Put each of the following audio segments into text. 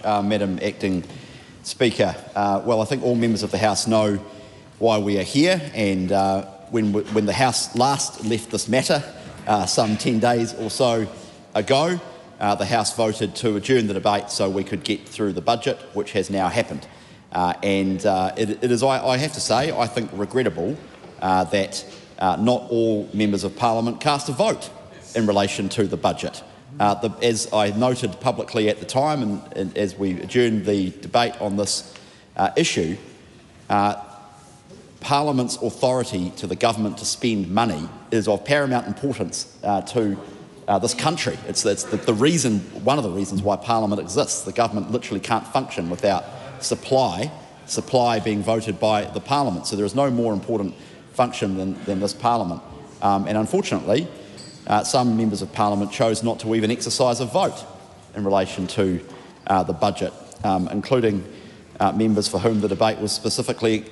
Madam Acting Speaker. Well, I think all members of the House know why we are here, and when the House last left this matter some 10 days or so ago, the House voted to adjourn the debate so we could get through the budget, which has now happened. It is, I have to say, I think regrettable that not all members of Parliament cast a vote in relation to the budget. As I noted publicly at the time, and as we adjourned the debate on this issue, Parliament's authority to the government to spend money is of paramount importance to this country. It's the reason, one of the reasons why Parliament exists. The government literally can't function without supply being voted by the Parliament. So there is no more important function than this Parliament. And unfortunately, some members of Parliament chose not to even exercise a vote in relation to the budget, including members for whom the debate was specifically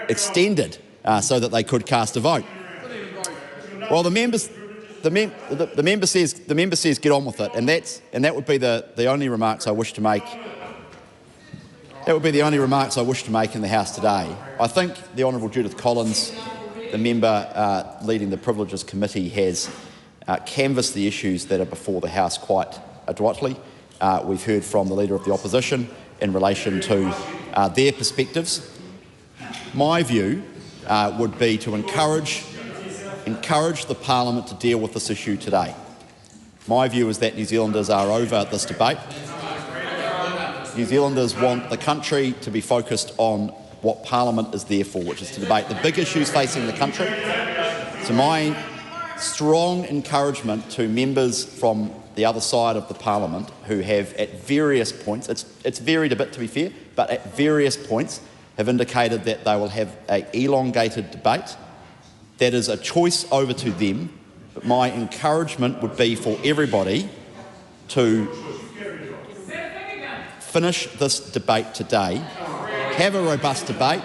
extended so that they could cast a vote. Well, the member says get on with it, and that would be the only remarks I wish to make. That would be the only remarks I wish to make in the House today. I think the Honourable Judith Collins, the member leading the Privileges Committee, has canvassed the issues that are before the House quite adroitly. We've heard from the Leader of the Opposition in relation to their perspectives. My view would be to encourage the Parliament to deal with this issue today. My view is that New Zealanders are over this debate. New Zealanders want the country to be focused on what Parliament is there for, which is to debate the big issues facing the country. So my strong encouragement to members from the other side of the Parliament who have at various points, it's varied a bit to be fair, but at various points have indicated that they will have an elongated debate. That is a choice over to them, but my encouragement would be for everybody to finish this debate today, have a robust debate,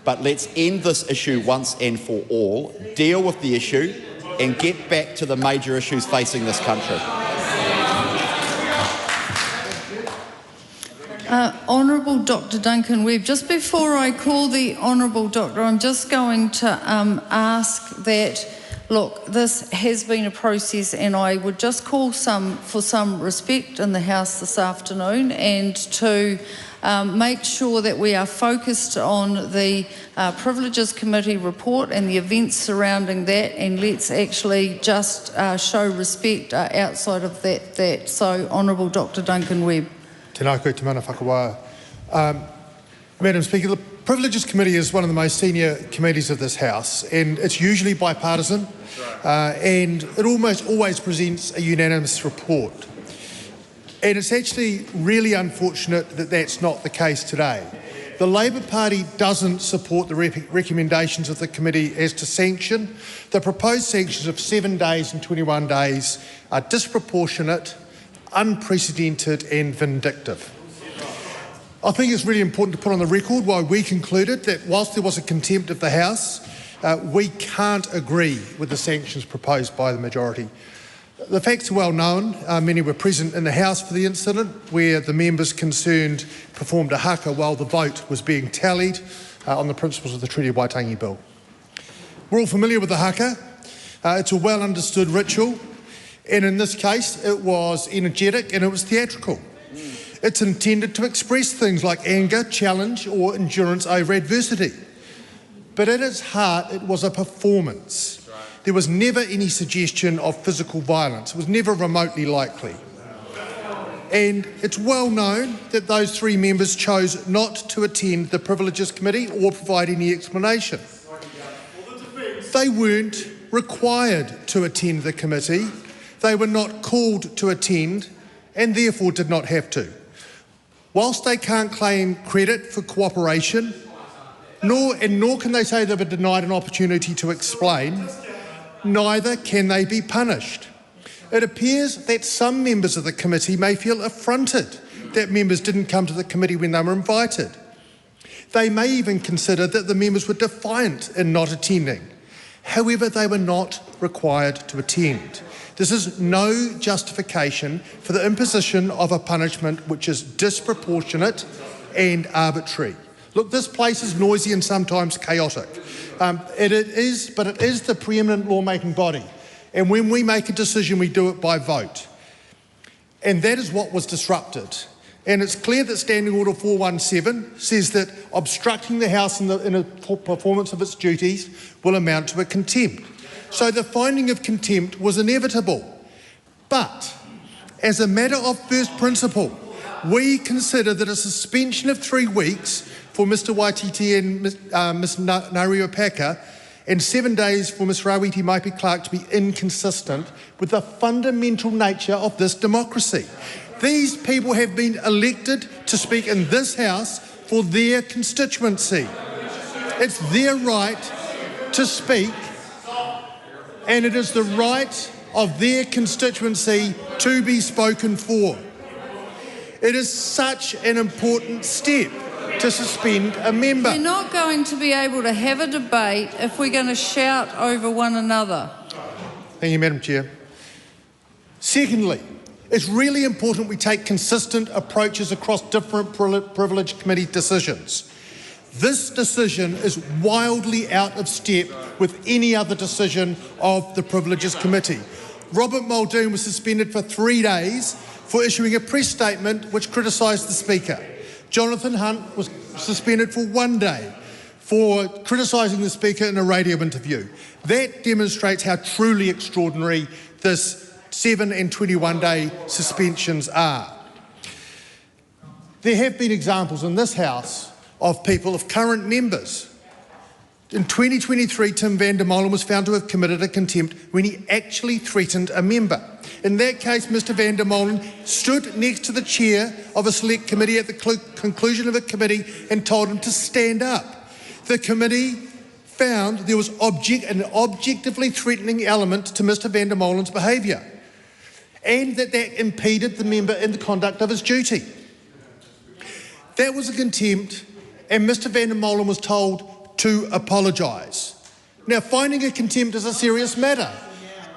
but let's end this issue once and for all, deal with the issue and get back to the major issues facing this country. Honourable Dr Duncan Webb, just before I call the Honourable Doctor, I'm just going to ask that, look, this has been a process, and I would just call for some respect in the House this afternoon, and to make sure that we are focused on the Privileges Committee report and the events surrounding that, and let's actually just show respect outside of that. So, Honourable Dr Duncan Webb. Tēnā koe te mana whakawā. Madam Speaker, the Privileges Committee is one of the most senior committees of this House, and it's usually bipartisan, and it almost always presents a unanimous report. And it's actually really unfortunate that that's not the case today. The Labour Party doesn't support the recommendations of the committee as to sanction. The proposed sanctions of 7 days and 21 days are disproportionate, unprecedented and vindictive. I think it's really important to put on the record why we concluded that whilst there was a contempt of the House, we can't agree with the sanctions proposed by the majority. The facts are well known. Many were present in the House for the incident where the members concerned performed a haka while the vote was being tallied on the principles of the Treaty of Waitangi Bill. We're all familiar with the haka. It's a well understood ritual. And in this case, it was energetic and it was theatrical. It's intended to express things like anger, challenge or endurance over adversity. But at its heart, it was a performance. There was never any suggestion of physical violence. It was never remotely likely. And it's well known that those three members chose not to attend the Privileges Committee or provide any explanation. They weren't required to attend the committee. They were not called to attend and therefore did not have to. Whilst they can't claim credit for cooperation, nor can they say they were denied an opportunity to explain, neither can they be punished. It appears that some members of the committee may feel affronted that members didn't come to the committee when they were invited. They may even consider that the members were defiant in not attending. However, they were not required to attend. This is no justification for the imposition of a punishment which is disproportionate and arbitrary. Look, this place is noisy and sometimes chaotic. It is the preeminent lawmaking body. And when we make a decision, we do it by vote. And that is what was disrupted. And it's clear that Standing Order 417 says that obstructing the House in the performance of its duties will amount to a contempt. So the finding of contempt was inevitable. But as a matter of first principle, we consider that a suspension of 3 weeks for Mr Waititi and Ms Ngāriupaka and 7 days for Ms Rawiti Maipi-Clark to be inconsistent with the fundamental nature of this democracy. These people have been elected to speak in this House for their constituency. It's their right to speak, and it is the right of their constituency to be spoken for. It is such an important step to suspend a member. We're not going to be able to have a debate if we're going to shout over one another. Thank you, Madam Chair. Secondly, it's really important we take consistent approaches across different privilege committee decisions. This decision is wildly out of step with any other decision of the Privileges Committee. Robert Muldoon was suspended for 3 days for issuing a press statement which criticised the Speaker. Jonathan Hunt was suspended for 1 day for criticising the Speaker in a radio interview. That demonstrates how truly extraordinary this 7 and 21 day suspensions are. There have been examples in this House of people, of current members. In 2023, Tim van der Molen was found to have committed a contempt when he actually threatened a member. In that case, Mr van der Molen stood next to the chair of a select committee at the conclusion of a committee and told him to stand up. The committee found there was an objectively threatening element to Mr van der Molen's behaviour, and that impeded the member in the conduct of his duty. That was a contempt, and Mr van der Molen was told to apologise. Now, finding a contempt is a serious matter,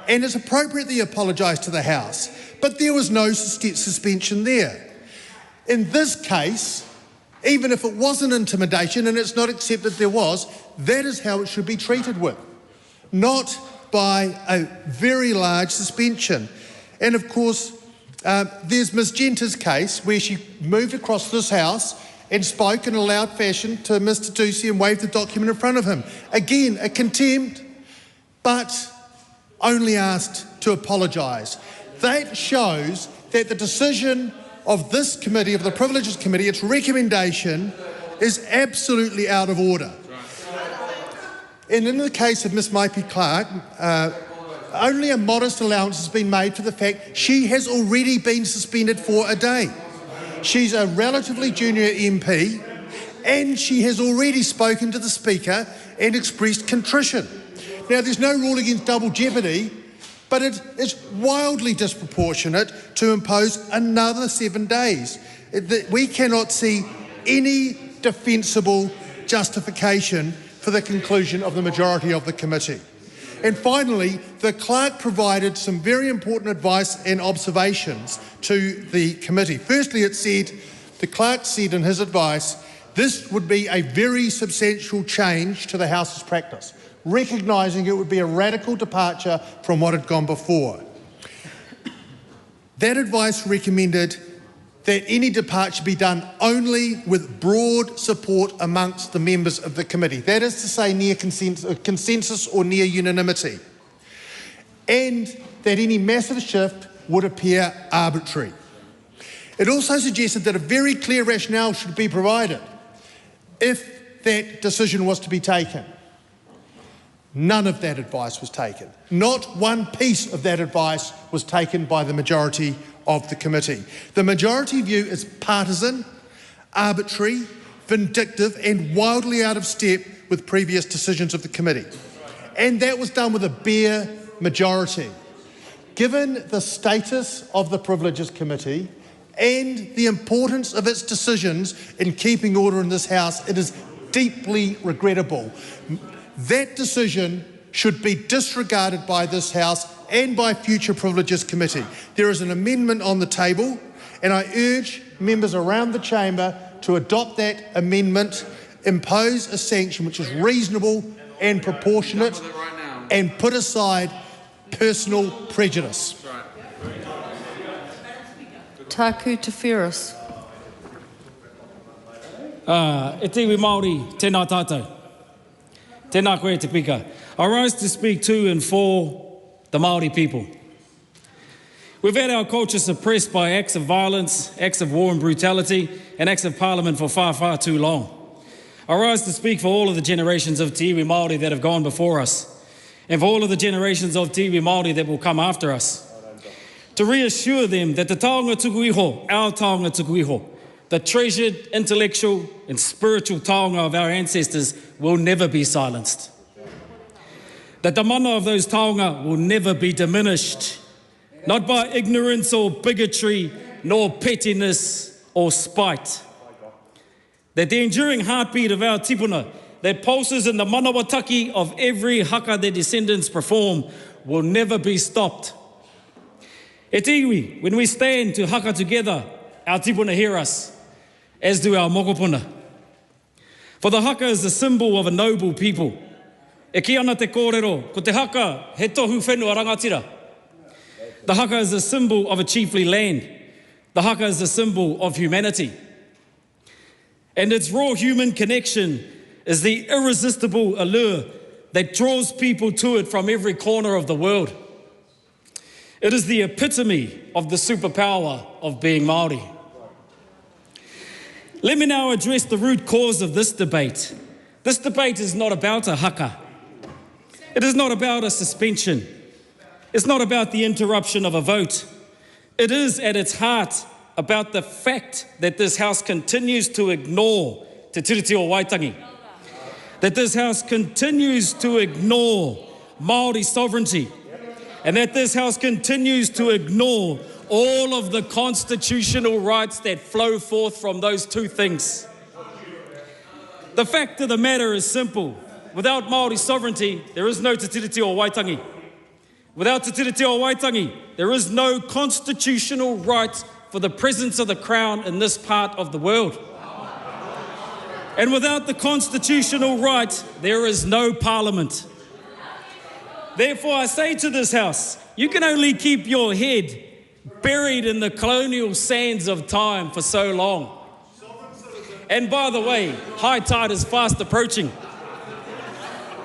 and it's appropriate that you apologise to the House, but there was no suspension there. In this case, even if it wasn't intimidation, and it's not accepted there was, that is how it should be treated with, not by a very large suspension. And of course, there's Ms Genter's case where she moved across this House and spoke in a loud fashion to Mr Ducey and waved the document in front of him. Again, a contempt, but only asked to apologise. That shows that the decision of this committee, of the Privileges Committee, its recommendation is absolutely out of order. And in the case of Ms Maipi-Clark, only a modest allowance has been made for the fact she has already been suspended for a day. She's a relatively junior MP, and she has already spoken to the Speaker and expressed contrition. Now, there's no rule against double jeopardy, but it is wildly disproportionate to impose another 7 days. We cannot see any defensible justification for the conclusion of the majority of the committee. And finally, the clerk provided some very important advice and observations to the committee. Firstly, the clerk said in his advice, this would be a very substantial change to the House's practice, recognising it would be a radical departure from what had gone before. That advice recommended that any departure be done only with broad support amongst the members of the committee. That is to say, near consensus or near unanimity. And that any massive shift would appear arbitrary. It also suggested that a very clear rationale should be provided if that decision was to be taken. None of that advice was taken. Not one piece of that advice was taken by the majority of the committee. The majority view is partisan, arbitrary, vindictive and wildly out of step with previous decisions of the committee. And that was done with a bare majority. Given the status of the Privileges Committee and the importance of its decisions in keeping order in this House, it is deeply regrettable. That decision should be disregarded by this House and by future Privileges Committee. There is an amendment on the table, and I urge members around the chamber to adopt that amendment, impose a sanction which is reasonable and proportionate, and put aside personal prejudice. Taku Te Whereas. E te iwi Māori, tēnā tātou. Tēnā koe te pika. I rise to speak to and for the Māori people. We've had our culture suppressed by acts of violence, acts of war and brutality, and acts of parliament for far, far too long. I rise to speak for all of the generations of te iwi Māori that have gone before us, and for all of the generations of te iwi Māori that will come after us, to reassure them that the taonga tuku iho, our taonga tuku iho, the treasured intellectual and spiritual taonga of our ancestors will never be silenced. That the mana of those taonga will never be diminished, not by ignorance or bigotry, nor pettiness or spite. That the enduring heartbeat of our tipuna that pulses in the manawataki of every haka their descendants perform will never be stopped. E te iwi, when we stand to haka together, our tipuna hear us, as do our mokopuna. For the haka is the symbol of a noble people. E ki ana te kōrero, ko te haka he tohu whenua rangatira. The haka is a symbol of a chiefly land. The haka is a symbol of humanity. And its raw human connection is the irresistible allure that draws people to it from every corner of the world. It is the epitome of the superpower of being Māori. Let me now address the root cause of this debate. This debate is not about a haka. It is not about a suspension. It's not about the interruption of a vote. It is at its heart about the fact that this House continues to ignore te tiriti o Waitangi. That this House continues to ignore Māori sovereignty. And that this House continues to ignore all of the constitutional rights that flow forth from those two things. The fact of the matter is simple. Without Māori sovereignty, there is no te tiriti o Waitangi. Without te tiriti o Waitangi, there is no constitutional right for the presence of the Crown in this part of the world. And without the constitutional right, there is no Parliament. Therefore, I say to this House, you can only keep your head buried in the colonial sands of time for so long. And by the way, high tide is fast approaching.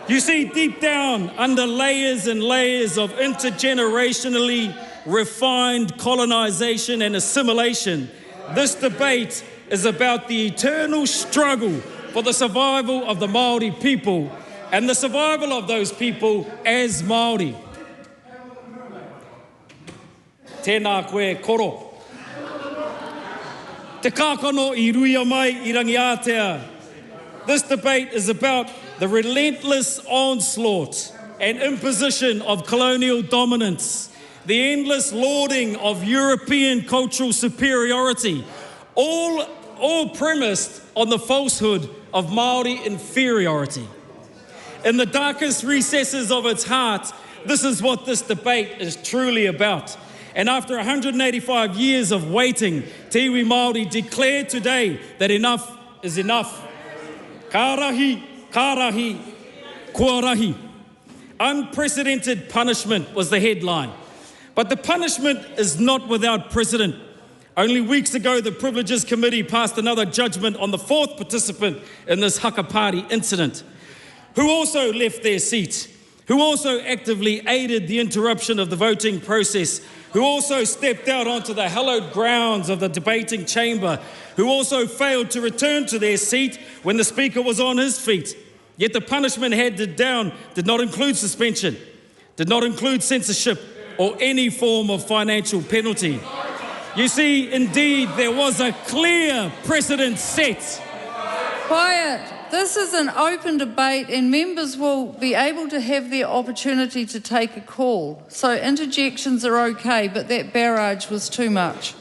You see, deep down, under layers and layers of intergenerationally refined colonisation and assimilation, this debate is about the eternal struggle for the survival of the Māori people and the survival of those people as Māori. Tēnā koe koro. Te kākano I ruia mai I rangi Aotea. This debate is about the relentless onslaught and imposition of colonial dominance, the endless lauding of European cultural superiority, all premised on the falsehood of Māori inferiority. In the darkest recesses of its heart, this is what this debate is truly about. And after 185 years of waiting, te iwi Māori declared today that enough is enough. Ka rahi, kua rahi. Unprecedented punishment was the headline. But the punishment is not without precedent. Only weeks ago, the Privileges Committee passed another judgment on the fourth participant in this haka party incident, who also left their seat, who also actively aided the interruption of the voting process, who also stepped out onto the hallowed grounds of the debating chamber, who also failed to return to their seat when the Speaker was on his feet. Yet the punishment handed down did not include suspension, did not include censorship or any form of financial penalty. You see, indeed, there was a clear precedent set. Quiet. This is an open debate and members will be able to have the opportunity to take a call. So interjections are okay, but that barrage was too much.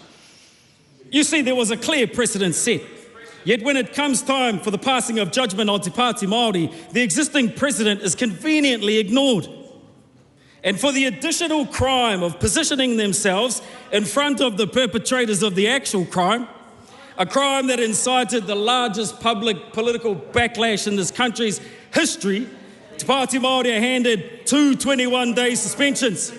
You see, there was a clear precedent set. Yet when it comes time for the passing of judgment on Te Pāti Māori, the existing precedent is conveniently ignored. And for the additional crime of positioning themselves in front of the perpetrators of the actual crime, a crime that incited the largest public political backlash in this country's history, Te Pāti Māori are handed 2 21-day suspensions,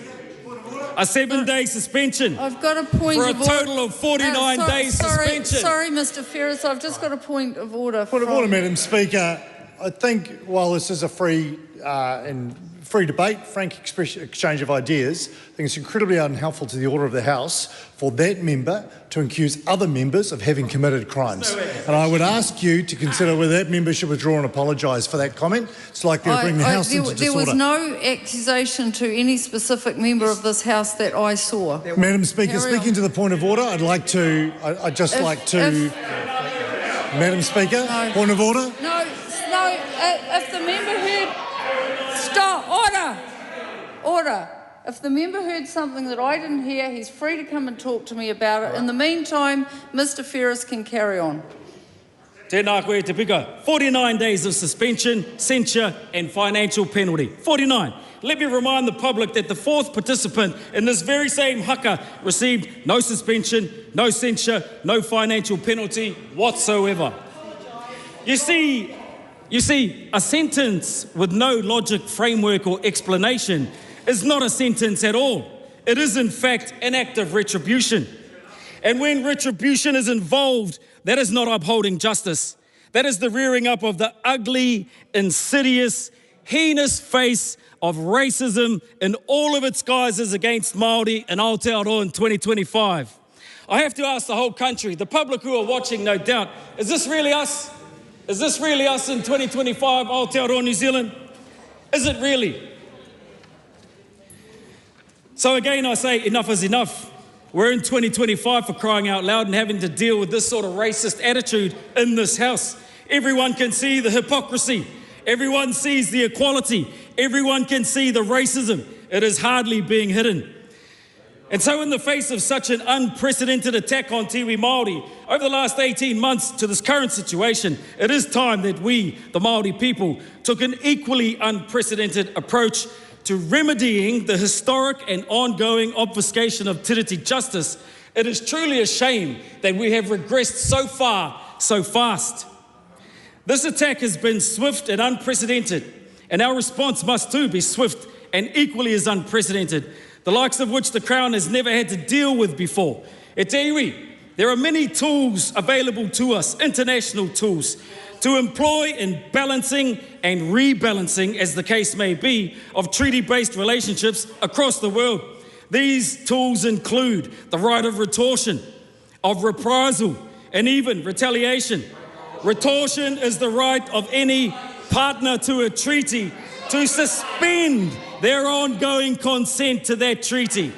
a 7-day suspension. I've got a point for of a total of 49 days suspension. Sorry, Mr. Ferris, I've just got a point of order. Point of order, Madam Speaker. I think while this is a free debate, frank exchange of ideas, I think it's incredibly unhelpful to the order of the House for that member to accuse other members of having committed crimes. And I would ask you to consider whether that member should withdraw and apologise for that comment. It's likely to bring the House into disorder. There was no accusation to any specific member of this House that I saw. Madam Speaker, speaking to the point of order, I'd just like to... Madam Speaker, no. Point of order? No, if the member heard... Stop, order. If the member heard something that I didn't hear, he's free to come and talk to me about it. In the meantime, Mr. Ferris can carry on. Tēnā koe te pika. 49 days of suspension, censure and financial penalty. 49. Let me remind the public that the fourth participant in this very same haka received no suspension, no censure, no financial penalty whatsoever. You see, a sentence with no logic, framework or explanation is not a sentence at all. It is, in fact, an act of retribution. And when retribution is involved, that is not upholding justice. That is the rearing up of the ugly, insidious, heinous face of racism in all of its guises against Māori and Aotearoa in 2025. I have to ask the whole country, the public who are watching, no doubt, is this really us? Is this really us in 2025, Aotearoa, New Zealand? Is it really? So again, I say enough is enough. We're in 2025 for crying out loud and having to deal with this sort of racist attitude in this House. Everyone can see the hypocrisy. Everyone sees the equality. Everyone can see the racism. It is hardly being hidden. And so in the face of such an unprecedented attack on te Māori over the last 18 months to this current situation, it is time that we, the Māori people, took an equally unprecedented approach to remedying the historic and ongoing obfuscation of tiriti justice. It is truly a shame that we have regressed so far, so fast. This attack has been swift and unprecedented, and our response must too be swift and equally as unprecedented, the likes of which the Crown has never had to deal with before. E te iwi, there are many tools available to us, international tools, to employ in balancing and rebalancing, as the case may be, of treaty-based relationships across the world. These tools include the right of retortion, of reprisal, and even retaliation. Retortion is the right of any partner to a treaty to suspend their ongoing consent to that treaty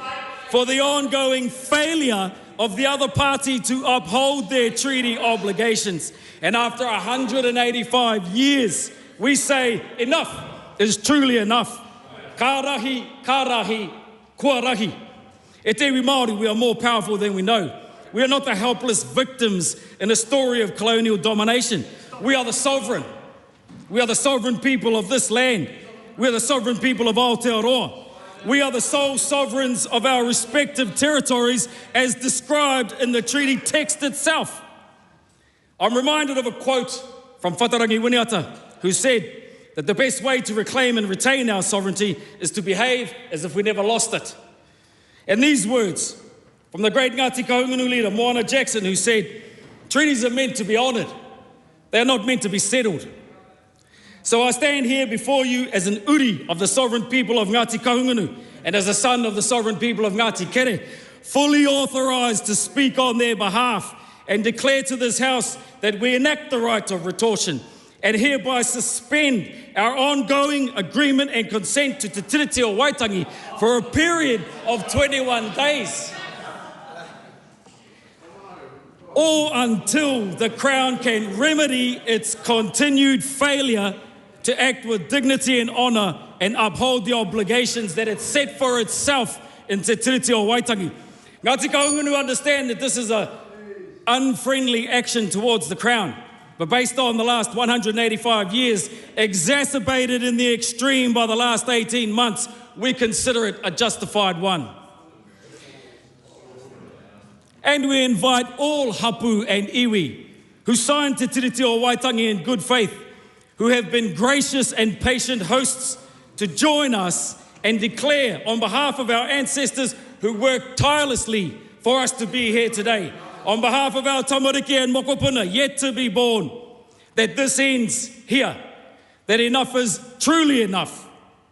for the ongoing failure of the other party to uphold their treaty obligations. And after 185 years, we say enough is truly enough. Ka rahi, kua rahi. E te iwi Māori, we are more powerful than we know. We are not the helpless victims in a story of colonial domination. We are the sovereign. We are the sovereign people of this land. We are the sovereign people of Aotearoa. We are the sole sovereigns of our respective territories as described in the treaty text itself. I'm reminded of a quote from Whatarangi Winiata, who said that the best way to reclaim and retain our sovereignty is to behave as if we never lost it. And these words from the great Ngāti Kahungunu leader, Moana Jackson, who said, treaties are meant to be honoured. They are not meant to be settled. So I stand here before you as an uri of the sovereign people of Ngāti Kahungunu and as a son of the sovereign people of Ngāti Kere, fully authorised to speak on their behalf and declare to this House that we enact the right of retortion and hereby suspend our ongoing agreement and consent to Te Tiriti o Waitangi for a period of 21 days. Or until the Crown can remedy its continued failure to act with dignity and honour and uphold the obligations that it set for itself in Te Tiriti o Waitangi. Ngāti Kahungunu understand that this is a unfriendly action towards the Crown, but based on the last 185 years, exacerbated in the extreme by the last 18 months, we consider it a justified one. And we invite all hapu and iwi who signed Te Tiriti o Waitangi in good faith, who have been gracious and patient hosts, to join us and declare on behalf of our ancestors who worked tirelessly for us to be here today, on behalf of our tamariki and mokopuna yet to be born, that this ends here, that enough is truly enough.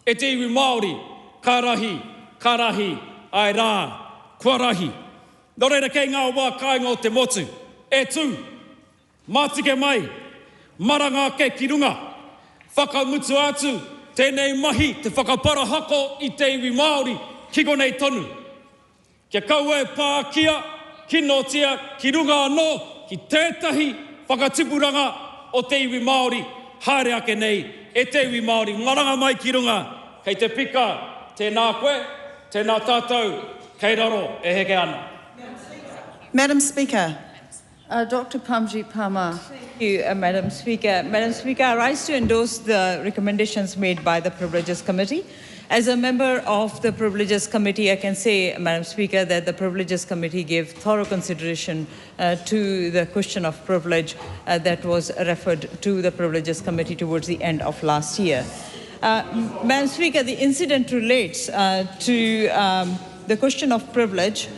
E te iwi Māori, karahi, karahi, ai rā, kua rahi. Nō reira kei ngā wā kāinga o te motu, e tū, mātike mai, maranga ke ki runga, whakamutu atu, tēnei mahi te whakapara hako i te iwi Māori, ki konei tonu. Kia kaua e pā kia, ki notia, ki runga anō, ki tētahi whakatipuranga o te iwi Māori, haere ake nei, e te iwi Māori, maranga mai ki runga, kei te pika, tēnā koe, tēnā tātou, kei raro, e heke ana. Madam Speaker. Dr. Pamjit Parmar. Thank you, Madam Speaker. Madam Speaker, I rise to endorse the recommendations made by the Privileges Committee. As a member of the Privileges Committee, I can say, Madam Speaker, that the Privileges Committee gave thorough consideration to the question of privilege that was referred to the Privileges Committee towards the end of last year. Madam Speaker, the incident relates to the question of privilege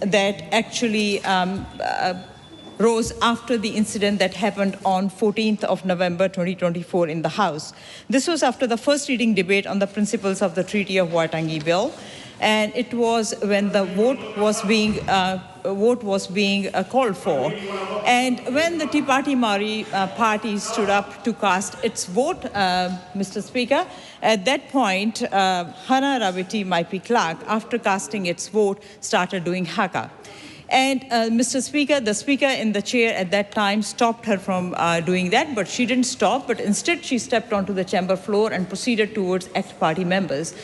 that actually rose after the incident that happened on 14th of November 2024 in the House. This was after the first reading debate on the principles of the Treaty of Waitangi Bill, and it was when the vote was being called for. And when the Te Pāti Māori party stood up to cast its vote, Mr. Speaker, at that point, Hana Rawiti Maipi Clark, after casting its vote, started doing haka. And Mr. Speaker, the speaker in the chair at that time stopped her from doing that, but she didn't stop, but instead she stepped onto the chamber floor and proceeded towards ACT Party members.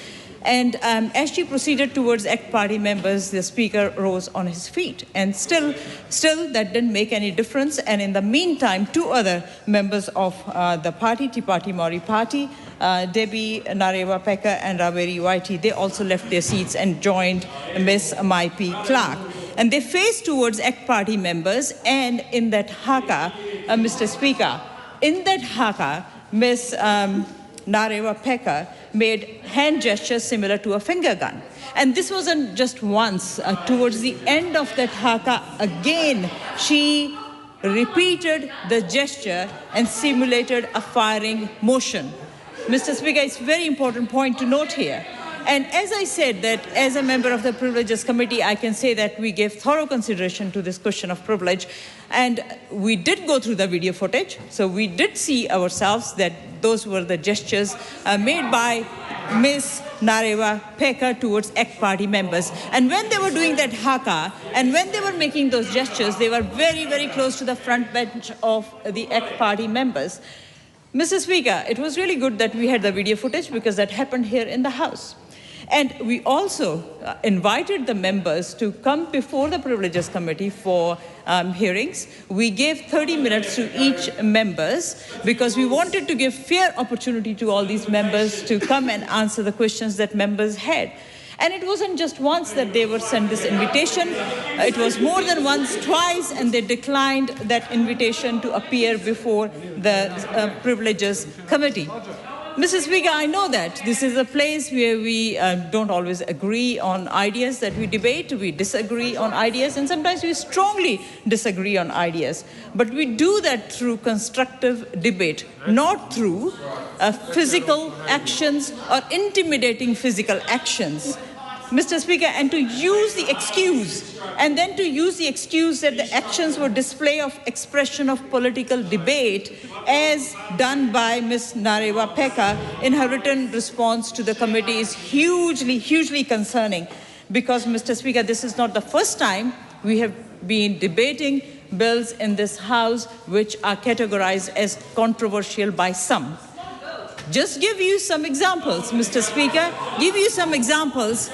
And as she proceeded towards ACT Party members, the speaker rose on his feet. And still that didn't make any difference. And in the meantime, two other members of the party, Te Pāti Māori Party, Debbie Narewa Peka and Raveri Waiti, they also left their seats and joined Ms. Maipi Clark. And they faced towards ACT Party members, and in that haka, Mr. Speaker, in that haka, Ms. Narewa Peka made hand gestures similar to a finger gun. And this wasn't just once. Towards the end of that haka, again, she repeated the gesture and simulated a firing motion. Mr. Speaker, it's a very important point to note here. And as I said, that as a member of the Privileges Committee, I can say that we gave thorough consideration to this question of privilege. And we did go through the video footage. So we did see ourselves that those were the gestures made by Ms. Narewa Peka towards ACT Party members. And when they were doing that haka, and when they were making those gestures, they were very, very close to the front bench of the ACT Party members. Mr. Speaker, it was really good that we had the video footage because that happened here in the House. And we also invited the members to come before the Privileges Committee for hearings. We gave 30 minutes to each members because we wanted to give fair opportunity to all these members to come and answer the questions that members had. And it wasn't just once that they were sent this invitation. It was more than once, twice, and they declined that invitation to appear before the Privileges Committee. Mr. Speaker, I know that this is a place where we don't always agree on ideas that we debate. We disagree on ideas, and sometimes we strongly disagree on ideas. But we do that through constructive debate, not through physical actions or intimidating physical actions. Mr. Speaker, and to use the excuse, and then to use the excuse that the actions were display of expression of political debate as done by Ms. Narewa Peka in her written response to the committee is hugely, hugely concerning. Because, Mr. Speaker, this is not the first time we have been debating bills in this House which are categorized as controversial by some. Just give you some examples, Mr. Speaker, give you some examples.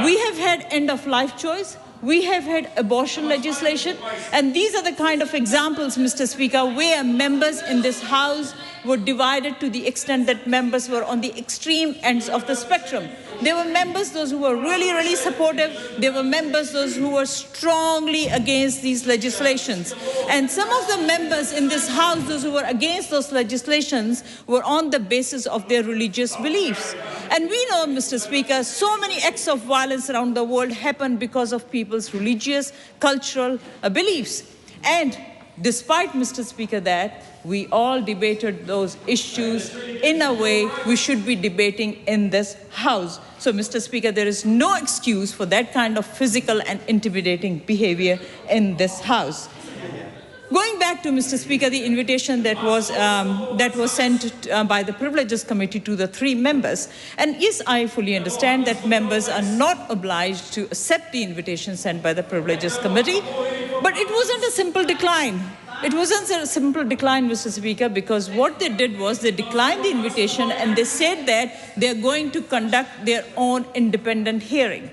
We have had end-of-life choice. We have had abortion legislation, and these are the kind of examples, Mr. Speaker, where members in this House were divided to the extent that members were on the extreme ends of the spectrum. There were members, those who were really, really supportive. There were members, those who were strongly against these legislations. And some of the members in this House, those who were against those legislations, were on the basis of their religious beliefs. And we know, Mr. Speaker, so many acts of violence around the world happen because of people's religious, cultural beliefs. And despite, Mr. Speaker, that, we all debated those issues in a way we should be debating in this House. So, Mr. Speaker, there is no excuse for that kind of physical and intimidating behavior in this House. Going back to, Mr. Speaker, the invitation that was sent by the Privileges Committee to the 3 members. And yes, I fully understand that members are not obliged to accept the invitation sent by the Privileges Committee, but it wasn't a simple decline. It wasn't a simple decline, Mr. Speaker, because what they did was they declined the invitation and they said that they're going to conduct their own independent hearing.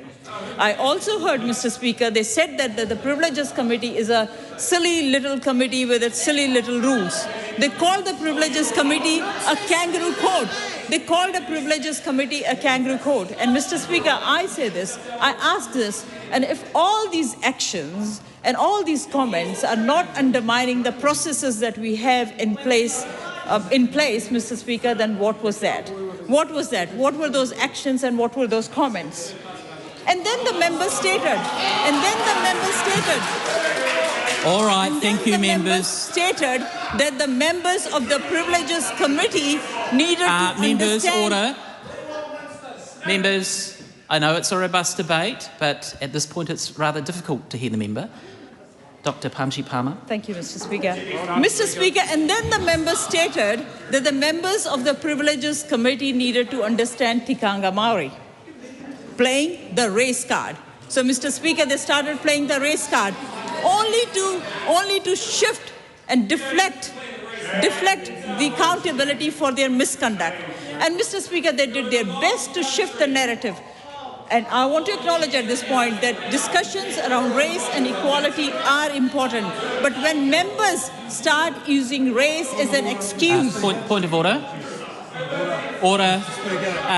I also heard, Mr. Speaker, they said that the Privileges Committee is a silly little committee with its silly little rules. They called the Privileges Committee a kangaroo court. They called the Privileges Committee a kangaroo court. And, Mr. Speaker, I say this, I ask this, and if all these actions and all these comments are not undermining the processes that we have in place, Mr. Speaker, then what was that? What was that? What were those actions and what were those comments? And then the members stated, All right, thank you, members. Stated that the members of the Privileges Committee needed to understand... Order. Members, I know it's a robust debate, but at this point it's rather difficult to hear the member. Dr. Pāti Māori. Thank you, Mr. Speaker. Mr. Speaker, and then the members stated that the members of the Privileges Committee needed to understand tikanga Māori, playing the race card. So, Mr. Speaker, they started playing the race card only to shift and deflect the accountability for their misconduct. And, Mr. Speaker, they did their best to shift the narrative. And I want to acknowledge at this point that discussions around race and equality are important. But when members start using race as an excuse... Point of order. Order.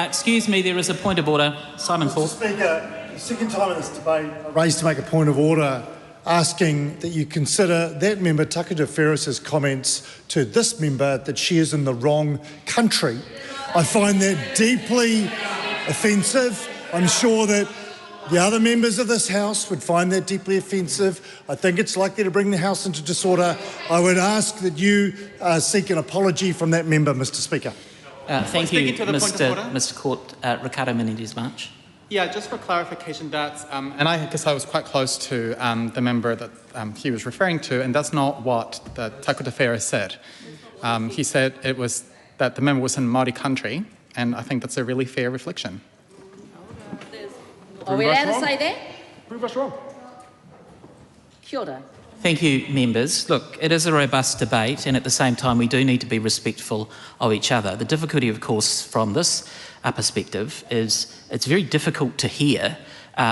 Excuse me, there is a point of order. Simon Ford. Mr. Speaker, the second time in this debate, I raised to make a point of order asking that you consider that member, Takuta Ferris's comments to this member that she is in the wrong country. I find that deeply offensive. I'm sure that the other members of this House would find that deeply offensive. I think it's likely to bring the House into disorder. I would ask that you seek an apology from that member, Mr. Speaker. Thank you, Mr. Court. Ricardo Menendez-March. Yeah, just for clarification, that's, and I guess I was quite close to the member that he was referring to, and that's not what the Takuta Ferris said. He said it was that the member was in Māori country, and I think that's a really fair reflection. Are we allowed to say that? Prove us wrong. Kia ora. Thank you, members. Look, it is a robust debate, and at the same time we do need to be respectful of each other. The difficulty, of course, from this perspective is it's very difficult to hear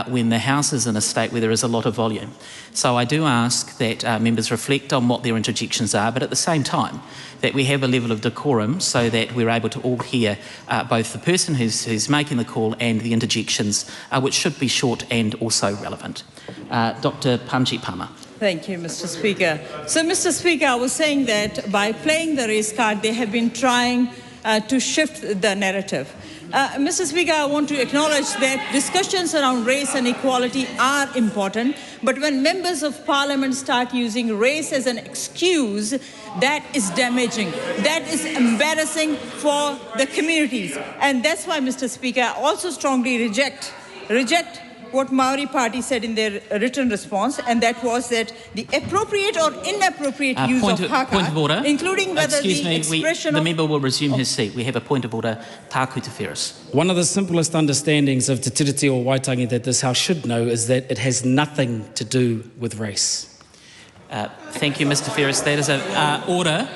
when the House is in a state where there is a lot of volume. So I do ask that members reflect on what their interjections are, but at the same time that we have a level of decorum so that we're able to all hear both the person who's making the call and the interjections, which should be short and also relevant. Dr. Pāti Māori. Thank you, Mr. Speaker. So, Mr. Speaker, I was saying that by playing the race card, they have been trying to shift the narrative. Mr. Speaker, I want to acknowledge that discussions around race and equality are important, but when members of Parliament start using race as an excuse, that is damaging. That is embarrassing for the communities. And that's why, Mr. Speaker, I also strongly reject what Maori Party said in their written response, and that was that the appropriate or inappropriate use of haka, point of order. Including whether the member will resume his seat. We have a point of order. Takuta Ferris. One of the simplest understandings of Te Tiriti o Waitangi that this House should know is that it has nothing to do with race. Thank you, Mr. Ferris. That is a order.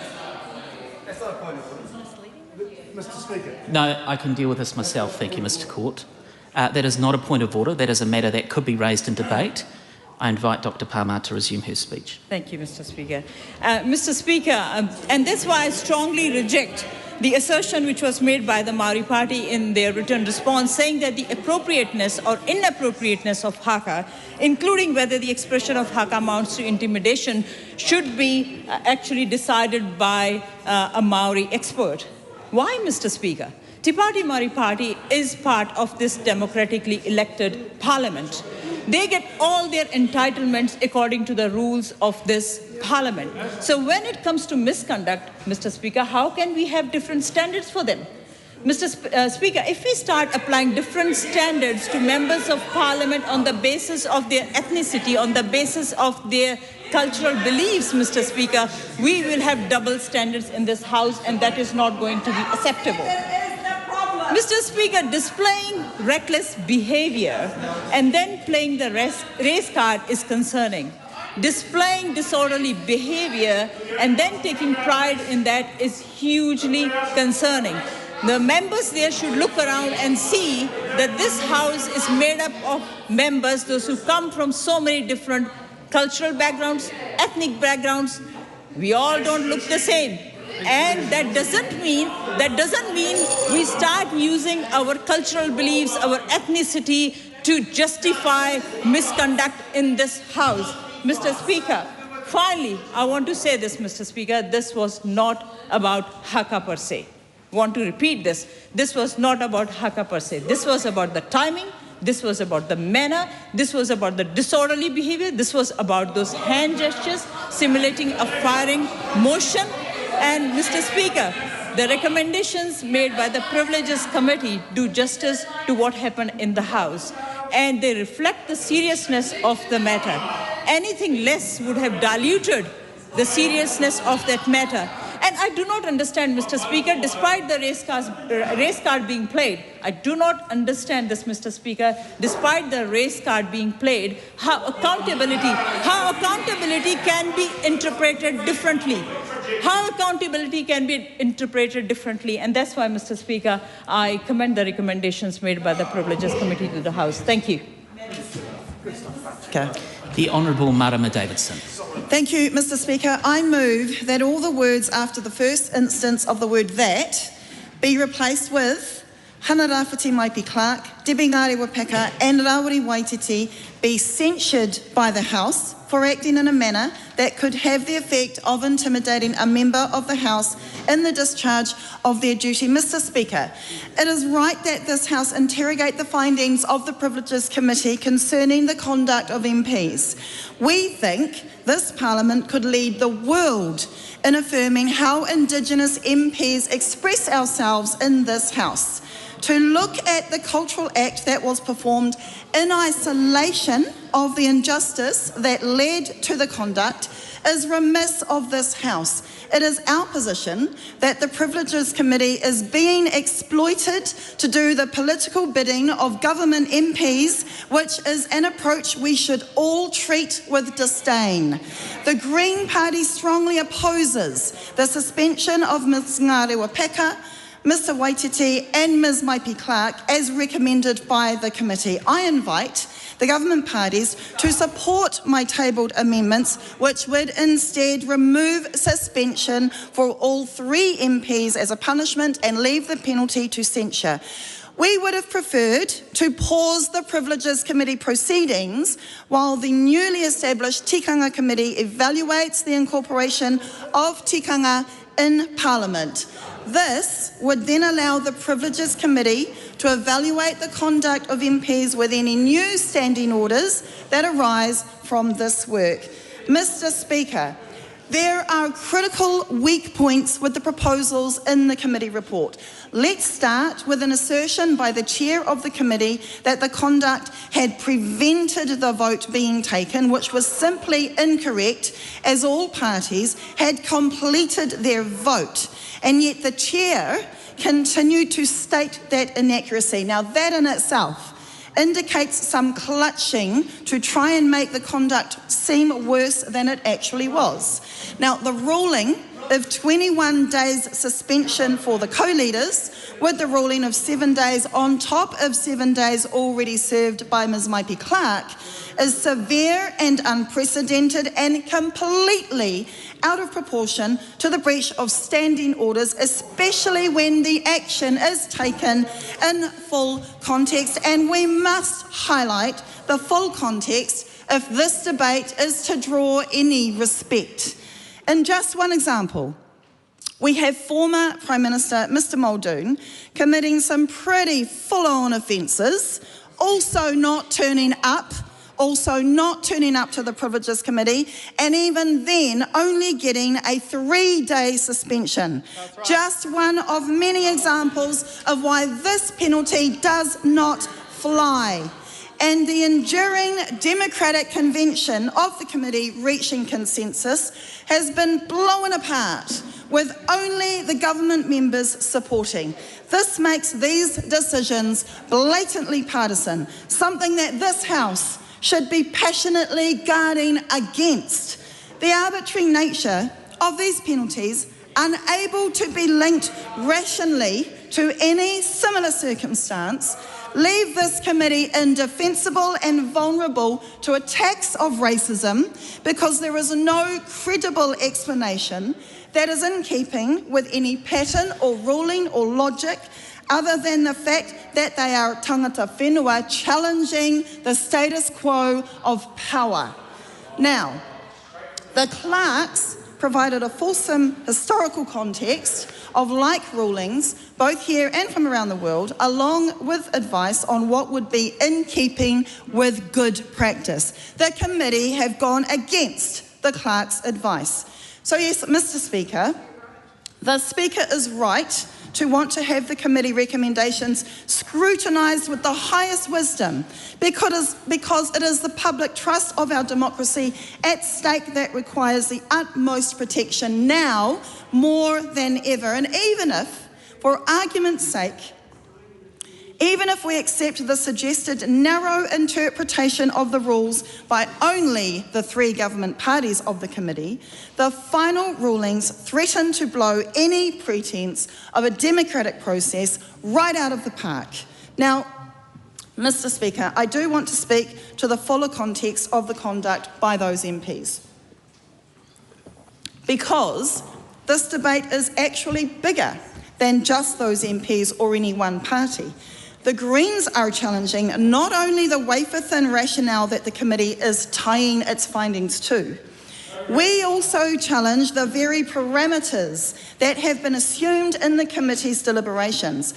That's not a point of order. Mr. Speaker. No, I can deal with this myself. Thank you, Mr. Court. That is not a point of order. That is a matter that could be raised in debate. I invite Dr. Palmer to resume her speech. Thank you, Mr. Speaker. Mr. Speaker, and that's why I strongly reject the assertion which was made by the Maori Party in their written response, saying that the appropriateness or inappropriateness of haka, including whether the expression of haka amounts to intimidation, should be actually decided by a Maori expert. Why, Mr. Speaker? Te Pāti Māori Party is part of this democratically elected parliament. They get all their entitlements according to the rules of this parliament. So when it comes to misconduct, Mr. Speaker, how can we have different standards for them? Mr. Speaker, if we start applying different standards to members of parliament on the basis of their ethnicity, on the basis of their cultural beliefs, Mr. Speaker, we will have double standards in this House, and that is not going to be acceptable. Mr. Speaker, displaying reckless behavior and then playing the race card is concerning. Displaying disorderly behavior and then taking pride in that is hugely concerning. The members there should look around and see that this House is made up of members, those who come from so many different cultural backgrounds, ethnic backgrounds. We all don't look the same. And that doesn't mean we start using our cultural beliefs, our ethnicity to justify misconduct in this House. Mr. Speaker, finally, I want to say this, Mr. Speaker, this was not about haka per se. I want to repeat this. This was not about haka per se. This was about the timing. This was about the manner. This was about the disorderly behavior. This was about those hand gestures simulating a firing motion. And Mr. Speaker, the recommendations made by the Privileges Committee do justice to what happened in the House, and they reflect the seriousness of the matter. Anything less would have diluted the seriousness of that matter. And I do not understand, Mr. Speaker, despite the race card being played, I do not understand this, Mr. Speaker, despite the race card being played, how accountability can be interpreted differently. How accountability can be interpreted differently. And that's why, Mr. Speaker, I commend the recommendations made by the Privileges Committee to the House. Thank you. Okay. The Honourable Marama Davidson. Thank you, Mr. Speaker. I move that all the words after the first instance of the word that be replaced with Hana Rāwhiti Maipi Clark, Debbie Ngāre Wapeka and Rawiri Waititi be censured by the House for acting in a manner that could have the effect of intimidating a member of the House in the discharge of their duty. Mr. Speaker, it is right that this House interrogate the findings of the Privileges Committee concerning the conduct of MPs. We think this Parliament could lead the world in affirming how Indigenous MPs express ourselves in this House. To look at the cultural act that was performed in isolation of the injustice that led to the conduct is remiss of this House. It is our position that the Privileges Committee is being exploited to do the political bidding of government MPs, which is an approach we should all treat with disdain. The Green Party strongly opposes the suspension of Ms Ngāre Wapeka, Mr Waititi and Ms Maipi Clark as recommended by the committee. I invite the government parties to support my tabled amendments, which would instead remove suspension for all 3 MPs as a punishment and leave the penalty to censure. We would have preferred to pause the Privileges Committee proceedings while the newly established Tikanga Committee evaluates the incorporation of tikanga in Parliament. This would then allow the Privileges Committee to evaluate the conduct of MPs with any new standing orders that arise from this work. Mr. Speaker, there are critical weak points with the proposals in the committee report. Let's start with an assertion by the chair of the committee that the conduct had prevented the vote being taken, which was simply incorrect, as all parties had completed their vote. And yet the chair continued to state that inaccuracy. Now that in itself indicates some clutching to try and make the conduct seem worse than it actually was. Now the ruling of 21 days suspension for the co-leaders with the ruling of 7 days on top of 7 days already served by Ms Maipi Clark is severe and unprecedented and completely out of proportion to the breach of standing orders, especially when the action is taken in full context. And we must highlight the full context if this debate is to draw any respect. In just one example, we have former Prime Minister Mr Muldoon committing some pretty full-on offences, also not turning up to the Privileges Committee, and even then only getting a 3-day suspension. Right. Just one of many examples of why this penalty does not fly. And the enduring democratic convention of the committee reaching consensus has been blown apart, with only the government members supporting. This makes these decisions blatantly partisan, something that this House should be passionately guarding against. The arbitrary nature of these penalties, unable to be linked rationally to any similar circumstance, leave this committee indefensible and vulnerable to attacks of racism because there is no credible explanation that is in keeping with any pattern or ruling or logic other than the fact that they are tangata whenua challenging the status quo of power. Now, the Clarks provided a fulsome historical context of like rulings, both here and from around the world, along with advice on what would be in keeping with good practice. The committee have gone against the Clarks' advice. So yes, Mr Speaker, the Speaker is right to want to have the committee recommendations scrutinised with the highest wisdom because it is the public trust of our democracy at stake that requires the utmost protection now more than ever. And even if, for argument's sake, even if we accept the suggested narrow interpretation of the rules by only the 3 government parties of the committee, the final rulings threaten to blow any pretence of a democratic process right out of the park. Now, Mr Speaker, I do want to speak to the fuller context of the conduct by those MPs, because this debate is actually bigger than just those MPs or any one party. The Greens are challenging not only the wafer-thin rationale that the committee is tying its findings to, we also challenge the very parameters that have been assumed in the committee's deliberations.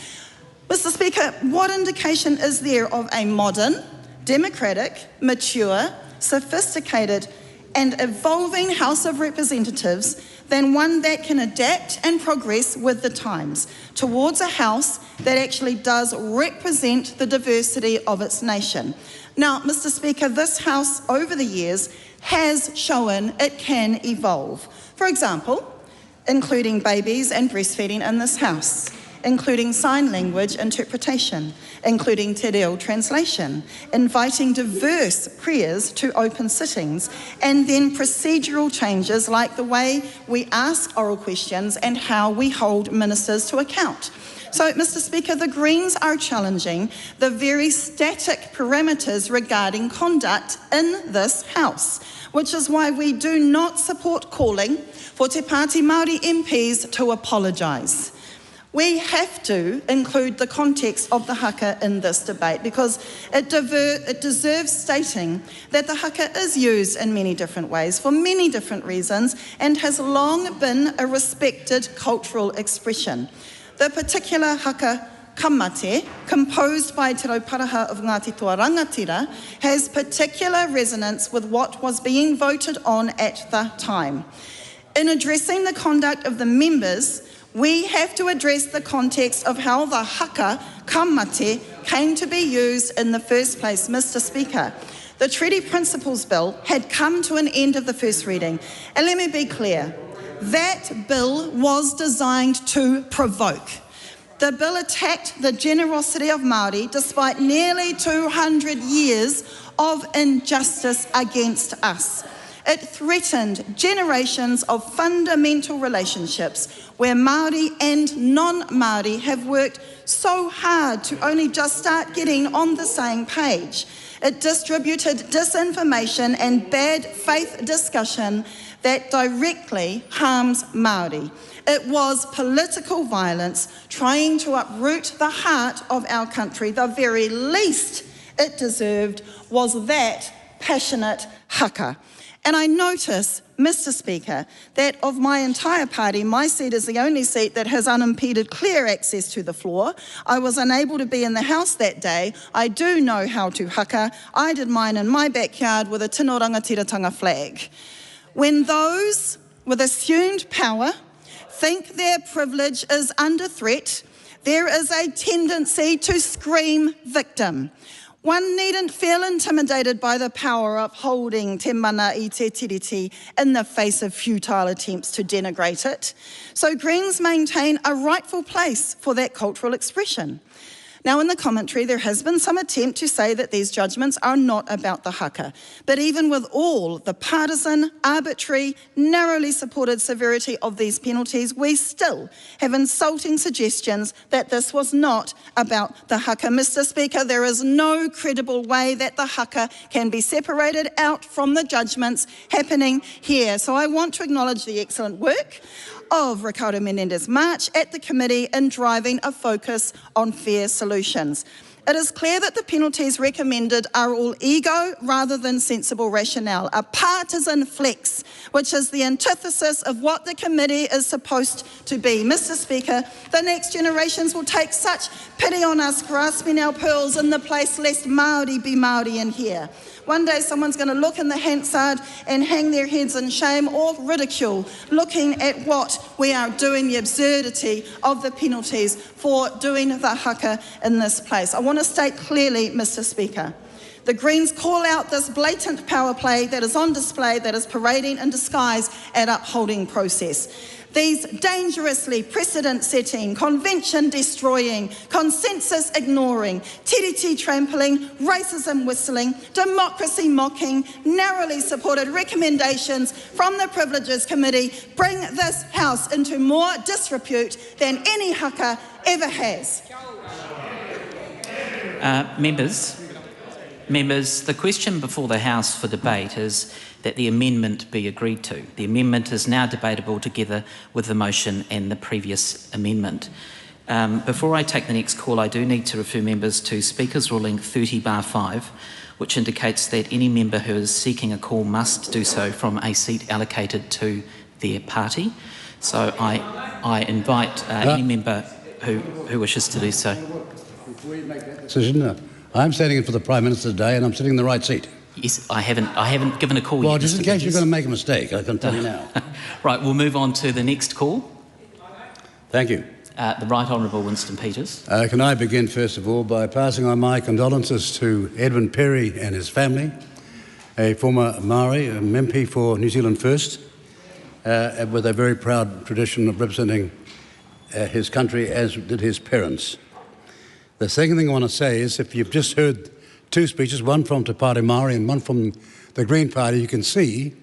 Mr Speaker, what indication is there of a modern, democratic, mature, sophisticated and evolving House of Representatives than one that can adapt and progress with the times towards a House that actually does represent the diversity of its nation? Now, Mr Speaker, this House over the years has shown it can evolve. For example, including babies and breastfeeding in this House, including sign language interpretation, including Te Reo translation, inviting diverse prayers to open sittings, and then procedural changes like the way we ask oral questions and how we hold ministers to account. So, Mr Speaker, the Greens are challenging the very static parameters regarding conduct in this House, which is why we do not support calling for Te Pāti Māori MPs to apologise. We have to include the context of the haka in this debate because it deserves stating that the haka is used in many different ways for many different reasons and has long been a respected cultural expression. The particular haka kamate, composed by Te Rauparaha of Ngāti Toa Rangatira, has particular resonance with what was being voted on at the time. In addressing the conduct of the members, we have to address the context of how the haka kamate came to be used in the first place. Mr Speaker, the Treaty Principles Bill had come to an end of the first reading. And let me be clear, that bill was designed to provoke. The bill attacked the generosity of Māori despite nearly 200 years of injustice against us. It threatened generations of fundamental relationships where Māori and non-Māori have worked so hard to only just start getting on the same page. It distributed disinformation and bad faith discussion that directly harms Māori. It was political violence trying to uproot the heart of our country. The very least it deserved was that passionate haka. And I notice, Mr. Speaker, that of my entire party, my seat is the only seat that has unimpeded clear access to the floor. I was unable to be in the House that day. I do know how to haka. I did mine in my backyard with a tino rangatiratanga flag. When those with assumed power think their privilege is under threat, there is a tendency to scream victim. One needn't feel intimidated by the power of holding te mana I te tiriti in the face of futile attempts to denigrate it. So Greens maintain a rightful place for that cultural expression. Now, in the commentary, there has been some attempt to say that these judgments are not about the haka. But even with all the partisan, arbitrary, narrowly supported severity of these penalties, we still have insulting suggestions that this was not about the haka. Mr. Speaker, there is no credible way that the haka can be separated out from the judgments happening here. So I want to acknowledge the excellent work of Ricardo Menendez March at the committee in driving a focus on fair solutions. It is clear that the penalties recommended are all ego rather than sensible rationale, a partisan flex, which is the antithesis of what the committee is supposed to be. Mr. Speaker, the next generations will take such pity on us grasping our pearls in the place lest Māori be Māori in here. One day someone's going to look in the Hansard and hang their heads in shame or ridicule, looking at what we are doing, the absurdity of the penalties for doing the haka in this place. I want to state clearly, Mr. Speaker, the Greens call out this blatant power play that is on display, that is parading in disguise at upholding process. These dangerously precedent-setting, convention-destroying, consensus-ignoring, tiriti trampling, racism-whistling, democracy-mocking, narrowly supported recommendations from the Privileges Committee bring this House into more disrepute than any haka ever has. Members, the question before the House for debate is that the amendment be agreed to. The amendment is now debatable together with the motion and the previous amendment. Before I take the next call, I do need to refer members to Speaker's Ruling 30/5, which indicates that any member who is seeking a call must do so from a seat allocated to their party. So I invite any member who wishes to do so. Before you make that decision, I'm standing in for the Prime Minister today and I'm sitting in the right seat. Yes, I haven't given a call yet. Well, just in case you're going to make a mistake, I can tell you now. Right, we'll move on to the next call. Thank you. The Right Honourable Winston Peters. Can I begin, first of all, by passing on my condolences to Edwin Perry and his family, a former Maori, an MP for New Zealand First, with a very proud tradition of representing his country, as did his parents. The second thing I want to say is, if you've just heard two speeches, one from Te Pāti Māori and one from the Green Party, you can see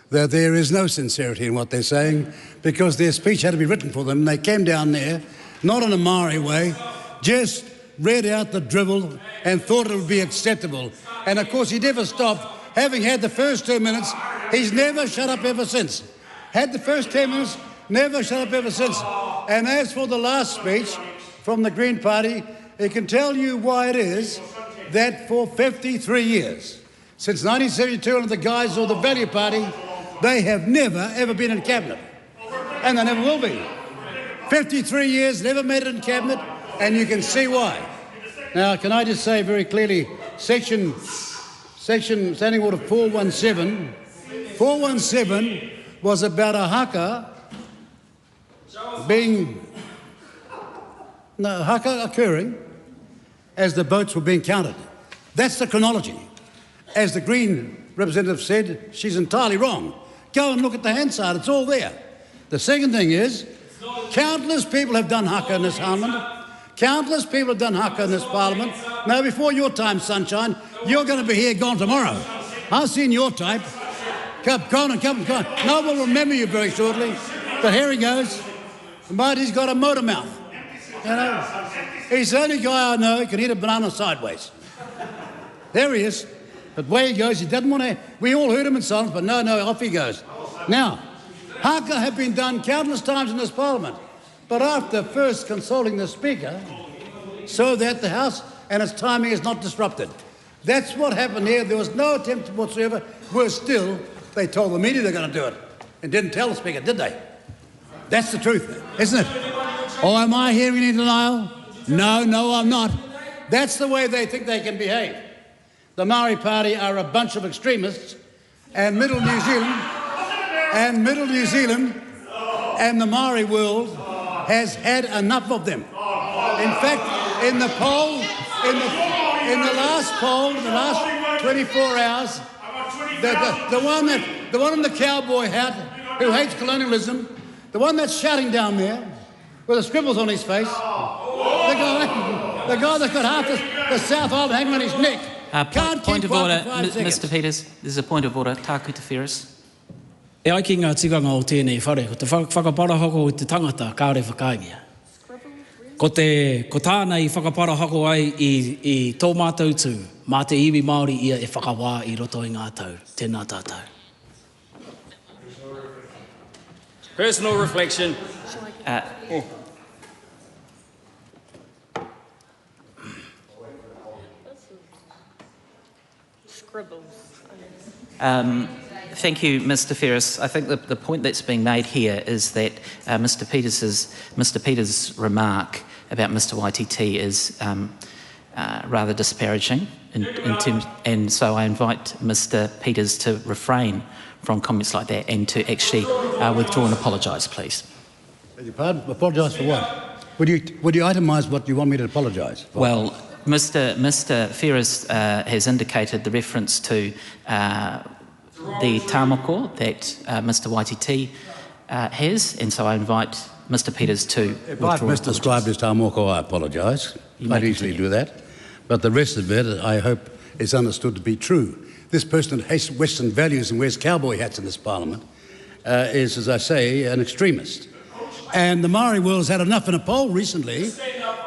that there is no sincerity in what they're saying, because their speech had to be written for them. They came down there, not in a Māori way, just read out the drivel and thought it would be acceptable. And of course he never stopped. Having had the first 2 minutes, he's never shut up ever since. Had the first 10 minutes, never shut up ever since. And as for the last speech from the Green Party, it can tell you why it is that for 53 years, since 1972 under the guise of the Value Party, they have never, ever been in Cabinet. And they never will be. 53 years, never made it in Cabinet, and you can see why. Now, can I just say very clearly, Section Standing Order 417 was about a haka occurring as the votes were being counted. That's the chronology. As the Green representative said, she's entirely wrong. Go and look at the Hansard, it's all there. The second thing is, countless people have done haka in this Parliament. Countless people have done haka in this Parliament. Now, before your time, sunshine, you're going to be here gone tomorrow. I've seen your type. Come on. No one will remember you very shortly. But here he goes. But he's got a motor mouth. You know, he's the only guy I know who can eat a banana sideways. There he is. But where he goes, he doesn't want to... We all heard him in silence, but no, off he goes. Now, haka have been done countless times in this Parliament, but after first consulting the Speaker so that the House and its timing is not disrupted. That's what happened here. There was no attempt whatsoever. Worse still, they told the media they're going to do it and didn't tell the Speaker, did they? That's the truth, isn't it? Or am I hearing in denial? No, I'm not. That's the way they think they can behave. The Maori Party are a bunch of extremists, and Middle New Zealand and the Maori world has had enough of them. In fact, in the last 24 hours, the one in the cowboy hat who hates colonialism, the one that's shouting down there with the scribbles on his face, the guy that's got half the South Island hanging on his neck. Point of order, Mr. Peters. There's a point of order. Tāku te whirus. E ai ki ngā tikanga o tēnei whare, ko te whakaparahako o te tangata kāre whakaingia. Ko tāna I whakaparahako ai I tō mātou tū, mā te iwi Māori ia e whakawā I roto I ngā tau. Tēnā tātou. Personal reflection. Thank you, Mr. Ferris. I think the point that's being made here is that Mr. Peters' remark about Mr. YTT is rather disparaging, and so I invite Mr. Peters to refrain from comments like that and to actually withdraw and apologise, please. Beg your pardon? Apologise for what? Would you itamise what you want me to apologise for? Well, Mr. Ferris has indicated the reference to the tāmoko that Mr. YTT has, and so I invite Mr. Peters to If I've misdescribed his tāmoko, I apologise. I'd easily do that. But the rest of it, I hope, is understood to be true. This person that hates Western values and wears cowboy hats in this Parliament is, as I say, an extremist. And the Maori world has had enough. In a poll recently,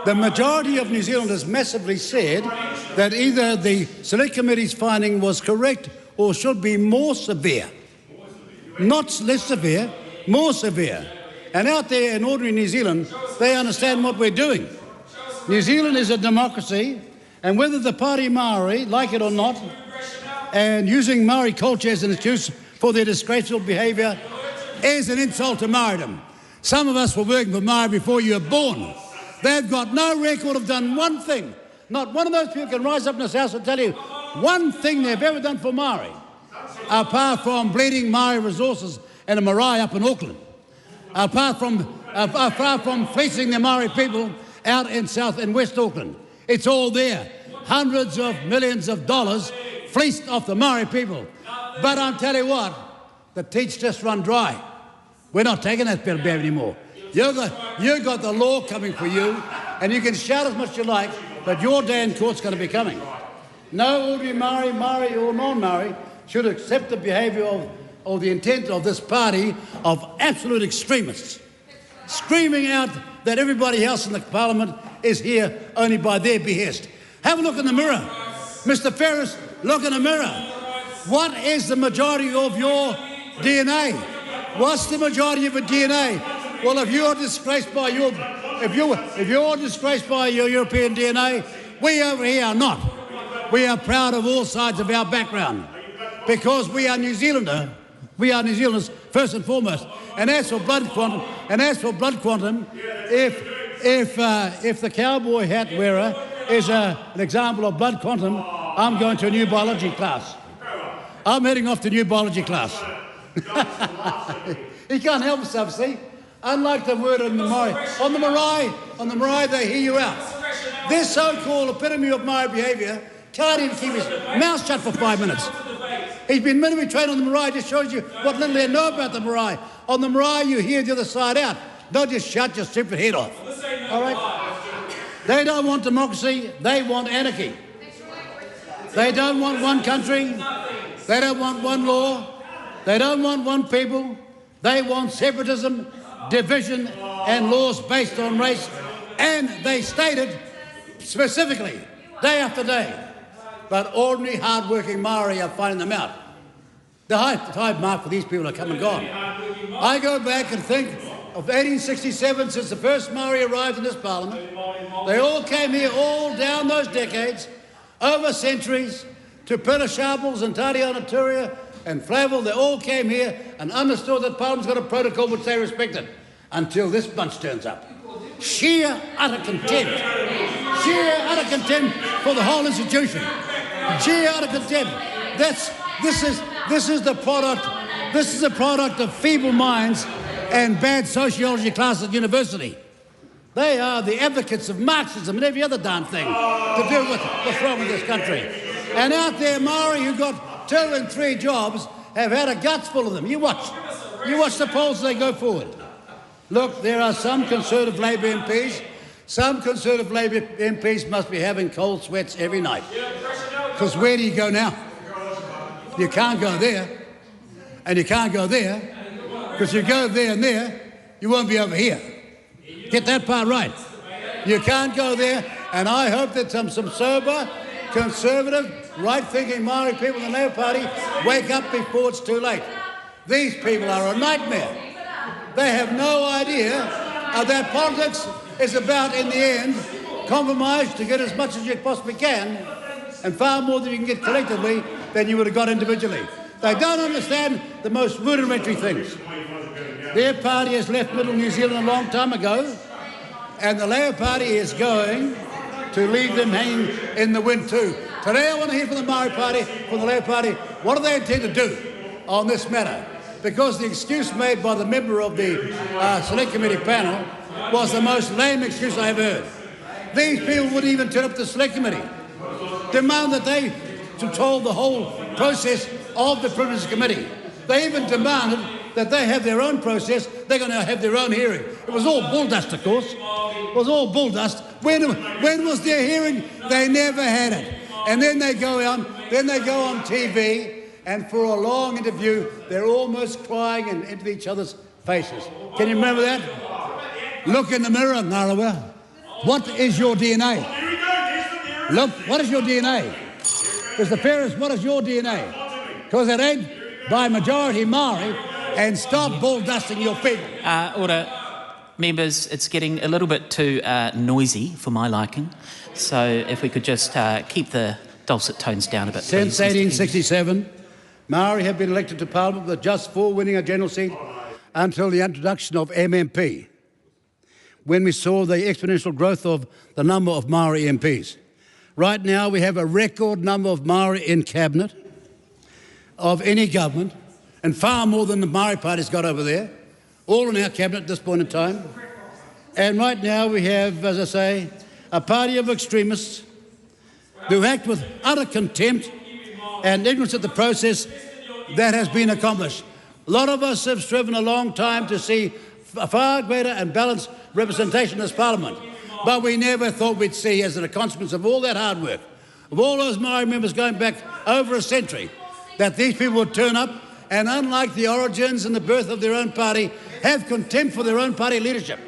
the majority of New Zealanders massively said that either the Select Committee's finding was correct or should be more severe. Not less severe, more severe. And out there in ordinary New Zealand, they understand what we're doing. New Zealand is a democracy, and whether the Pāti Māori like it or not, and using Maori culture as an excuse for their disgraceful behaviour is an insult to Māoridom. Some of us were working for Māori before you were born. They've got no record of done one thing. Not one of those people can rise up in this house and tell you one thing they've ever done for Māori, apart from bleeding Māori resources and a marae up in Auckland, apart from fleecing the Māori people out in South and West Auckland. It's all there. Hundreds of millions of dollars fleeced off the Māori people. But I'm telling you what, the teats just run dry. We're not taking that bit of bear anymore. You've got the law coming for you, and you can shout as much as you like, but your day in court's going to be coming. No ordinary Māori or non-Māori should accept the behaviour or the intent of this party of absolute extremists, screaming out that everybody else in the Parliament is here only by their behest. Have a look in the mirror. Mr. Ferris, look in the mirror. What is the majority of your DNA? What's the majority of your DNA? Well, if you're disgraced by your European DNA, we over here are not. We are proud of all sides of our background because we are New Zealanders. We are New Zealanders first and foremost. And as for blood quantum, if the cowboy hat wearer is an example of blood quantum, I'm going to a new biology class. I'm heading off to new biology class. He can't help himself, see? Unlike the word on the Māori. On the marae, they hear you out. This so-called epitome of Māori behaviour can't even keep his mouth shut for 5 minutes. He's been minimally trained on the marae, just shows you what little they know about the marae. On the marae, you hear the other side out. Don't just shut your stupid head off. All right? They don't want democracy, they want anarchy. They don't want one country, they don't want one law, They don't want one people. They want separatism, division and laws based on race. And they stated specifically, day after day, but ordinary hard-working Maori are finding them out. The high mark for these people are come and gone. I go back and think of 1867, since the first Maori arrived in this parliament. They all came here all down those decades, over centuries, to Pina Sharples and Tariana Turia and Flavel. They all came here and understood that Parliament's got a protocol which they respected, until this bunch turns up. Sheer utter contempt. Sheer utter contempt for the whole institution. Sheer utter contempt. This is the product. This is a product of feeble minds and bad sociology classes at university. They are the advocates of Marxism and every other darn thing to do with what's wrong with this country. And out there, Maori, who got 2 and 3 jobs, have had a guts full of them. You watch the polls as they go forward. Look, there are some Conservative Labor MPs. Some Conservative Labor MPs must be having cold sweats every night. Because where do you go now? You can't go there. And you can't go there. Because you go there and there, you won't be over here. Get that part right. You can't go there. And I hope that some sober, conservative, right-thinking Maori people in the Labour Party wake up before it's too late. These people are a nightmare. They have no idea that politics is about, in the end, compromise to get as much as you possibly can, and far more than you can get collectively than you would have got individually. They don't understand the most rudimentary things. Their party has left Middle New Zealand a long time ago, and the Labour Party is going to leave them hanging in the wind too. Today I want to hear from the Maori Party, from the Labour Party, what do they intend to do on this matter? Because the excuse made by the member of the Select Committee panel was the most lame excuse I ever heard. These people wouldn't even turn up to the Select Committee. Demand that they control the whole process of the Privileges Committee. They even demanded that they have their own process. They're going to have their own hearing. It was all bull dust, of course. It was all bull dust. When was their hearing? They never had it. And then they go on TV, and for a long interview, they're almost crying into each other's faces. Can you remember that? Look in the mirror, Ngarawa. What is your DNA? Look, what is your DNA? Mr. Peres, what is your DNA? Because it ain't by majority Maori, and stop bull dusting your people. Order. Members, it's getting a little bit too noisy for my liking. So if we could just keep the dulcet tones down a bit, Since 1867, Maori have been elected to Parliament with just 4 winning a general seat until the introduction of MMP, when we saw the exponential growth of the number of Maori MPs. Right now we have a record number of Maori in Cabinet of any government, and far more than the Maori Party's got over there, all in our Cabinet at this point in time. And right now we have, as I say, a party of extremists who act with utter contempt and ignorance of the process that has been accomplished. A lot of us have striven a long time to see a far greater and balanced representation in this Parliament, but we never thought we'd see, as a consequence of all that hard work, of all those Maori members going back over a century, that these people would turn up and, unlike the origins and the birth of their own party, have contempt for their own party leadership.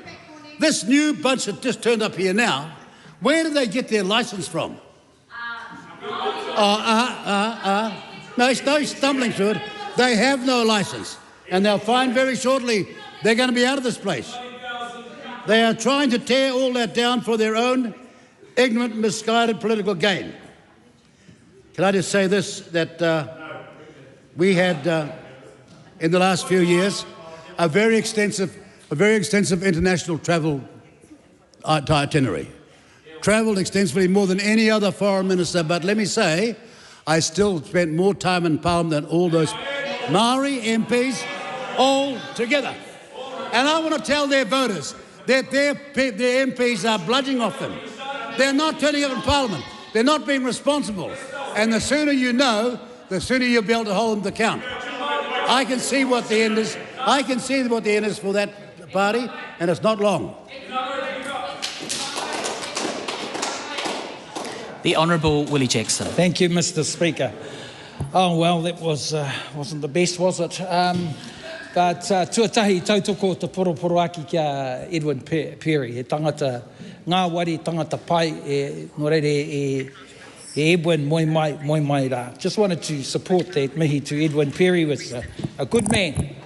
This new bunch that just turned up here now, where did they get their licence from? No, stumbling through it. They have no licence, and they'll find very shortly they're going to be out of this place. They are trying to tear all that down for their own ignorant, misguided political gain. Can I just say this, that we had, in the last few years, a very extensive international travel itinerary. Travelled extensively, more than any other foreign minister, but let me say, I still spent more time in Parliament than all those Maori MPs all together. And I want to tell their voters that their MPs are bludgeoning off them. They're not turning up in Parliament. They're not being responsible. And the sooner you know, the sooner you'll be able to hold them to account. I can see what the end is. I can see what the end is for that party, and it's not long. The Honourable Willie Jackson. Thank you, Mr. Speaker. Oh, well, that wasn't the best, was it? But tuatahi tautoko te poroporo aki kia Edwin Perry, he tangata ngā wari tangata pai no reire Edwin moi mai rā. Just wanted to support that mihi to Edwin Perry, was a good man.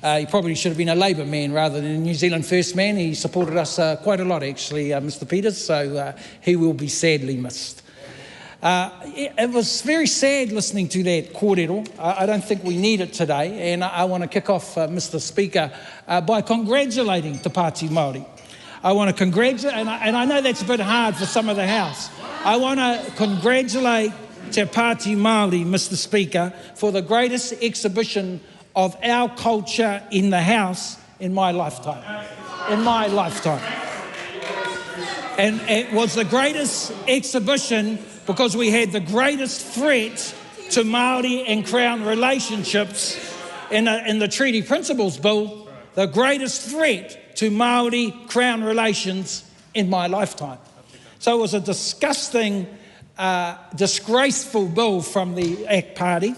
He probably should have been a Labour man rather than a New Zealand First man. He supported us quite a lot, actually, Mr Peters, so he will be sadly missed. It was very sad listening to that kōrero. I don't think we need it today, and I want to kick off, Mr Speaker, by congratulating Te Pāti Māori. I want to congratulate, and I know that's a bit hard for some of the House. I want to congratulate Te Pāti Māori, Mr Speaker, for the greatest exhibition of our culture in the House in my lifetime. In my lifetime. And it was the greatest exhibition because we had the greatest threat to Māori and Crown relationships in the Treaty Principles Bill, the greatest threat to Māori Crown relations in my lifetime. So it was a disgusting, disgraceful bill from the ACT Party,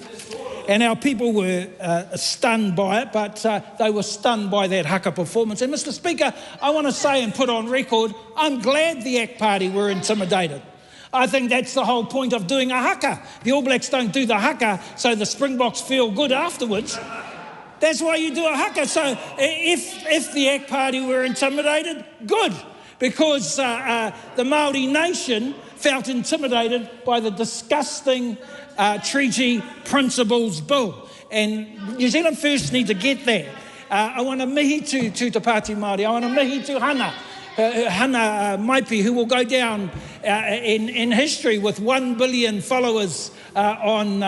and our people were stunned by it, but they were stunned by that haka performance. And Mr Speaker, I want to say and put on record, I'm glad the ACT Party were intimidated. I think that's the whole point of doing a haka. The All Blacks don't do the haka so the Springboks feel good afterwards. That's why you do a haka. So if the ACT Party were intimidated, good, because the Māori nation felt intimidated by the disgusting Treaty Principles Bill. And New Zealand First need to get that. I want to mihi to Te Pāti Māori. I want to mihi to Hana Maipi, who will go down in history with 1 billion followers in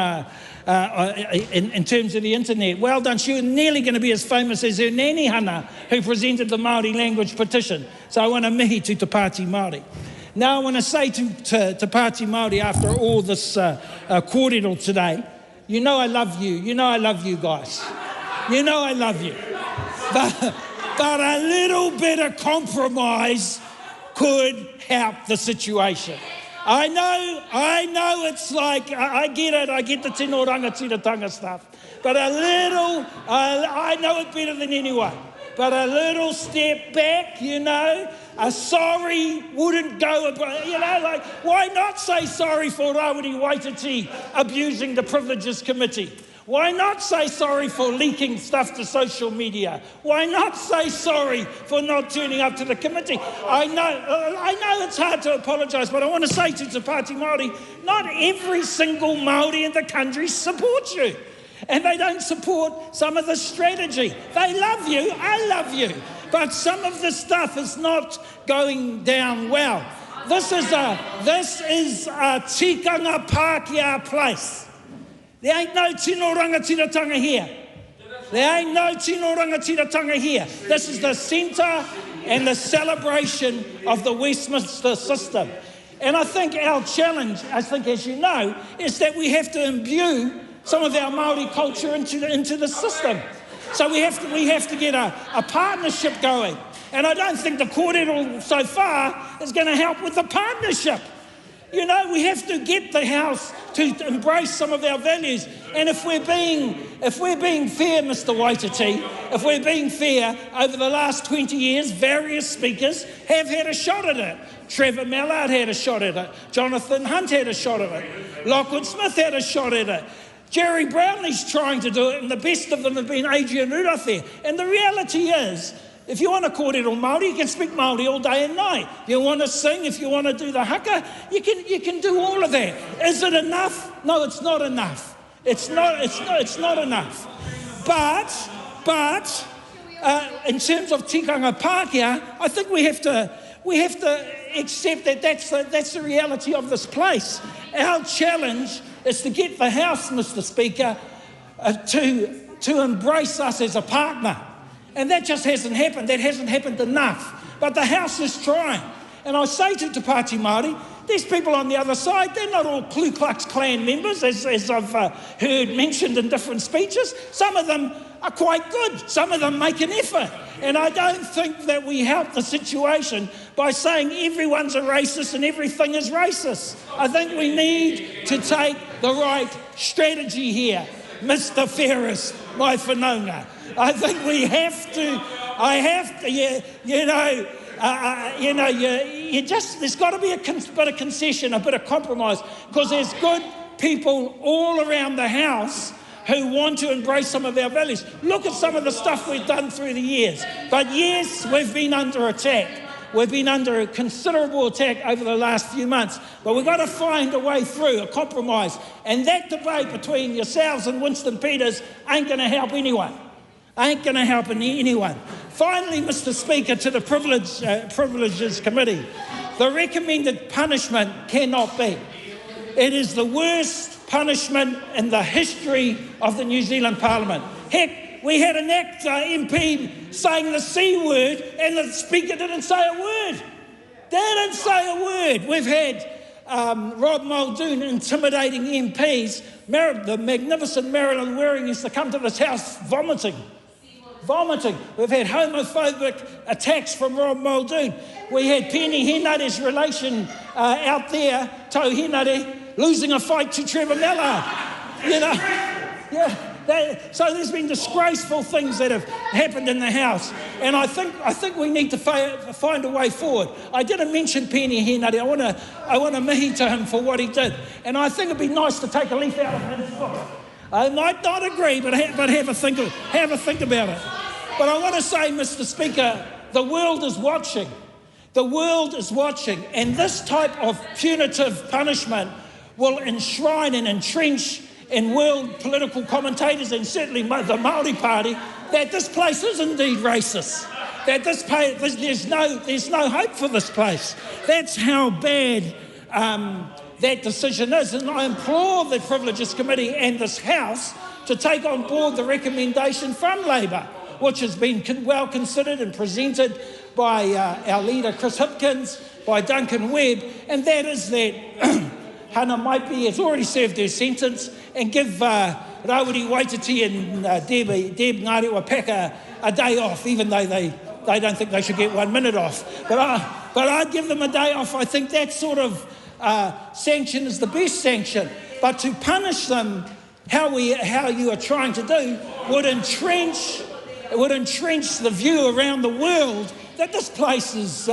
terms of the internet. Well done. She was nearly going to be as famous as her nanny Hana, who presented the Māori language petition. So I want to mihi to Te Pāti Māori. Now I want to say to Te Pāti Māori, after all this kōrero today, you know I love you. You know I love you guys. You know I love you. But a little bit of compromise could help the situation. I know it's like, I get it, I get the tino rangatiratanga stuff, but a little, I know it better than anyone, but a little step back, you know, a sorry wouldn't go, you know, like, why not say sorry for Rawiri Waititi abusing the Privileges Committee? Why not say sorry for leaking stuff to social media? Why not say sorry for not turning up to the committee? I know it's hard to apologise, but I want to say to Te Pāti Māori, not every single Māori in the country supports you. And they don't support some of the strategy. They love you, I love you. But some of the stuff is not going down well. This is a tikanga Pākehā place. There ain't no tino rangatiratanga here. There ain't no tino rangatiratanga here. This is the centre and the celebration of the Westminster system. And I think our challenge, as you know, is that we have to imbue some of our Māori culture into the system. So we have to get a partnership going. And I don't think the kōrero so far is going to help with the partnership. You know, we have to get the House to embrace some of our values. And if we're being fair, Mr Waititi, if we're being fair, over the last 20 years, various speakers have had a shot at it. Trevor Mallard had a shot at it. Jonathan Hunt had a shot at it. Lockwood Smith had a shot at it. Jerry Brownlee's trying to do it, and the best of them have been Adrian Rudolph. And the reality is, if you want to kōrero Māori, you can speak Māori all day and night. If you want to sing, if you want to do the haka, you can do all of that. Is it enough? No, it's not enough. It's not enough. But in terms of tikanga Pākehā, I think we have to accept that that's the reality of this place. Our challenge is to get the House, Mr Speaker, to embrace us as a partner. And that just hasn't happened. That hasn't happened enough. But the House is trying. And I say to Te Pāti Māori, there's people on the other side, they're not all Ku Klux Klan members, as I've heard mentioned in different speeches. Some of them are quite good. Some of them make an effort. And I don't think that we help the situation by saying everyone's a racist and everything is racist. I think we need to take the right strategy here, Mr. Ferris, my whanaunga. I think we have to. There's got to be a bit of concession, a bit of compromise, because there's good people all around the House who want to embrace some of our values. Look at some of the stuff we've done through the years. But yes, we've been under attack. We've been under a considerable attack over the last few months. But we've got to find a way through, a compromise. And that debate between yourselves and Winston Peters ain't going to help anyone. Ain't going to help anyone. Finally, Mr. Speaker, to the Privileges Committee, the recommended punishment cannot be. It is the worst punishment in the history of the New Zealand Parliament. Heck, we had an ACT MP saying the C word and the Speaker didn't say a word. Didn't say a word. We've had Rob Muldoon intimidating MPs. The magnificent Marilyn Waring used to come to this House vomiting. We've had homophobic attacks from Rob Muldoon. We had Penny Henare's relation out there, Tau Henare, losing a fight to Trevor Mallard. So there's been disgraceful things that have happened in the House, and I think we need to find a way forward. I didn't mention Penny Henare. I want to mihi to him for what he did, and I think it'd be nice to take a leaf out of his book. I might not agree, but have a think about it. But I want to say, Mr. Speaker, the world is watching. The world is watching, and this type of punitive punishment will enshrine and entrench in world political commentators, and certainly the Māori Party, that this place is indeed racist. That there's no hope for this place. That's how bad that decision is, and I implore the Privileges Committee and this House to take on board the recommendation from Labour, which has been well considered and presented by our leader Chris Hipkins, by Duncan Webb, and that is that Hana Maipi has already served her sentence, and give Rawiri Waititi and Deb Ngārewa Peka a day off, even though they don't think they should get 1 minute off. But I'd give them a day off. I think that sort of sanction is the best sanction. But to punish them how you are trying to do would entrench the view around the world that this place is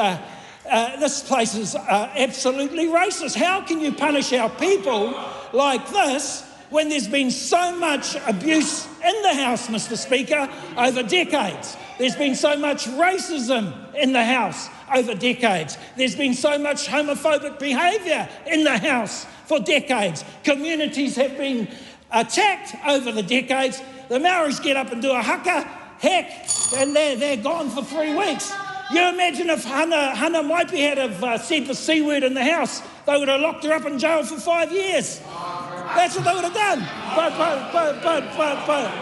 absolutely racist. How can you punish our people like this when there's been so much abuse in the House, Mr. Speaker, over decades? There's been so much racism in the House over decades. There's been so much homophobic behaviour in the House for decades. Communities have been attacked over the decades. The Maoris get up and do a haka, heck, and they're gone for 3 weeks. You imagine if Hana Maipi had have said the C word in the House, they would have locked her up in jail for 5 years. That's what they would have done.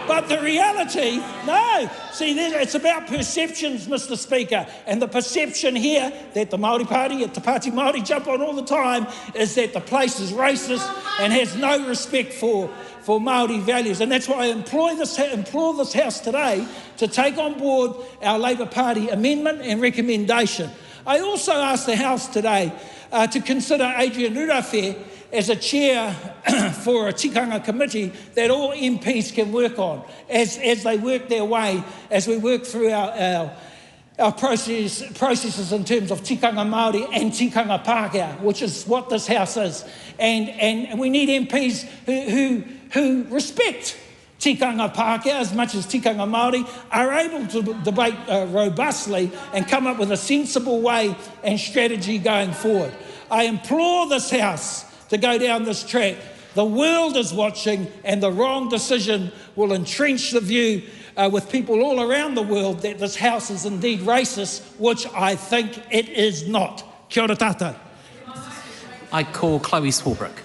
But the reality, no. See, it's about perceptions, Mr. Speaker. And the perception here that the Māori Party at Te Pāti Māori jump on all the time is that the place is racist and has no respect for Māori values. And that's why I implore this House today to take on board our Labour Party amendment and recommendation. I also ask the House today to consider Adrian Rurawhe as a chair for a tikanga committee that all MPs can work on as they work their way, as we work through our processes in terms of tikanga Māori and tikanga Pākehā, which is what this House is. And we need MPs who respect tikanga Pākehā as much as tikanga Māori, are able to debate robustly and come up with a sensible way and strategy going forward. I implore this House to go down this track. The world is watching, and the wrong decision will entrench the view with people all around the world that this House is indeed racist, which I think it is not. Kia ora tātou. I call Chloe Swarbrick.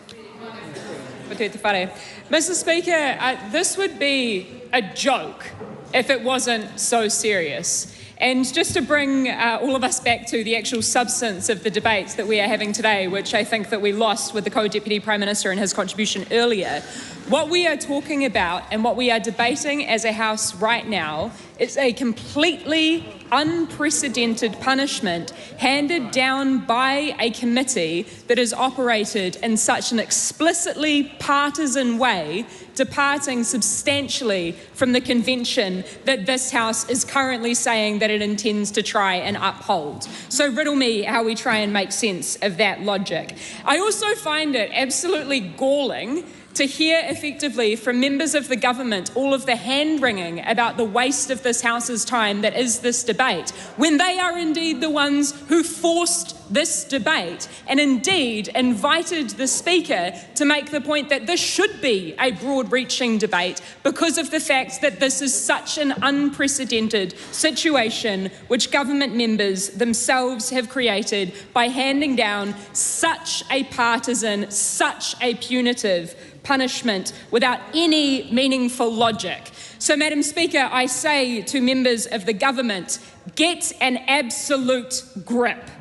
Mr. Speaker, this would be a joke if it wasn't so serious. And just to bring all of us back to the actual substance of the debates that we are having today, which I think that we lost with the Co-Deputy Prime Minister and his contribution earlier, what we are talking about and what we are debating as a House right now It's a completely unprecedented punishment handed down by a committee that has operated in such an explicitly partisan way, departing substantially from the convention that this House is currently saying that it intends to try and uphold. So riddle me how we try and make sense of that logic. I also find it absolutely galling to hear effectively from members of the government all of the hand-wringing about the waste of this House's time that is this debate, when they are indeed the ones who forced this debate and indeed invited the Speaker to make the point that this should be a broad-reaching debate because of the fact that this is such an unprecedented situation which government members themselves have created by handing down such a partisan, such a punitive punishment without any meaningful logic. So, Madam Speaker, I say to members of the government, get an absolute grip.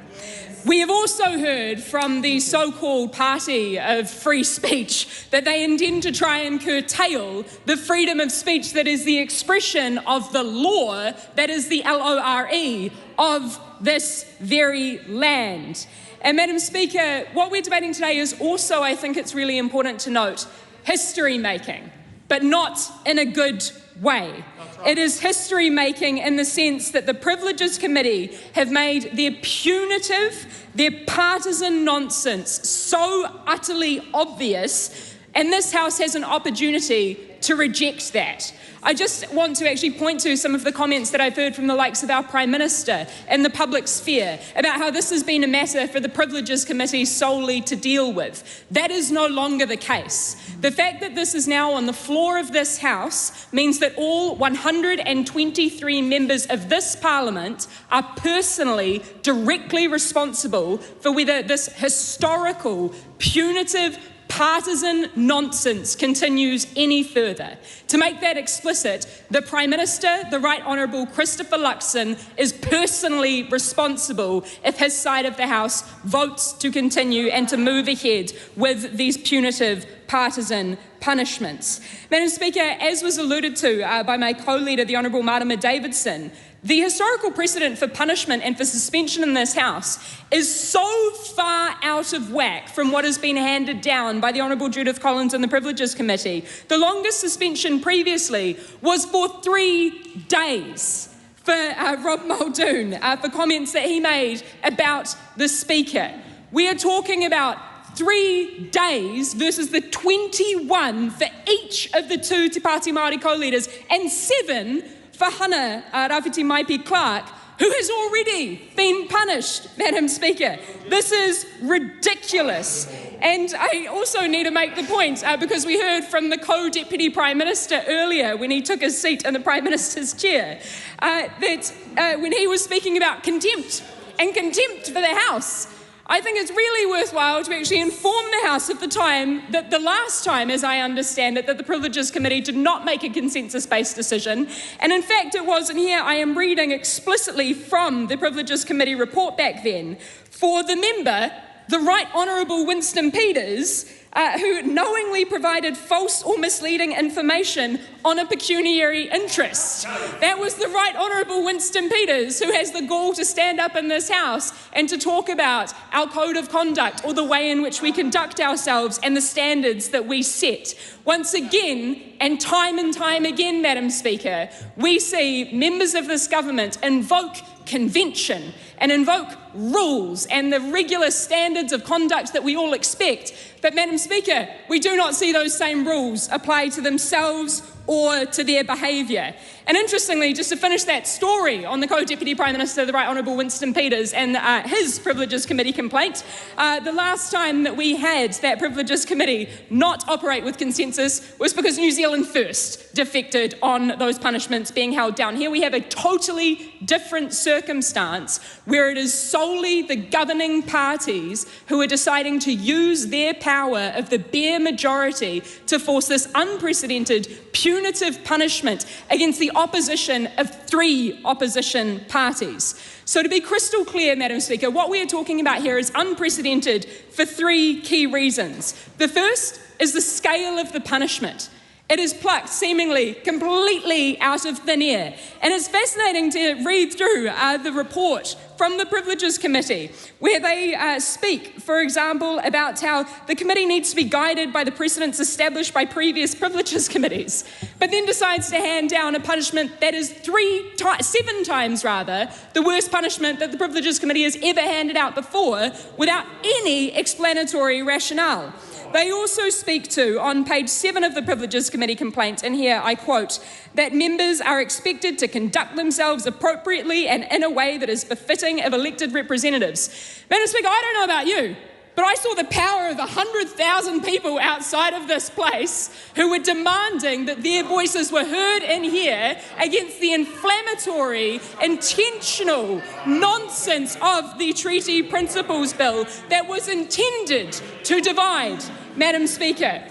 We have also heard from the so-called party of free speech that they intend to try and curtail the freedom of speech that is the expression of the law, that is the LORE, of this very land. And Madam Speaker, what we're debating today is also, I think it's really important to note, history making, but not in a good way. It is history making in the sense that the Privileges Committee have made their punitive, their partisan nonsense so utterly obvious, and this House has an opportunity to reject that. I just want to actually point to some of the comments that I've heard from the likes of our Prime Minister in the public sphere about how this has been a matter for the Privileges Committee solely to deal with. That is no longer the case. The fact that this is now on the floor of this House means that all 123 members of this Parliament are personally, directly responsible for whether this historical, punitive, partisan nonsense continues any further. To make that explicit, the Prime Minister, the Right Honourable Christopher Luxon, is personally responsible if his side of the House votes to continue and to move ahead with these punitive partisan punishments. Madam Speaker, as was alluded to by my co-leader, the Honourable Marama Davidson, the historical precedent for punishment and for suspension in this House is so far out of whack from what has been handed down by the Honourable Judith Collins and the Privileges Committee. The longest suspension previously was for 3 days for Rob Muldoon for comments that he made about the Speaker. We are talking about 3 days versus the 21 for each of the 2 Te Pāti Māori co-leaders and 7 for Hana Rawhiti Maipi Clark, who has already been punished, Madam Speaker. This is ridiculous. And I also need to make the point, because we heard from the co-Deputy Prime Minister earlier when he took his seat in the Prime Minister's chair, that when he was speaking about contempt and contempt for the House, I think it's really worthwhile to actually inform the House of the time that the last time, as I understand it, that the Privileges Committee did not make a consensus-based decision. And in fact, it was, and here I am reading explicitly from the Privileges Committee report back then, for the member, the Right Honourable Winston Peters, who knowingly provided false or misleading information on a pecuniary interest. That was the Right Honourable Winston Peters, who has the gall to stand up in this House and to talk about our code of conduct or the way in which we conduct ourselves and the standards that we set. Once again, and time again, Madam Speaker, we see members of this government invoke convention and invoke rules and the regular standards of conduct that we all expect. But, Madam Speaker, we do not see those same rules apply to themselves or to their behaviour. And interestingly, just to finish that story on the co-Deputy Prime Minister, the Right Honourable Winston Peters, and his Privileges Committee complaint, the last time that we had that Privileges Committee not operate with consensus was because New Zealand First defected on those punishments being held down. Here we have a totally different circumstance where it is solely the governing parties who are deciding to use their power of the bare majority to force this unprecedented punitive punishment against the opposition of 3 opposition parties. So to be crystal clear, Madam Speaker, what we are talking about here is unprecedented for 3 key reasons. The first is the scale of the punishment. It is plucked seemingly completely out of thin air. And it's fascinating to read through the report from the Privileges Committee, where they speak, for example, about how the committee needs to be guided by the precedents established by previous Privileges Committees, but then decides to hand down a punishment that is 7 times the worst punishment that the Privileges Committee has ever handed out before, without any explanatory rationale. They also speak to, on page 7 of the Privileges Committee complaint, and here I quote, that members are expected to conduct themselves appropriately and in a way that is befitting of elected representatives. Madam Speaker, I don't know about you, but I saw the power of 100,000 people outside of this place who were demanding that their voices were heard in here against the inflammatory, intentional nonsense of the Treaty Principles Bill that was intended to divide. Madam Speaker,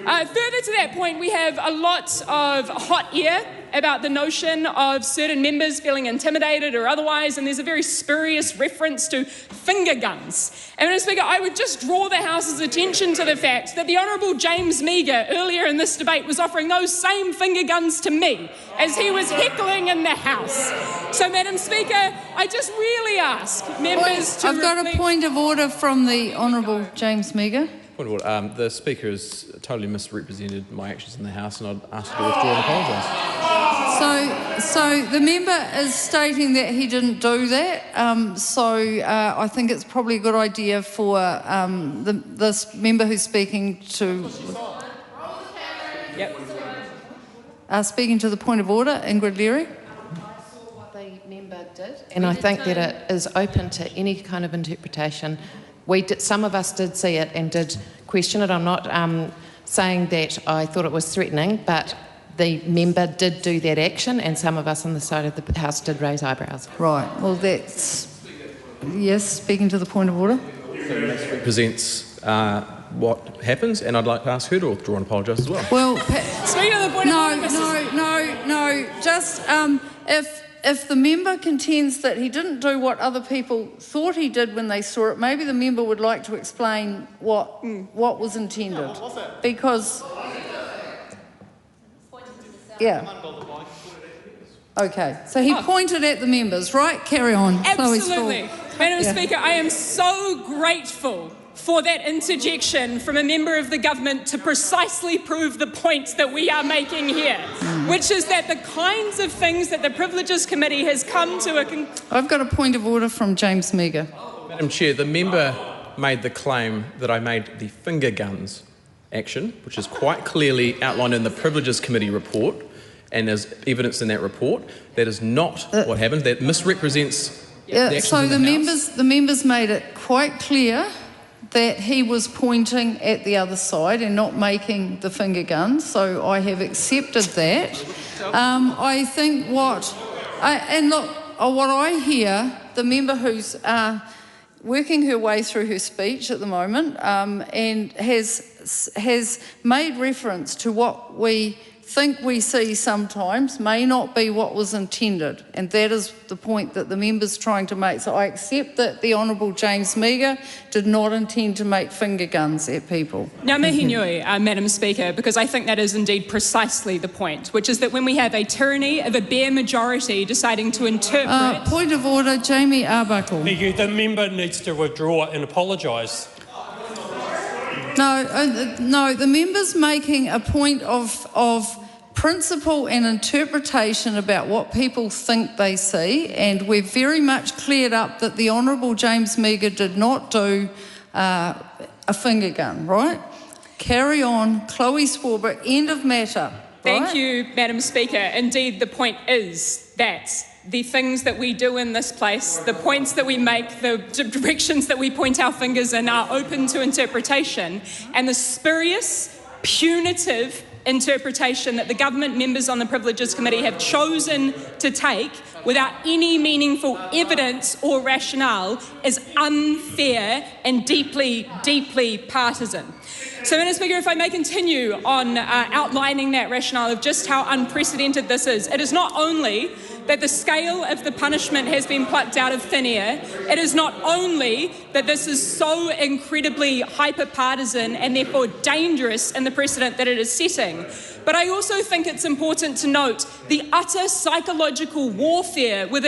further to that point, we have a lot of hot air about the notion of certain members feeling intimidated or otherwise, and there's a very spurious reference to finger guns. And Madam Speaker, I would just draw the House's attention to the fact that the Honourable James Meagher earlier in this debate was offering those same finger guns to me as he was heckling in the House. So, Madam Speaker, I just really ask members to... I've got a point of order from the Honourable James Meagher. Point of order. The Speaker has totally misrepresented my actions in the House, and I'd ask her to withdraw and apologise. So the member is stating that he didn't do that. I think it's probably a good idea for this member who's speaking to... Yep. Speaking to the point of order, Ingrid Leary. The member did, and I think that it is open to any kind of interpretation. Some of us did see it and did question it. I'm not saying that I thought it was threatening, but the member did do that action, and some of us on the side of the House did raise eyebrows. Right, well that's... Yes, speaking to the point of order. So this represents what happens, and I'd like to ask her to withdraw and apologise as well. Well, speaking of the point of order, no, just if the member contends that he didn't do what other people thought he did when they saw it, maybe the member would like to explain what was intended. Because... Yeah. Okay, so he pointed at the members, right? Carry on. Absolutely. Madam Speaker, I am so grateful for that interjection from a member of the government to precisely prove the point that we are making here, which is that the kinds of things that the Privileges Committee has come to a... I've got a point of order from James Meagher. Madam Chair, the member made the claim that I made the finger guns action, which is quite clearly outlined in the Privileges Committee report, and there's evidence in that report. That is not what happened. That misrepresents the actions so in the members made it quite clear that he was pointing at the other side and not making the finger guns, so I have accepted that. I think what I hear, the member who's working her way through her speech at the moment and has made reference to what we think we see sometimes may not be what was intended, and that is the point that the member's trying to make. So I accept that the Honourable James Meagher did not intend to make finger guns at people. Now, mihi nui, Madam Speaker, because I think that is indeed precisely the point, which is that when we have a tyranny of a bare majority deciding to interpret... Point of order, Jamie Arbuckle. Thank you. The member needs to withdraw and apologise. No, the member's making a point of principle and interpretation about what people think they see, and we've very much cleared up that the Honourable James Meagher did not do a finger gun, right? Carry on. Chloe Swarbrick, end of matter. Thank you, Madam Speaker. Indeed, the point is that the things that we do in this place, the points that we make, the directions that we point our fingers in are open to interpretation, and the spurious, punitive interpretation that the government members on the Privileges Committee have chosen to take without any meaningful evidence or rationale is unfair and deeply, deeply partisan. So, Madam Speaker, if I may continue on outlining that rationale of just how unprecedented this is, it is not only that the scale of the punishment has been plucked out of thin air. It is not only that this is so incredibly hyper-partisan and therefore dangerous in the precedent that it is setting, but I also think it's important to note the utter psychological warfare with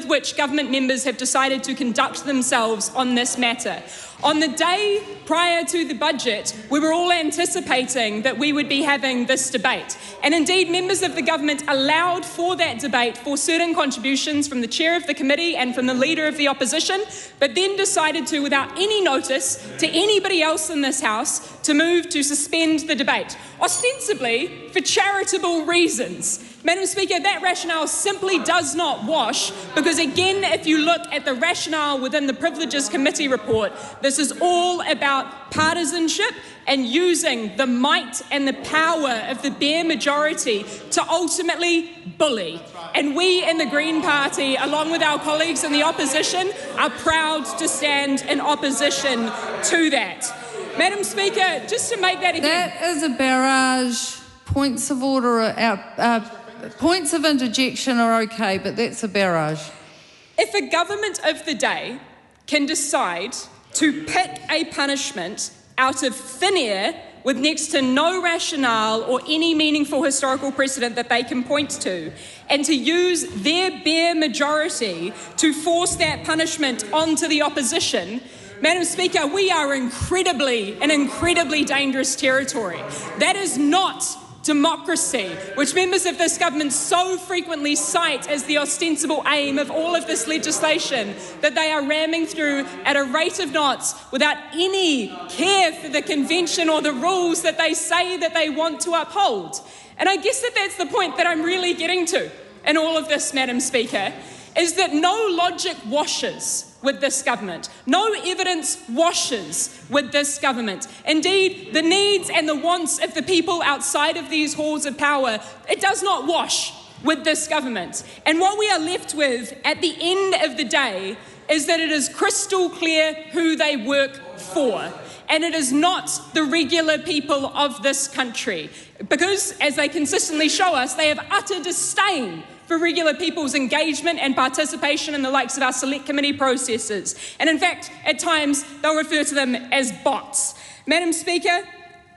which government members have decided to conduct themselves on this matter. On the day prior to the budget, we were all anticipating that we would be having this debate. And indeed, members of the government allowed for that debate for certain contributions from the chair of the committee and from the leader of the opposition, but then decided to, without any notice to anybody else in this House, to move to suspend the debate, ostensibly for charitable reasons. Madam Speaker, that rationale simply does not wash, because again, if you look at the rationale within the Privileges Committee report, this is all about partisanship and using the might and the power of the bare majority to ultimately bully. And we in the Green Party, along with our colleagues in the opposition, are proud to stand in opposition to that. Madam Speaker, just to make that again... That is a barrage. Points of order points of interjection are okay, but that's a barrage. If a government of the day can decide to pick a punishment out of thin air with next to no rationale or any meaningful historical precedent that they can point to, and to use their bare majority to force that punishment onto the opposition, Madam Speaker, we are in incredibly dangerous territory. That is not democracy, which members of this government so frequently cite as the ostensible aim of all of this legislation that they are ramming through at a rate of knots without any care for the convention or the rules that they say that they want to uphold. And I guess that's the point that I'm really getting to in all of this, Madam Speaker, is that no logic washes with this government. No evidence washes with this government. Indeed, the needs and the wants of the people outside of these halls of power, it does not wash with this government. And what we are left with at the end of the day is that it is crystal clear who they work for. And it is not the regular people of this country. Because, as they consistently show us, they have utter disdain for regular people's engagement and participation in the likes of our select committee processes. And in fact, at times, they'll refer to them as bots. Madam Speaker,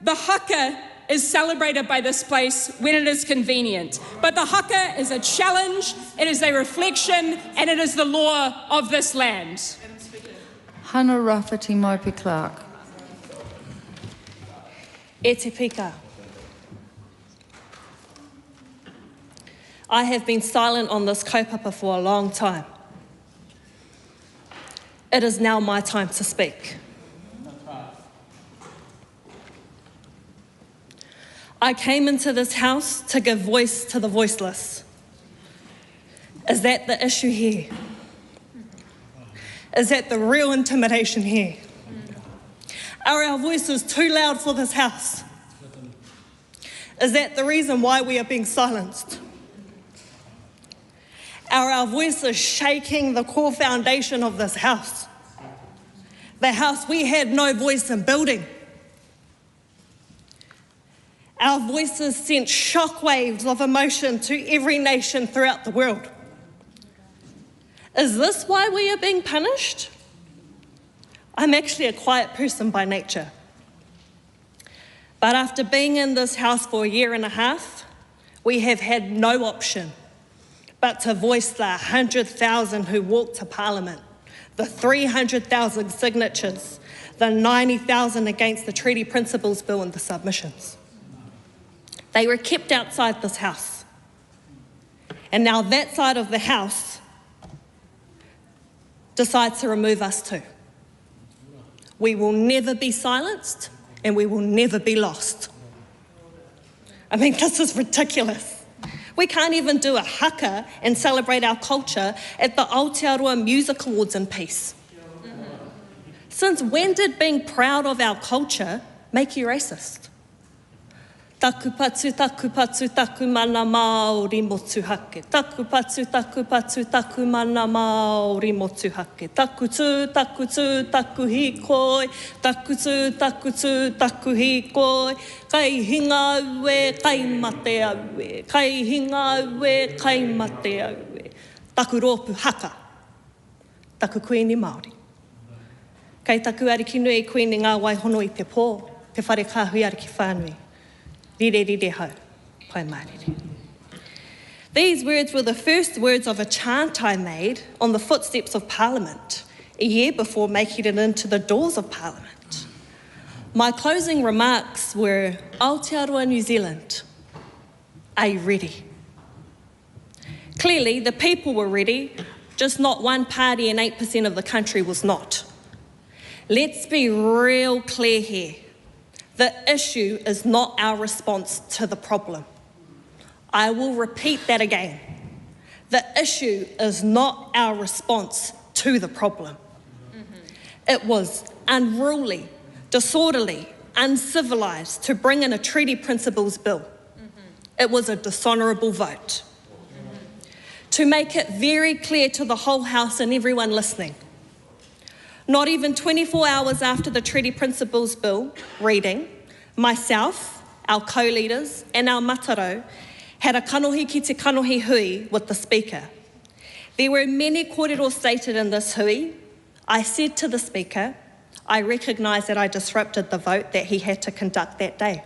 the haka is celebrated by this place when it is convenient. But the haka is a challenge, it is a reflection, and it is the law of this land. Hana Rafiti Maipi Clark. E te pika. I have been silent on this kaupapa for a long time. It is now my time to speak. I came into this house to give voice to the voiceless. Is that the issue here? Is that the real intimidation here? Are our voices too loud for this house? Is that the reason why we are being silenced? Are our voices shaking the core foundation of this house? The house we had no voice in building. Our voices sent shockwaves of emotion to every nation throughout the world. Is this why we are being punished? I'm actually a quiet person by nature. But after being in this house for a year and a half, we have had no option but to voice the 100,000 who walked to Parliament, the 300,000 signatures, the 90,000 against the Treaty Principles Bill and the submissions. They were kept outside this house. And now that side of the house decides to remove us too. We will never be silenced and we will never be lost. I mean, this is ridiculous. We can't even do a haka and celebrate our culture at the Aotearoa Music Awards in peace. Since when did being proud of our culture make you racist? Taku patu, taku mana Māori motu hake. Taku patu, taku mana Māori motu hake. Taku tū, taku hikoi. Taku tū, taku hikoi. Kai hinga ue, kai mate aue. Kai hinga ue, kai mate aue. taku rōpu haka, taku kuini Māori. Kei taku ariki nui kuini ngā waihono I te pō, te whare kāhui ariki whānui. Rire rire hau, pai mārire. These words were the first words of a chant I made on the footsteps of Parliament, a year before making it into the doors of Parliament. My closing remarks were, Aotearoa New Zealand, are you ready? Clearly, the people were ready, just not one party and 8% of the country was not. Let's be real clear here. The issue is not our response to the problem. I will repeat that again. The issue is not our response to the problem. It was unruly, disorderly, uncivilised to bring in a treaty principles bill. It was a dishonourable vote. To make it very clear to the whole House and everyone listening, not even 24 hours after the treaty principles bill reading, myself, our co-leaders and our mataro had a kanohi ki te kanohi hui with the Speaker. There were many kōrero stated in this hui. I said to the Speaker, I recognise that I disrupted the vote that he had to conduct that day.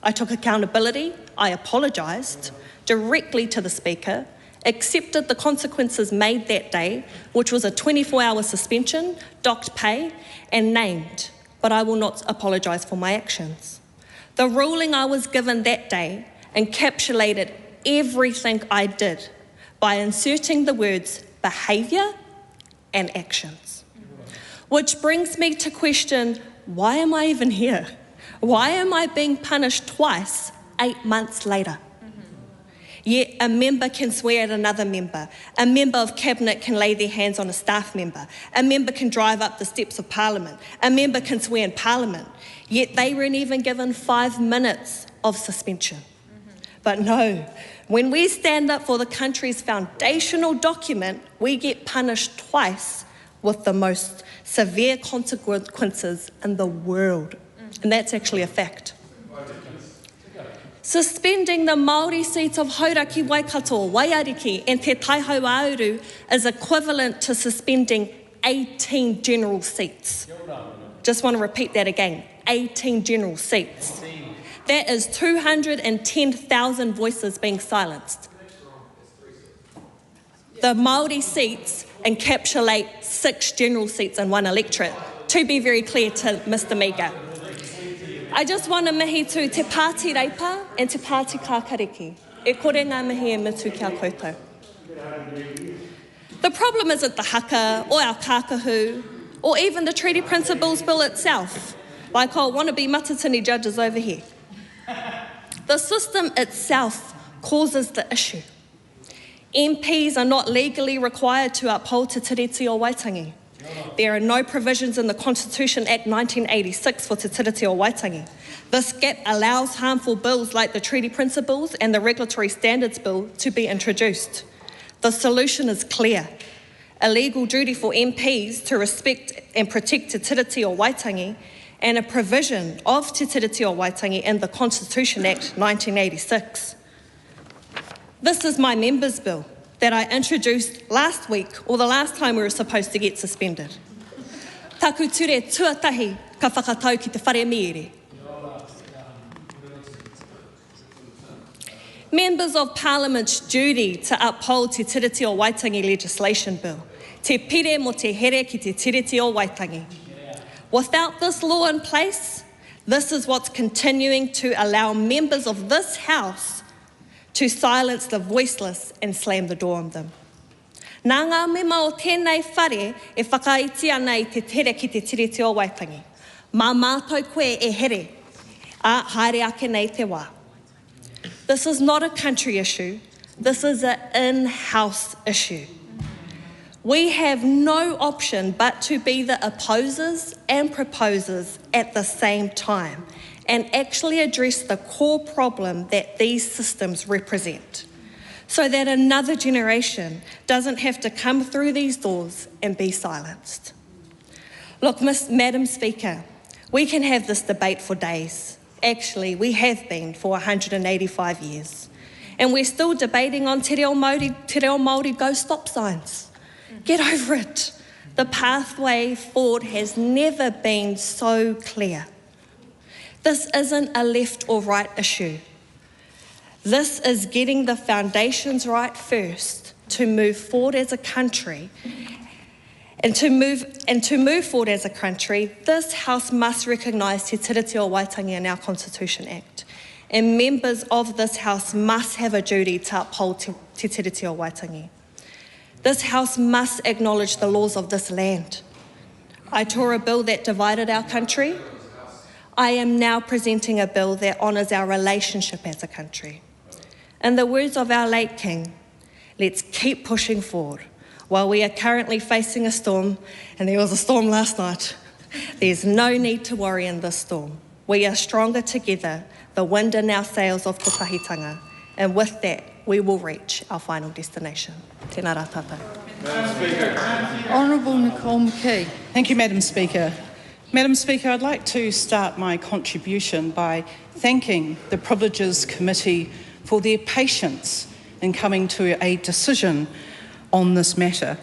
I took accountability, I apologised directly to the Speaker, accepted the consequences made that day, which was a 24-hour suspension, docked pay, and named, but I will not apologise for my actions. The ruling I was given that day encapsulated everything I did by inserting the words behaviour and actions. Which brings me to question, why am I even here? Why am I being punished twice 8 months later? Yet a member can swear at another member. A member of Cabinet can lay their hands on a staff member. A member can drive up the steps of Parliament. A member can swear in Parliament. Yet they weren't even given 5 minutes of suspension. But no, when we stand up for the country's foundational document, we get punished twice with the most severe consequences in the world. And that's actually a fact. Suspending the Māori seats of Hauraki, Waikato, Waiariki and Te Taihau Auru is equivalent to suspending 18 general seats. Just want to repeat that again, 18 general seats. That is 210,000 voices being silenced. The Māori seats encapsulate 6 general seats in one electorate, to be very clear to Mr. Meager. I just want to mihi tū Te Pāti Reipa and Te Pāti Kākariki. E kore ngā mihi e mitu kia koutou. The problem isn't the haka or our kākahu or even the treaty principles bill itself, like our wannabe matatini judges over here. The system itself causes the issue. MPs are not legally required to uphold Te Tiriti o Waitangi. There are no provisions in the Constitution Act 1986 for Te Tiriti o Waitangi. This gap allows harmful bills like the Treaty Principles and the Regulatory Standards Bill to be introduced. The solution is clear. A legal duty for MPs to respect and protect Te Tiriti o Waitangi and a provision of Te Tiriti o Waitangi in the Constitution Act 1986. This is my member's bill that I introduced last week, or the last time we were supposed to get suspended. Taku ture tuatahi ka whakatau ki te whare miere. Members of Parliament's duty to uphold Te Tiriti o Waitangi legislation bill, te pire mo te here ki Te Tiriti o Waitangi. Without this law in place, this is what's continuing to allow members of this House to silence the voiceless and slam the door on them. Nā ngā mema o tēnei whare e whakaiti ana I te tere ki Te Tiriti o Waitangi. Mā mātou koe e here, a haere ake nei te wā. This is not a country issue, this is an in-house issue. We have no option but to be the opposers and proposers at the same time and actually address the core problem that these systems represent, so that another generation doesn't have to come through these doors and be silenced. Look, Madam Speaker, we can have this debate for days. Actually, we have been for 185 years. And we're still debating on Te Reo Māori go stop signs. Get over it. The pathway forward has never been so clear. This isn't a left or right issue. This is getting the foundations right first to move forward as a country. And to move forward as a country, this House must recognise Te Tiriti o Waitangi in our Constitution Act. And members of this House must have a duty to uphold Te Tiriti o Waitangi. This House must acknowledge the laws of this land. I tore a bill that divided our country. I am now presenting a bill that honours our relationship as a country. In the words of our late King, let's keep pushing forward. While we are currently facing a storm, and there was a storm last night, there's no need to worry in this storm. We are stronger together, the wind in our sails of Te Pahitanga, and with that, we will reach our final destination. Tēnā rā tātou. Honourable Nicole McKee. Thank you, Madam Speaker. Madam Speaker, I'd like to start my contribution by thanking the Privileges Committee for their patience in coming to a decision on this matter,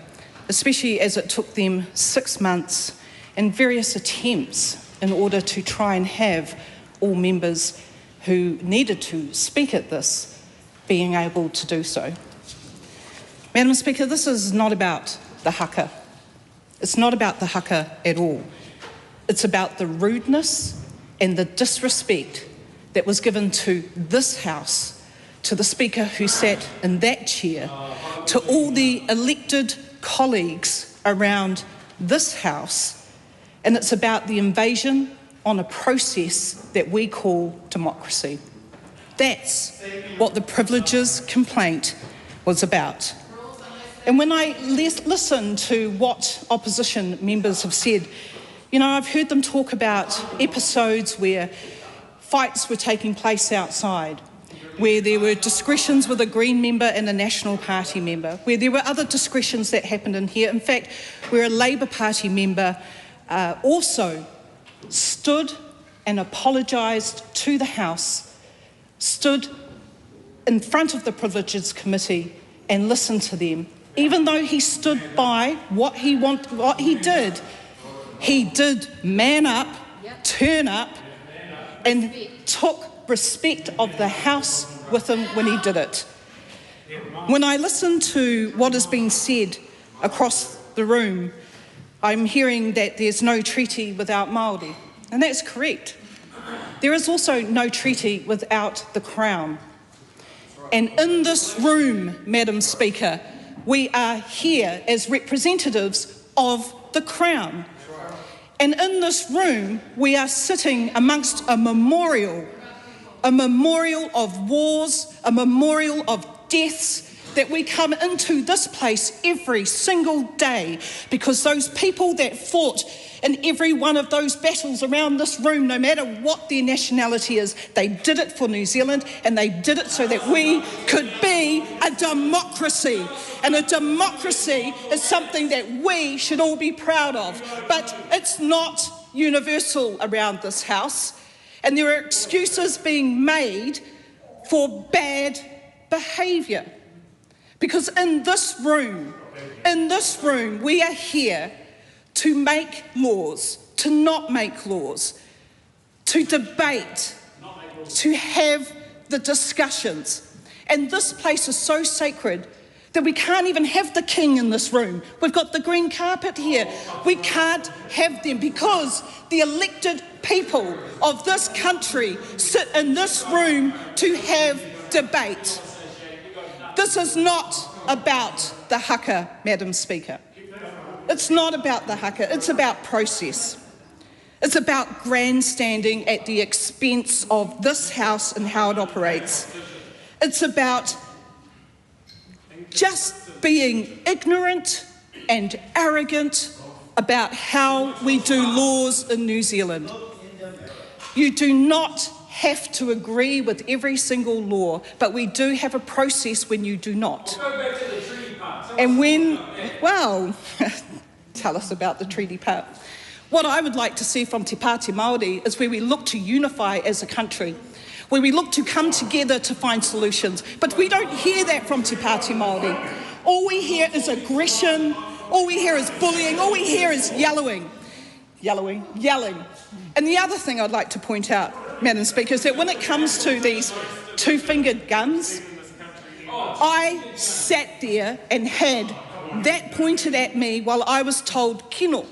especially as it took them 6 months and various attempts in order to try and have all members who needed to speak at this being able to do so. Madam Speaker, this is not about the haka. It's not about the haka at all. It's about the rudeness and the disrespect that was given to this House, to the Speaker who sat in that chair, to all the elected colleagues around this House, and it's about the invasion on a process that we call democracy. That's what the Privileges complaint was about. And when I listen to what opposition members have said, you know, I've heard them talk about episodes where fights were taking place outside, where there were discretions with a Green member and a National Party member, where there were other discretions that happened in here. In fact, where a Labour Party member also stood and apologised to the House, stood in front of the Privileges Committee and listened to them. Even though he stood by what he did man up, turn up, and took respect of the House with him when he did it. When I listen to what has been said across the room, I'm hearing that there's no treaty without Māori, and that's correct. There is also no treaty without the Crown. And in this room, Madam Speaker, we are here as representatives of the Crown. And in this room, we are sitting amongst a memorial of wars, a memorial of deaths, that we come into this place every single day because those people that fought in every one of those battles around this room, no matter what their nationality is, they did it for New Zealand, and they did it so that we could be a democracy. And a democracy is something that we should all be proud of. But it's not universal around this House, and there are excuses being made for bad behaviour. Because in this room, we are here to make laws, to not make laws, to debate, to have the discussions. And this place is so sacred that we can't even have the King in this room. We've got the green carpet here. We can't have them because the elected people of this country sit in this room to have debate. This is not about the haka, Madam Speaker. It's not about the haka, it's about process. It's about grandstanding at the expense of this House and how it operates. It's about just being ignorant and arrogant about how we do laws in New Zealand. You do not have to agree with every single law, but we do have a process when you do not. And when, well, tell us about the treaty part. What I would like to see from Te Pāti Māori is where we look to unify as a country, where we look to come together to find solutions. But we don't hear that from Te Pāti Māori. All we hear is aggression, all we hear is bullying, all we hear is yelling. And the other thing I'd like to point out, Madam Speaker, is that when it comes to these two-fingered guns, I sat there and had that pointed at me while I was told kino.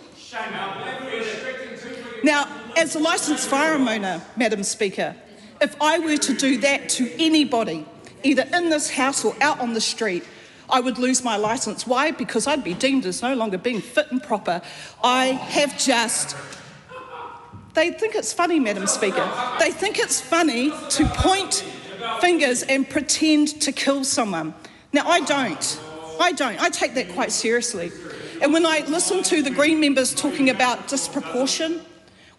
Now, as a licensed firearm owner, Madam Speaker, if I were to do that to anybody, either in this house or out on the street, I would lose my licence. Why? Because I'd be deemed as no longer being fit and proper. They think it's funny, Madam Speaker. They think it's funny to point fingers and pretend to kill someone. Now, I don't. I take that quite seriously. And when I listen to the Green members talking about disproportion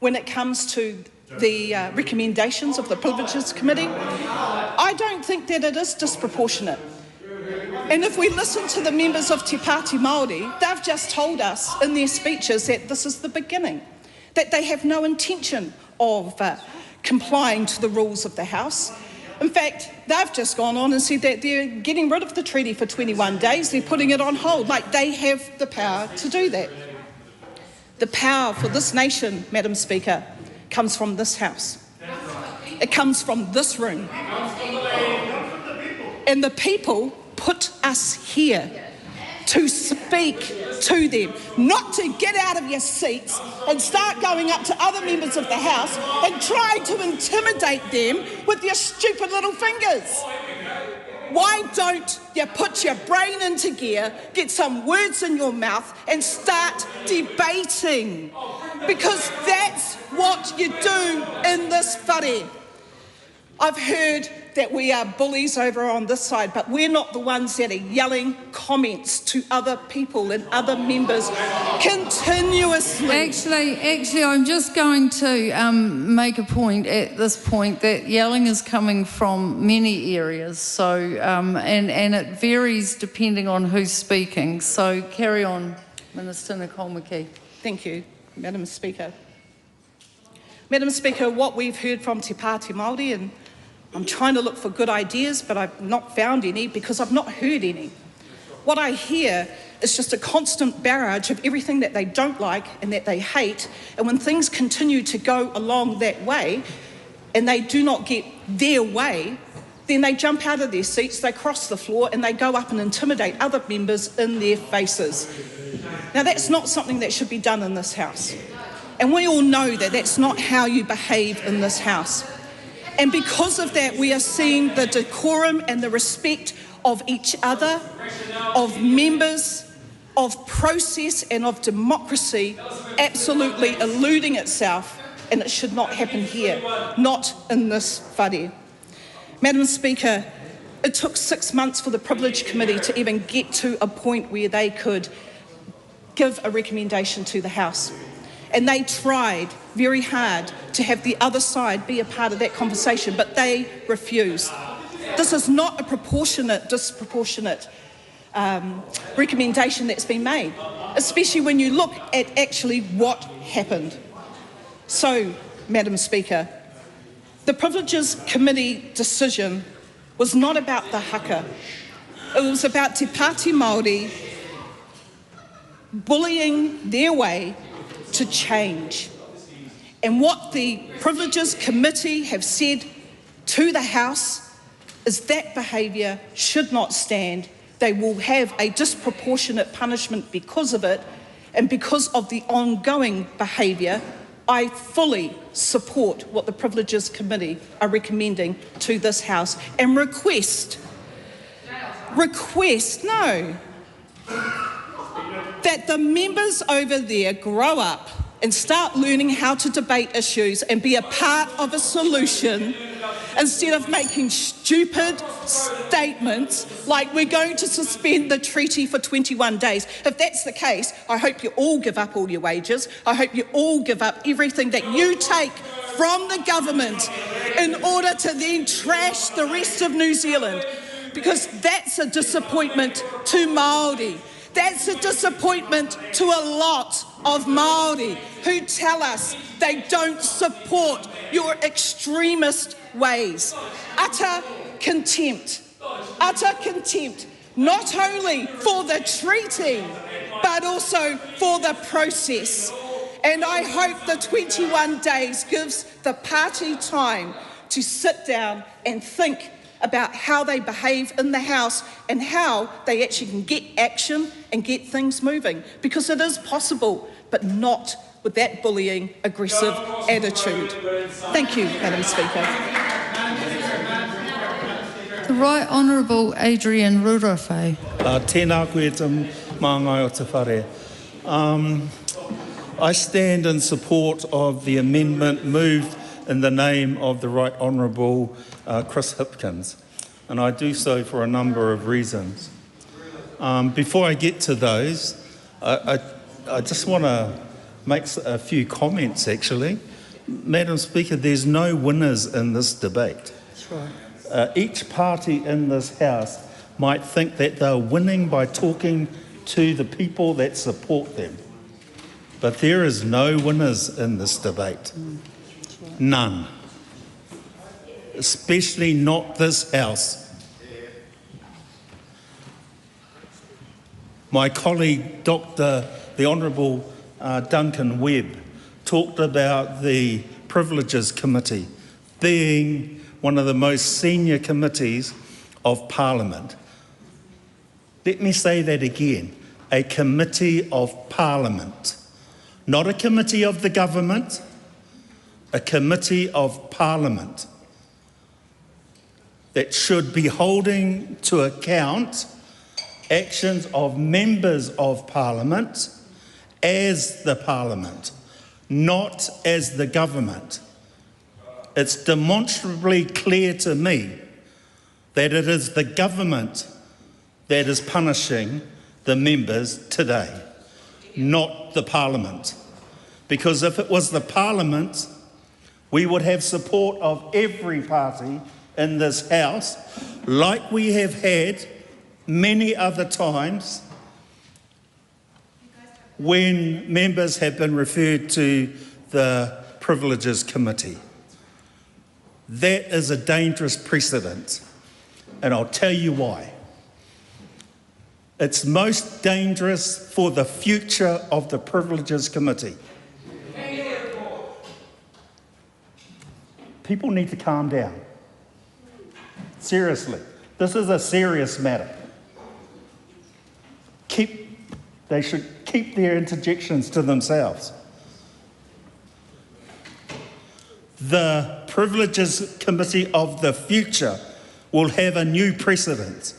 when it comes to the recommendations of the Privileges Committee, I don't think that it is disproportionate. And if we listen to the members of Te Pāti Māori, they've just told us in their speeches that this is the beginning, that they have no intention of complying to the rules of the House. In fact, they've just gone on and said that they're getting rid of the treaty for 21 days, they're putting it on hold, like they have the power to do that. The power for this nation, Madam Speaker, comes from this House. It comes from this room. And the people put us here to speak to them, not to get out of your seats and start going up to other members of the House and try to intimidate them with your stupid little fingers. Why don't you put your brain into gear, get some words in your mouth and start debating? Because that's what you do in this whare. I've heard that we are bullies over on this side, but we're not the ones that are yelling comments to other people and other members continuously. Actually, I'm just going to make a point at this point that yelling is coming from many areas, so and it varies depending on who's speaking. So carry on, Minister Nicole McKee. Thank you, Madam Speaker. Madam Speaker, what we've heard from Te Pāti Māori, and I'm trying to look for good ideas, but I've not found any because I've not heard any. What I hear is just a constant barrage of everything that they don't like and that they hate, and when things continue to go along that way and they do not get their way, then they jump out of their seats, they cross the floor and they go up and intimidate other members in their faces. Now, that's not something that should be done in this House. And we all know that that's not how you behave in this House. And because of that, we are seeing the decorum and the respect of each other, of members, of process and of democracy absolutely eluding itself, and it should not happen here, not in this whare. Madam Speaker, it took 6 months for the Privilege Committee to even get to a point where they could give a recommendation to the House. And they tried very hard to have the other side be a part of that conversation, but they refused. This is not a disproportionate recommendation that's been made, especially when you look at actually what happened. So, Madam Speaker, the Privileges Committee decision was not about the haka. It was about Te Pāti Māori bullying their way to change. And what the Privileges Committee have said to the House is that behaviour should not stand. They will have a disproportionate punishment because of it, and because of the ongoing behaviour, I fully support what the Privileges Committee are recommending to this House and request that the members over there grow up and start learning how to debate issues and be a part of a solution instead of making stupid statements like we're going to suspend the treaty for 21 days. If that's the case, I hope you all give up all your wages. I hope you all give up everything that you take from the government in order to then trash the rest of New Zealand, because that's a disappointment to Māori. That's a disappointment to a lot of Māori who tell us they don't support your extremist ways. Utter contempt. Utter contempt, not only for the treaty, but also for the process. And I hope the 21 days gives the party time to sit down and think about how they behave in the House and how they actually can get action and get things moving. Because it is possible, but not with that bullying, aggressive attitude. Thank you, Madam Speaker. The Right Honourable Adrian Rurowhai. Tēnā koe te māngai o te whare. I stand in support of the amendment moved in the name of the Right Honourable Chris Hipkins, and I do so for a number of reasons. Before I get to those, I just want to make a few comments, actually. Madam Speaker, there's no winners in this debate. That's right. Each party in this House might think that they're winning by talking to the people that support them. But there is no winners in this debate. None. Especially not this House. My colleague, the Honourable Duncan Webb, talked about the Privileges Committee being one of the most senior committees of Parliament. Let me say that again, a committee of Parliament. Not a committee of the government, a committee of Parliament that should be holding to account actions of members of Parliament as the Parliament, not as the government. It's demonstrably clear to me that it is the government that is punishing the members today, not the Parliament. Because if it was the Parliament, we would have support of every party in this House, like we have had many other times when members have been referred to the Privileges Committee. That is a dangerous precedent, and I'll tell you why. It's most dangerous for the future of the Privileges Committee. People need to calm down. Seriously, this is a serious matter. They should keep their interjections to themselves. The Privileges Committee of the future will have a new precedent,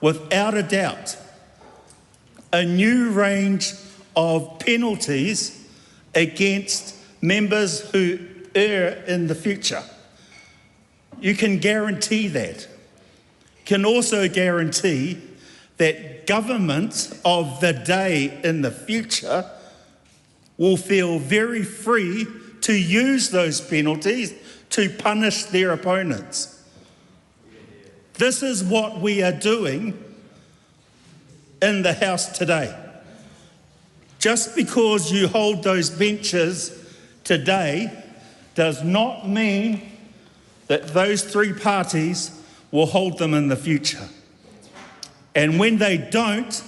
without a doubt, a new range of penalties against members who err in the future. You can guarantee that. Can also guarantee that government of the day in the future will feel very free to use those penalties to punish their opponents. This is what we are doing in the House today. Just because you hold those benches today does not mean that those three parties will hold them in the future. And when they don't,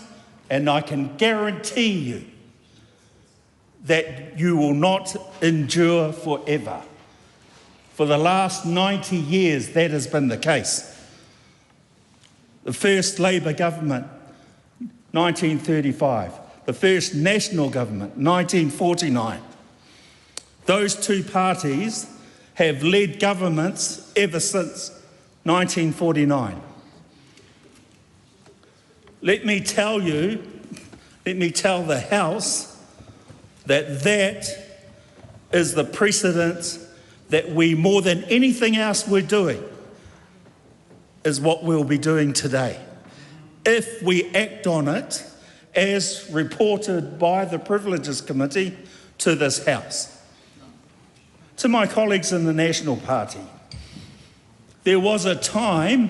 and I can guarantee you that you will not endure forever. For the last 90 years, that has been the case. The first Labour government, 1935. The first National government, 1949. Those two parties have led governments ever since 1949. Let me tell the House that is the precedent that we, more than anything else we're doing, is what we'll be doing today. If we act on it as reported by the Privileges Committee to this House. To my colleagues in the National Party, there was a time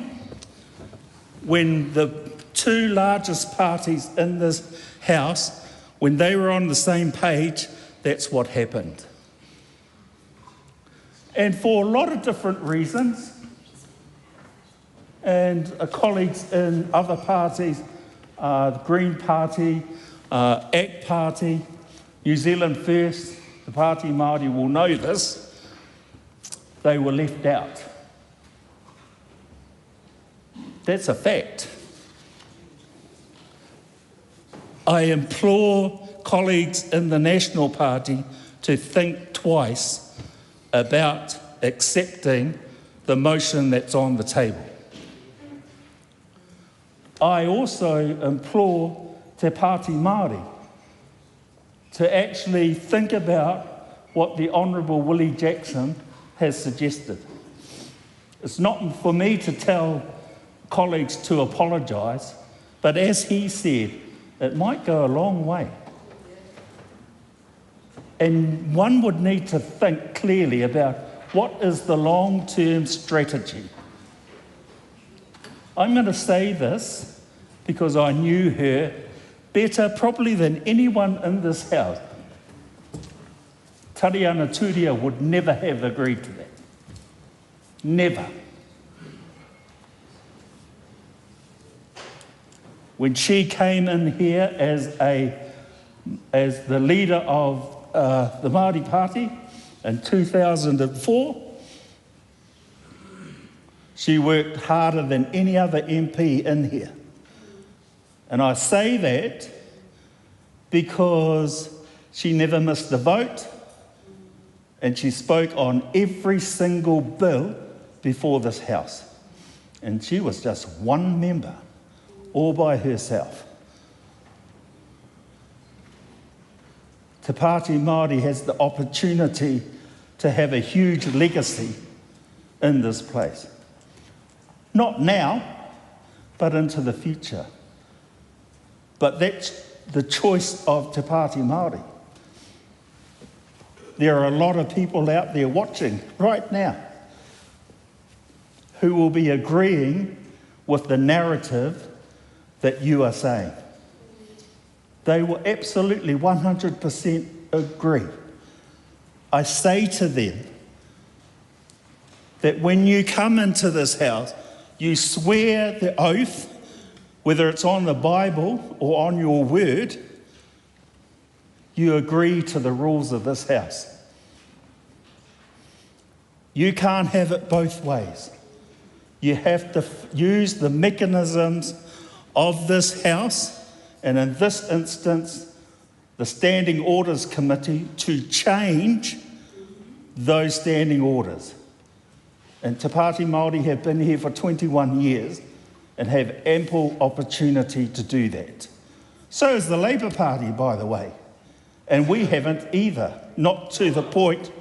when the two largest parties in this House, when they were on the same page, that's what happened. And for a lot of different reasons, and colleagues in other parties, the Green Party, ACT Party, New Zealand First, Te Pāti Māori will know this, they were left out. That's a fact. I implore colleagues in the National Party to think twice about accepting the motion that's on the table. I also implore Te Pāti Māori to actually think about what the Honourable Willie Jackson has suggested. It's not for me to tell colleagues to apologise, but as he said, it might go a long way. And one would need to think clearly about what is the long-term strategy. I'm going to say this because I knew her better probably than anyone in this house. Tariana Turia would never have agreed to that. Never. When she came in here as the leader of the Māori Party in 2004, she worked harder than any other MP in here. And I say that because she never missed a vote and she spoke on every single bill before this House. And she was just one member, all by herself. Te Pāti Māori has the opportunity to have a huge legacy in this place. Not now, but into the future. But that's the choice of Te Pāti Māori. There are a lot of people out there watching right now who will be agreeing with the narrative that you are saying. They will absolutely 100% agree. I say to them that when you come into this house, you swear the oath, whether it's on the Bible or on your word, you agree to the rules of this house. You can't have it both ways. You have to use the mechanisms of this house, and in this instance, the Standing Orders Committee, to change those standing orders. And Te Pāti Māori have been here for 21 years and have ample opportunity to do that. So is the Labour Party, by the way. And we haven't either, not to the point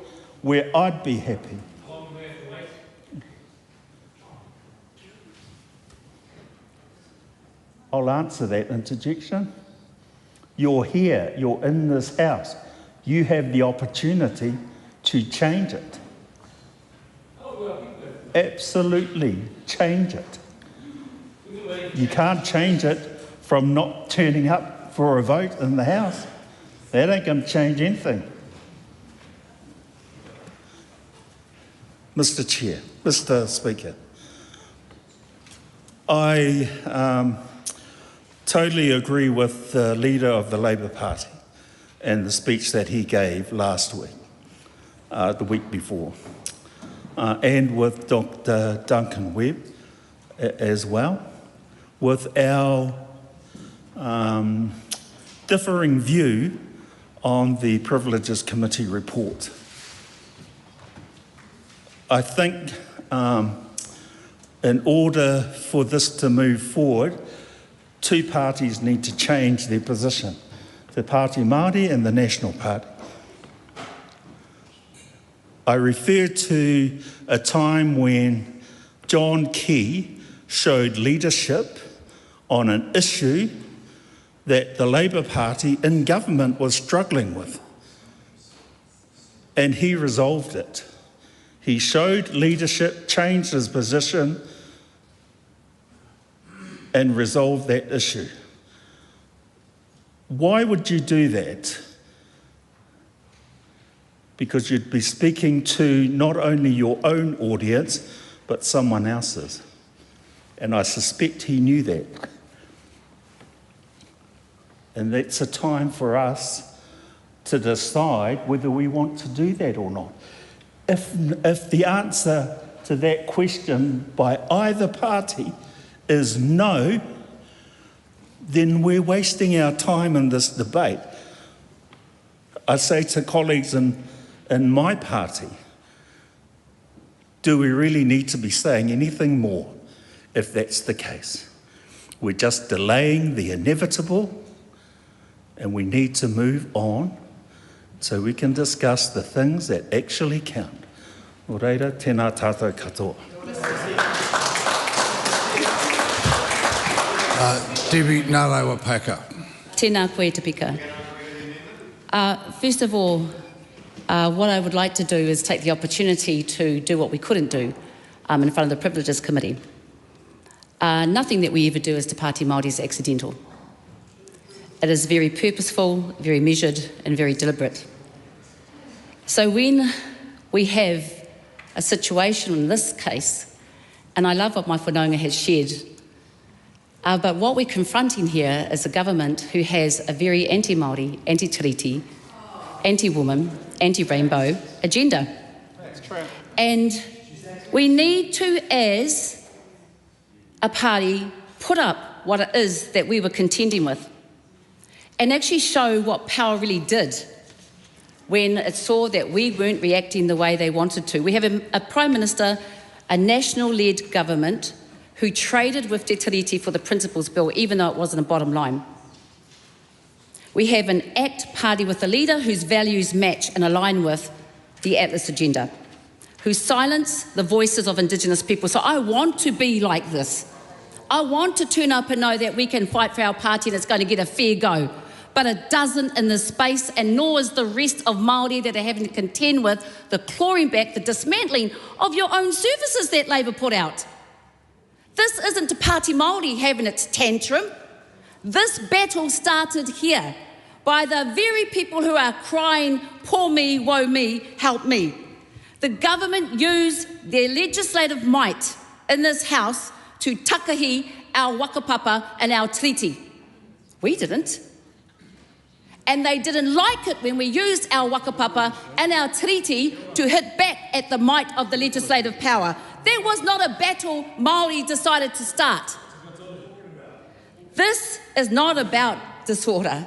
where I'd be happy. I'll answer that interjection. You're here, you're in this house. You have the opportunity to change it. Absolutely change it. You can't change it from not turning up for a vote in the House. That ain't going to change anything. Mr. Chair, Mr. Speaker, I totally agree with the leader of the Labour Party and the speech that he gave last week, the week before, and with Dr. Duncan Webb as well, with our differing view on the Privileges Committee report. I think in order for this to move forward, two parties need to change their position, the Pāti Māori and the National Party. I refer to a time when John Key showed leadership on an issue that the Labour Party in government was struggling with. And he resolved it. He showed leadership, changed his position, and resolved that issue. Why would you do that? because you'd be speaking to not only your own audience, but someone else's. And I suspect he knew that. And that's a time for us to decide whether we want to do that or not. If the answer to that question by either party is no, then we're wasting our time in this debate. I say to colleagues in my party, do we really need to be saying anything more if that's the case? We're just delaying the inevitable, and we need to move on so we can discuss the things that actually count. O reira, tēnā tātou katoa. Debbie Narawa-Paka. Tēnā koe Te Pika. First of all, what I would like to do is take the opportunity to do what we couldn't do in front of the Privileges Committee. Nothing that we ever do as Te Pāti Māori is accidental. It is very purposeful, very measured and very deliberate. So when we have a situation in this case, and I love what my whanaunga has shared, but what we're confronting here is a government who has a very anti-Māori, anti-tiriti, anti-woman, anti-rainbow agenda. That's true. And we need to, as a party, put up what it is that we were contending with and actually show what power really did when it saw that we weren't reacting the way they wanted to. We have a Prime Minister, a national-led government who traded with Te Tiriti for the Principles Bill, even though it wasn't a bottom line. We have an ACT party with a leader whose values match and align with the Atlas agenda, who silence the voices of Indigenous people. So I want to be like this. I want to turn up and know that we can fight for our party and it's going to get a fair go. But it doesn't in this space, and nor is the rest of Māori that are having to contend with the clawing back, the dismantling of your own services that Labour put out. This isn't Te Pāti Māori having its tantrum. This battle started here by the very people who are crying, poor me, woe me, help me. The government used their legislative might in this House to takahi our wakapapa and our treaty. We didn't. And they didn't like it when we used our wakapapa and our treaty to hit back at the might of the legislative power. There was not a battle Māori decided to start. This is not about disorder.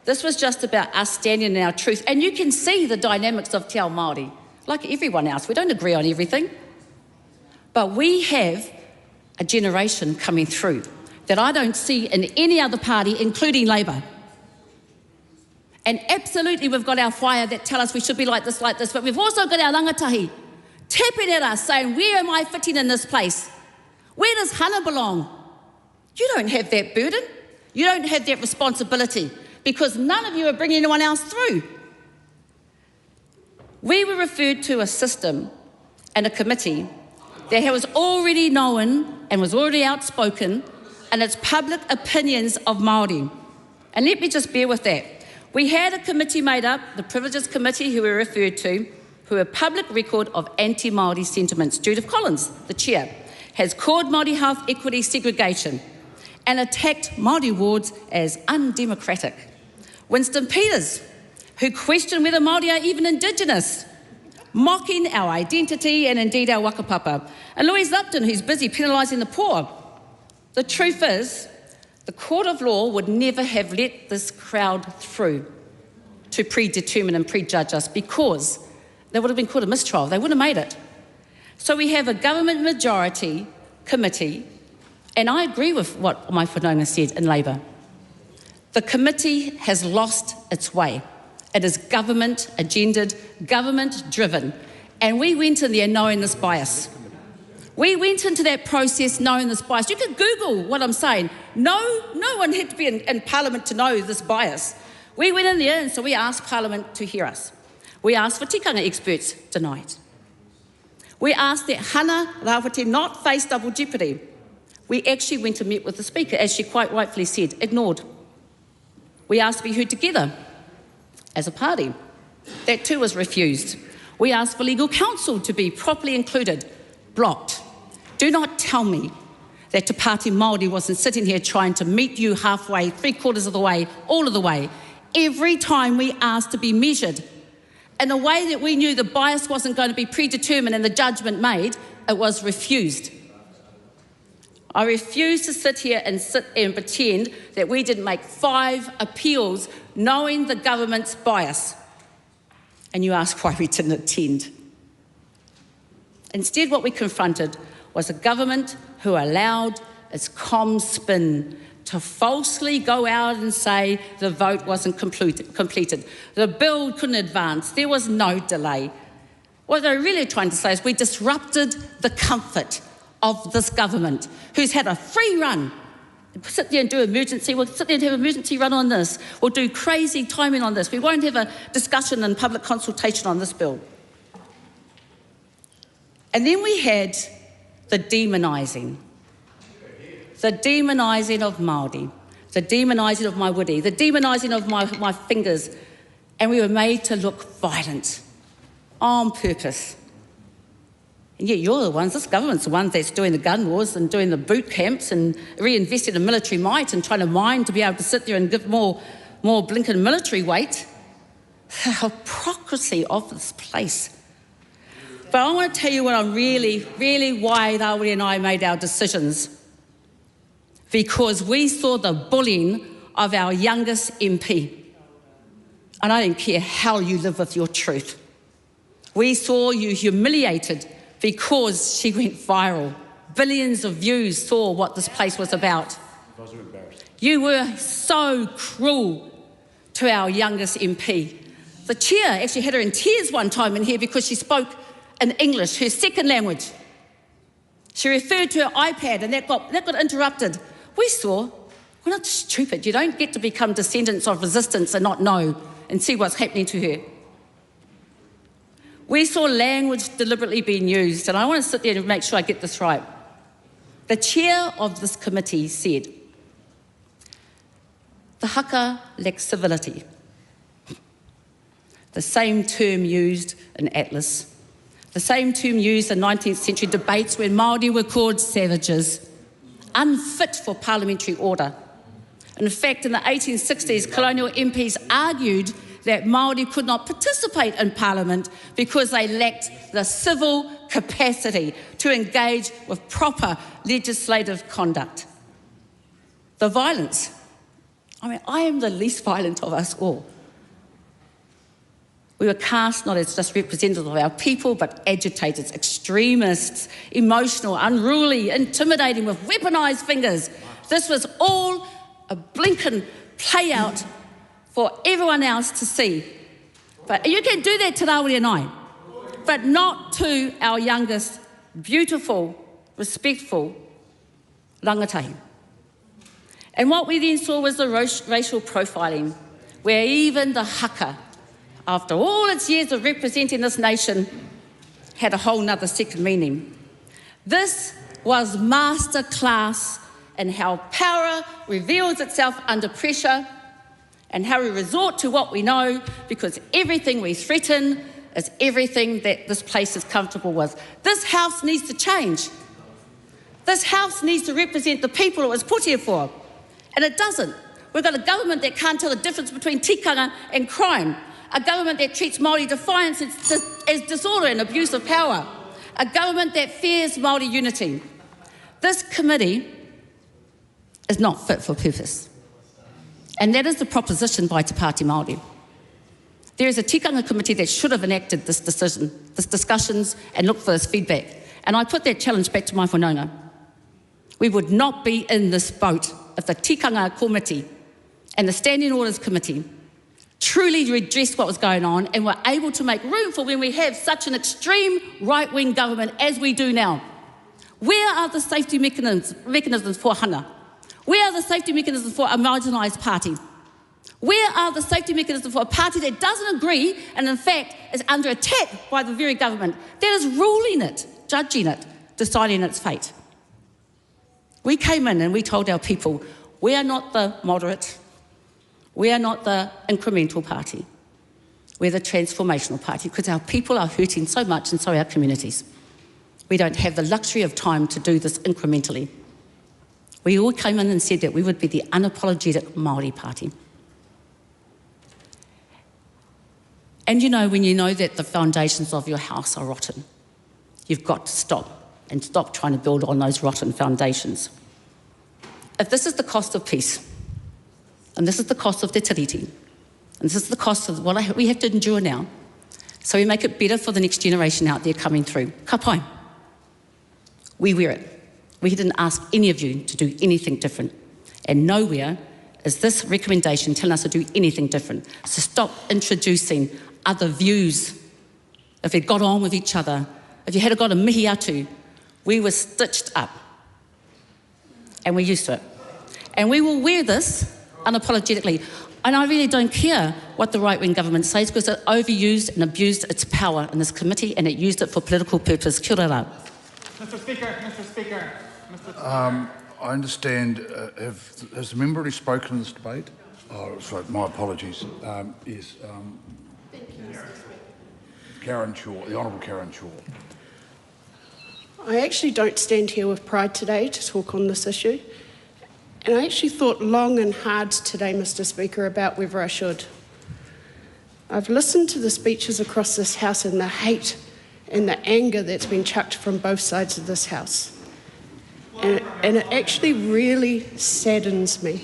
This was just about us standing in our truth. And you can see the dynamics of Te Ao Māori, like everyone else. We don't agree on everything. But we have a generation coming through that I don't see in any other party, including Labour. And absolutely we've got our whaia that tell us we should be like this, but we've also got our rangatahi tapping at us saying, where am I fitting in this place? Where does Hana belong? You don't have that burden. You don't have that responsibility because none of you are bringing anyone else through. We were referred to a system and a committee that was already known and was already outspoken in its public opinions of Māori. And let me just bear with that. We had a committee made up, the Privileges Committee, who we referred to, who are a public record of anti-Māori sentiments. Judith Collins, the chair, has called Māori health equity segregation and attacked Māori wards as undemocratic. Winston Peters, who questioned whether Māori are even Indigenous, mocking our identity and indeed our wakapapa. And Louise Lupton, who's busy penalising the poor. The truth is, the court of law would never have let this crowd through to predetermine and prejudge us because they would have been called a mistrial. They wouldn't have made it. So we have a government majority committee, and I agree with what my whanaunga said in Labour. The committee has lost its way. It is government agendaed, government driven, and we went in there knowing this bias. We went into that process knowing this bias. You can Google what I'm saying. No one had to be in Parliament to know this bias. We went in there and so we asked Parliament to hear us. We asked for tikanga experts, denied. We asked that Hana Rawhiti not face double jeopardy. We actually went and met with the Speaker, as she quite rightfully said, ignored. We asked to be heard together as a party. That too was refused. We asked for legal counsel to be properly included. Blocked. Do not tell me that Te Pāti Māori wasn't sitting here trying to meet you halfway, 3/4 of the way, all of the way. Every time we asked to be measured in a way that we knew the bias wasn't going to be predetermined and the judgment made, it was refused. I refuse to sit here and pretend that we didn't make 5 appeals knowing the government's bias. And you ask why we didn't attend. Instead, what we confronted was a government who allowed its comm spin to falsely go out and say the vote wasn't completed. The bill couldn't advance. There was no delay. What they're really trying to say is we disrupted the comfort of this government, who's had a free run. Sit there and do emergency. We'll sit there and have an emergency run on this. We'll do crazy timing on this. We won't have a discussion and public consultation on this bill. And then we had the demonising. The demonising of Māori. The demonising of my wiri. The demonising of my fingers. And we were made to look violent on purpose. And yet you're the ones, this government's the one that's doing the gun wars and doing the boot camps and reinvesting in military might and trying to mine to be able to sit there and give more blinking military weight. The hypocrisy of this place. But I want to tell you what I'm really why Rawiri and I made our decisions. Because we saw the bullying of our youngest MP. And I don't care how you live with your truth. We saw you humiliated because she went viral. Billions of views saw what this place was about. You were so cruel to our youngest MP. The chair actually had her in tears one time in here because she spoke in English, her second language. She referred to her iPad and that got interrupted. We saw, we're not stupid. You don't get to become descendants of resistance and not know and see what's happening to her. We saw language deliberately being used, and I want to sit there and make sure I get this right. The chair of this committee said, the haka lacks civility. The same term used in Atlas. The same term used in 19th century debates when Māori were called savages, unfit for parliamentary order. In fact, in the 1860s, colonial MPs argued that Māori could not participate in Parliament because they lacked the civil capacity to engage with proper legislative conduct. The violence. I mean, I am the least violent of us all. We were cast not as just representatives of our people, but agitators, extremists, emotional, unruly, intimidating with weaponised fingers. This was all a blinking play-out for everyone else to see. But you can do that to Rawiri and I, but not to our youngest, beautiful, respectful rangatahi. And what we then saw was the racial profiling, where even the haka, after all its years of representing this nation, had a whole nother second meaning. This was masterclass in how power reveals itself under pressure and how we resort to what we know because everything we threaten is everything that this place is comfortable with. This house needs to change. This house needs to represent the people it was put here for, and it doesn't. We've got a government that can't tell the difference between tikanga and crime, a government that treats Māori defiance as disorder and abuse of power, a government that fears Māori unity. This committee is not fit for purpose. And that is the proposition by Te Pāti Māori. There is a tikanga committee that should have enacted this decision, this discussions, and looked for this feedback. And I put that challenge back to my whanaunga. We would not be in this boat if the tikanga committee and the Standing Orders Committee truly redressed what was going on and were able to make room for when we have such an extreme right-wing government as we do now. Where are the safety mechanisms for hana? Where are the safety mechanisms for a marginalised party? Where are the safety mechanisms for a party that doesn't agree and in fact is under attack by the very government that is ruling it, judging it, deciding its fate? We came in and we told our people, we are not the moderate, we are not the incremental party. We're the transformational party because our people are hurting so much and so are our communities. We don't have the luxury of time to do this incrementally. We all came in and said that we would be the unapologetic Māori party. And you know, when you know that the foundations of your house are rotten, you've got to stop trying to build on those rotten foundations. If this is the cost of peace, and this is the cost of te tiriti, and this is the cost of what we have to endure now, so we make it better for the next generation out there coming through, ka pai. We wear it. We didn't ask any of you to do anything different. And nowhere is this recommendation telling us to do anything different. So stop introducing other views. If we got on with each other, if you had got a mihi atu, we were stitched up. And we're used to it. And we will wear this unapologetically. And I really don't care what the right-wing government says because it overused and abused its power in this committee and it used it for political purpose. Kia ora. Mr. Speaker. I understand, has the member already spoken in this debate? Oh, sorry, my apologies. Yes, Karen Shaw, the Honourable Karen Shaw. I actually don't stand here with pride today to talk on this issue. And I actually thought long and hard today, Mr. Speaker, about whether I should. I've listened to the speeches across this House and the hate and the anger that's been chucked from both sides of this House. And it actually really saddens me.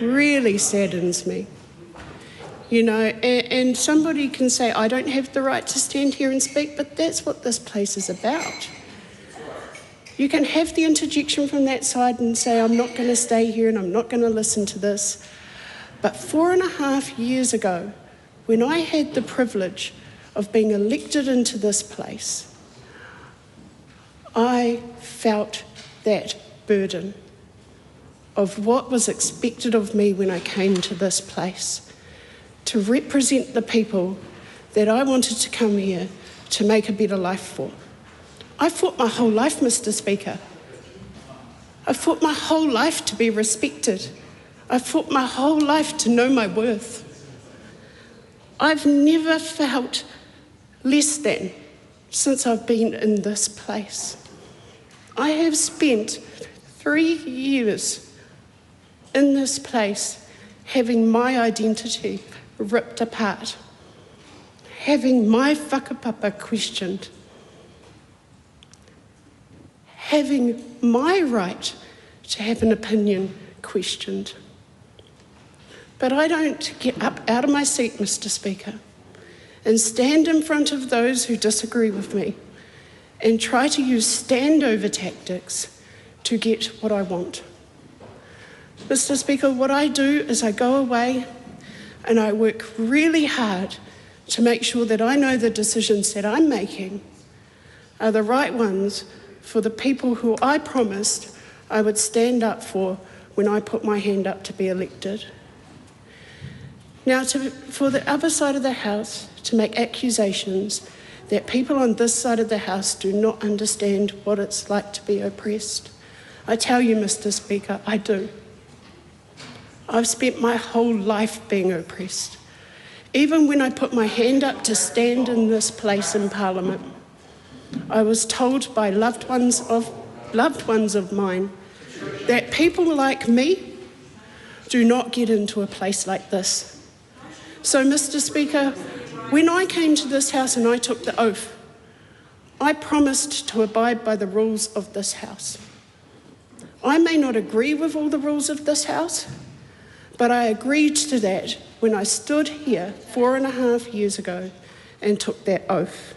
Really saddens me. You know, and somebody can say, I don't have the right to stand here and speak, but that's what this place is about. You can have the interjection from that side and say, I'm not going to stay here and I'm not going to listen to this. But 4.5 years ago, when I had the privilege of being elected into this place, I felt that burden of what was expected of me when I came to this place, to represent the people that I wanted to come here to make a better life for. I fought my whole life, Mr. Speaker. I fought my whole life to be respected. I fought my whole life to know my worth. I've never felt less than since I've been in this place. I have spent 3 years in this place having my identity ripped apart, having my whakapapa questioned, having my right to have an opinion questioned. But I don't get up out of my seat, Mr. Speaker, and stand in front of those who disagree with me and try to use standover tactics to get what I want. Mr. Speaker, what I do is I go away and I work really hard to make sure that I know the decisions that I'm making are the right ones for the people who I promised I would stand up for when I put my hand up to be elected. Now, for the other side of the House to make accusations that people on this side of the House do not understand what it's like to be oppressed, I tell you, Mr. Speaker, I do. I've spent my whole life being oppressed. Even when I put my hand up to stand in this place in Parliament, I was told by loved ones of mine that people like me do not get into a place like this. So, Mr. Speaker, when I came to this House and I took the oath, I promised to abide by the rules of this House. I may not agree with all the rules of this House, but I agreed to that when I stood here 4.5 years ago and took that oath.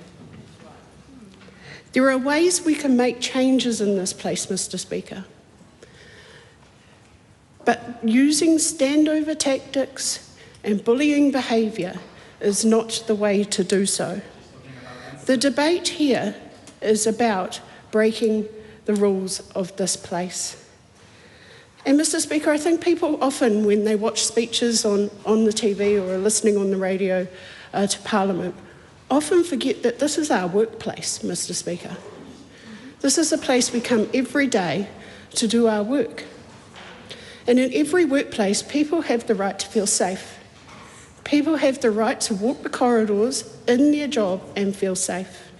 There are ways we can make changes in this place, Mr. Speaker. But using standover tactics and bullying behaviour is not the way to do so. The debate here is about breaking the rules of this place. And Mr. Speaker, I think people often, when they watch speeches on the TV or are listening on the radio to Parliament, often forget that this is our workplace, Mr. Speaker. This is a place we come every day to do our work. And in every workplace, people have the right to feel safe. People have the right to walk the corridors in their job and feel safe.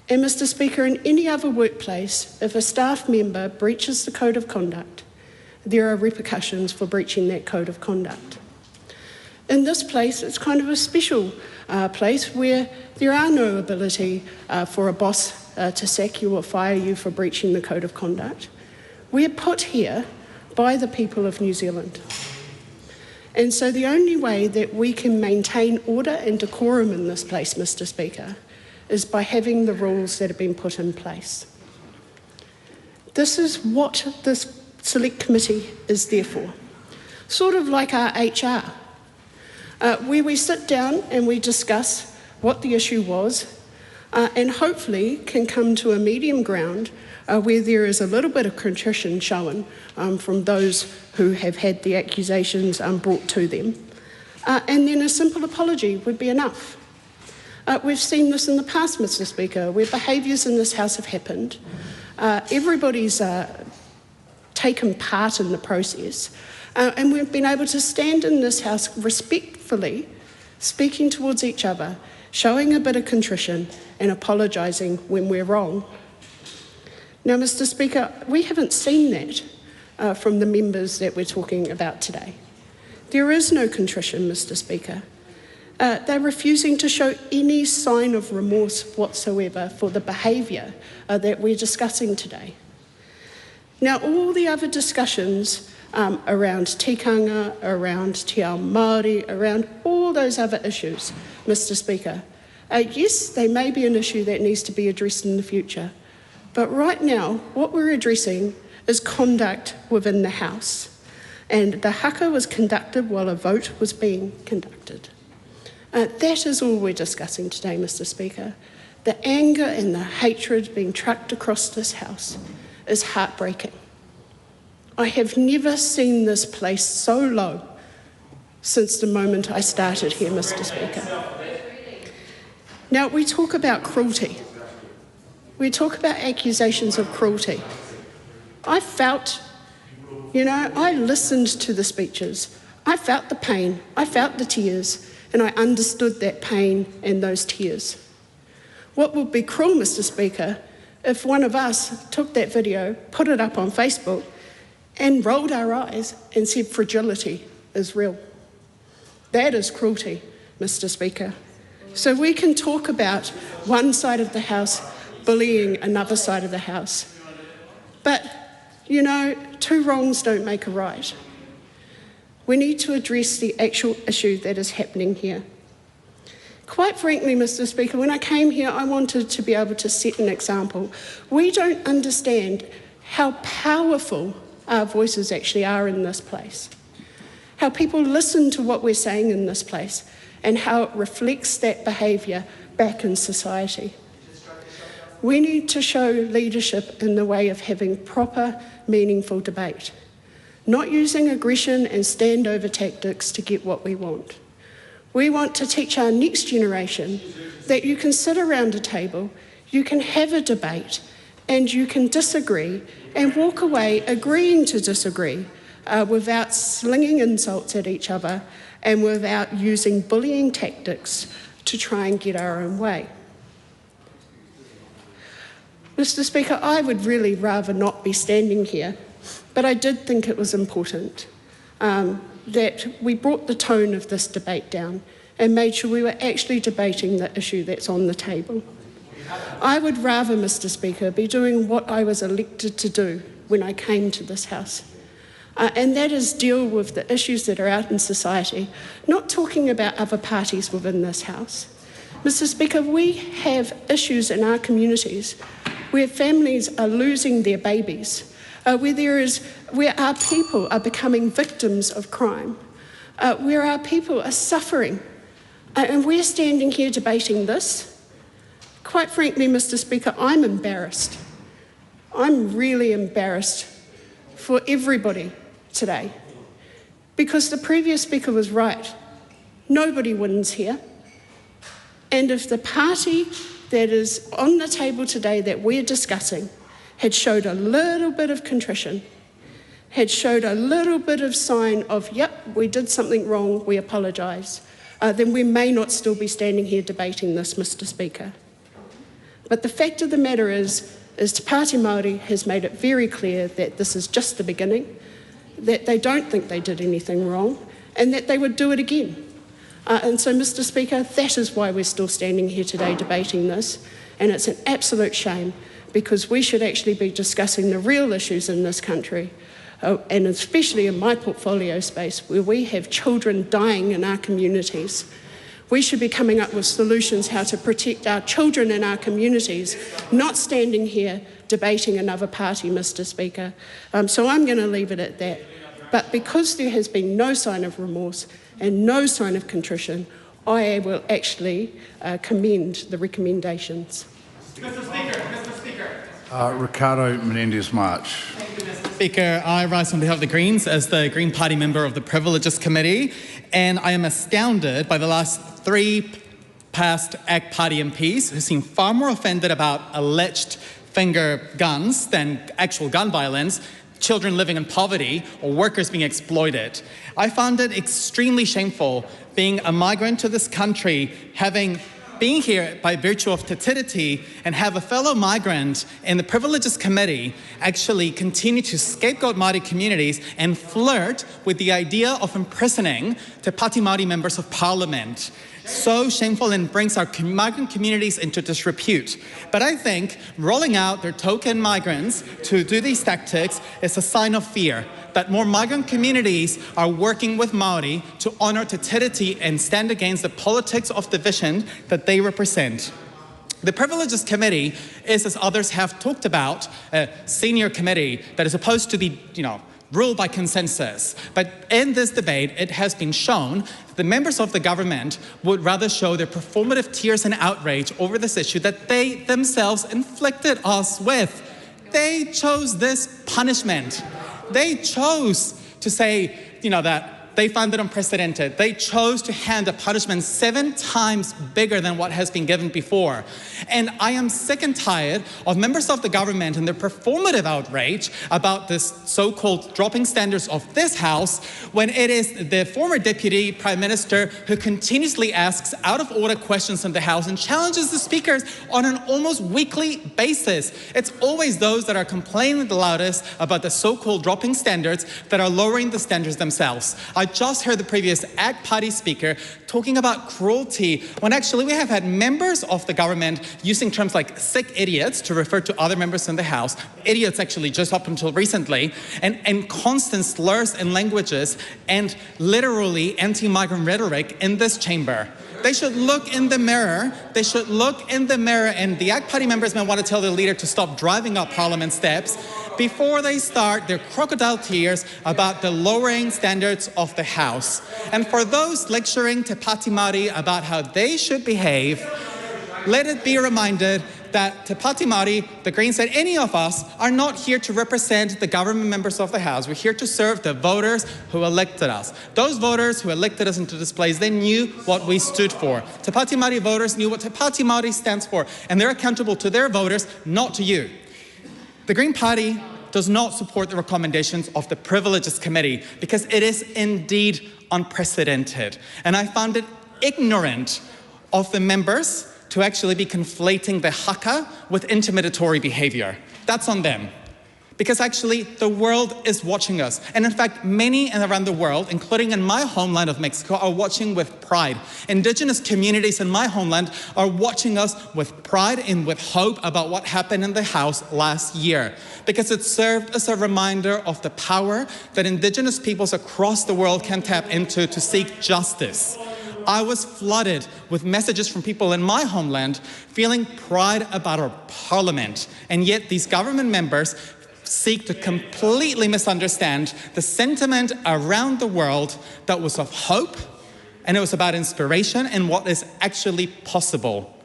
And Mr. Speaker, in any other workplace, if a staff member breaches the code of conduct, there are repercussions for breaching that code of conduct. In this place, it's kind of a special place where there are no ability for a boss to sack you or fire you for breaching the code of conduct. We're put here by the people of New Zealand. And so the only way that we can maintain order and decorum in this place, Mr. Speaker, is by having the rules that have been put in place. This is what this select committee is there for. Sort of like our HR, where we sit down and we discuss what the issue was and hopefully can come to a medium ground where there is a little bit of contrition shown from those who have had the accusations brought to them. And then a simple apology would be enough. We've seen this in the past, Mr. Speaker, where behaviours in this House have happened. Everybody's taken part in the process. And we've been able to stand in this House respectfully, speaking towards each other, showing a bit of contrition and apologising when we're wrong. Now, Mr. Speaker, we haven't seen that from the members that we're talking about today. There is no contrition, Mr. Speaker. They're refusing to show any sign of remorse whatsoever for the behaviour that we're discussing today. Now, all the other discussions around tikanga, around te ao Māori, around all those other issues, Mr. Speaker, yes, they may be an issue that needs to be addressed in the future, but right now, what we're addressing is conduct within the House, and the haka was conducted while a vote was being conducted. That is all we're discussing today, Mr. Speaker. The anger and the hatred being trucked across this House is heartbreaking. I have never seen this place so low since the moment I started here, Mr. Speaker. Now, we talk about cruelty. We talk about accusations of cruelty. I felt, I listened to the speeches. I felt the pain. I felt the tears. And I understood that pain and those tears. What would be cruel, Mr. Speaker, if one of us took that video, put it up on Facebook, and rolled our eyes and said fragility is real. That is cruelty, Mr. Speaker. So we can talk about one side of the House bullying another side of the House. But, two wrongs don't make a right. We need to address the actual issue that is happening here. Quite frankly, Mr. Speaker, when I came here, I wanted to be able to set an example. We don't understand how powerful our voices actually are in this place, how people listen to what we're saying in this place, and how it reflects that behaviour back in society. We need to show leadership in the way of having proper, meaningful debate, not using aggression and standover tactics to get what we want. We want to teach our next generation that you can sit around a table, you can have a debate, and you can disagree and walk away agreeing to disagree without slinging insults at each other and without using bullying tactics to try and get our own way. Mr. Speaker, I would really rather not be standing here, but I did think it was important that we brought the tone of this debate down and made sure we were actually debating the issue that's on the table. I would rather, Mr. Speaker, be doing what I was elected to do when I came to this House, and that is deal with the issues that are out in society, not talking about other parties within this House. Mr. Speaker, we have issues in our communities where families are losing their babies, where our people are becoming victims of crime, where our people are suffering, and we're standing here debating this. Quite frankly, Mr. Speaker, I'm embarrassed. I'm really embarrassed for everybody today, because the previous speaker was right. Nobody wins here. And if the party that is on the table today that we're discussing had showed a little bit of contrition, had showed a little bit of sign of, yep, we did something wrong, we apologise, then we may not still be standing here debating this, Mr. Speaker. But the fact of the matter is Te Pāti Māori has made it very clear that this is just the beginning, that they don't think they did anything wrong, and that they would do it again. And so, Mr. Speaker, that is why we're still standing here today debating this, and it's an absolute shame, because we should actually be discussing the real issues in this country, and especially in my portfolio space, where we have children dying in our communities. We should be coming up with solutions how to protect our children in our communities, not standing here debating another party, Mr. Speaker. So I'm going to leave it at that. But because there has been no sign of remorse and no sign of contrition, I will actually commend the recommendations. Mr. Speaker. Ricardo Menendez-March. Speaker, I rise on behalf of the Greens as the Green Party member of the Privileges Committee, and I am astounded by the last 3 past ACT Party MPs who seem far more offended about alleged finger guns than actual gun violence, children living in poverty, or workers being exploited. I found it extremely shameful being a migrant to this country, being here by virtue of tatidity, and have a fellow migrant in the Privileges Committee actually continue to scapegoat Māori communities and flirt with the idea of imprisoning Te Pāti Māori members of Parliament. So shameful, and brings our migrant communities into disrepute. But I think rolling out their token migrants to do these tactics is a sign of fear, that more migrant communities are working with Māori to honour tatidity and stand against the politics of division that they represent. The Privileges Committee is, as others have talked about, a senior committee that is supposed to be, ruled by consensus. But in this debate, it has been shown that the members of the government would rather show their performative tears and outrage over this issue that they themselves inflicted us with. They chose this punishment. They chose to say, that they found it unprecedented. They chose to hand a punishment 7 times bigger than what has been given before. And I am sick and tired of members of the government and their performative outrage about this so-called dropping standards of this House, when it is the former Deputy Prime Minister who continuously asks out-of-order questions in the House and challenges the speakers on an almost weekly basis. It's always those that are complaining the loudest about the so-called dropping standards that are lowering the standards themselves. I just heard the previous ACT Party speaker talking about cruelty, when actually we have had members of the government using terms like sick idiots to refer to other members in the House, idiots actually just up until recently, and constant slurs and languages and literally anti-migrant rhetoric in this chamber. They should look in the mirror. They should look in the mirror, and the ACT Party members may want to tell their leader to stop driving up Parliament steps before they start their crocodile tears about the lowering standards of the House. And for those lecturing Te Pāti Māori about how they should behave, let it be reminded that Te Pāti Māori, the Greens, said any of us are not here to represent the government members of the House. We're here to serve the voters who elected us. Those voters who elected us into this place, they knew what we stood for. Te Pāti Māori voters knew what Te Pāti Māori stands for, and they're accountable to their voters, not to you. The Green Party does not support the recommendations of the Privileges Committee because it is indeed unprecedented. And I found it ignorant of the members to actually be conflating the haka with intimidatory behaviour. That's on them. Because actually the world is watching us. And in fact, many around the world, including in my homeland of Mexico, are watching with pride. Indigenous communities in my homeland are watching us with pride and with hope about what happened in the House last year. Because it served as a reminder of the power that Indigenous peoples across the world can tap into to seek justice. I was flooded with messages from people in my homeland feeling pride about our parliament. And yet these government members seek to completely misunderstand the sentiment around the world that was of hope, and it was about inspiration and what is actually possible.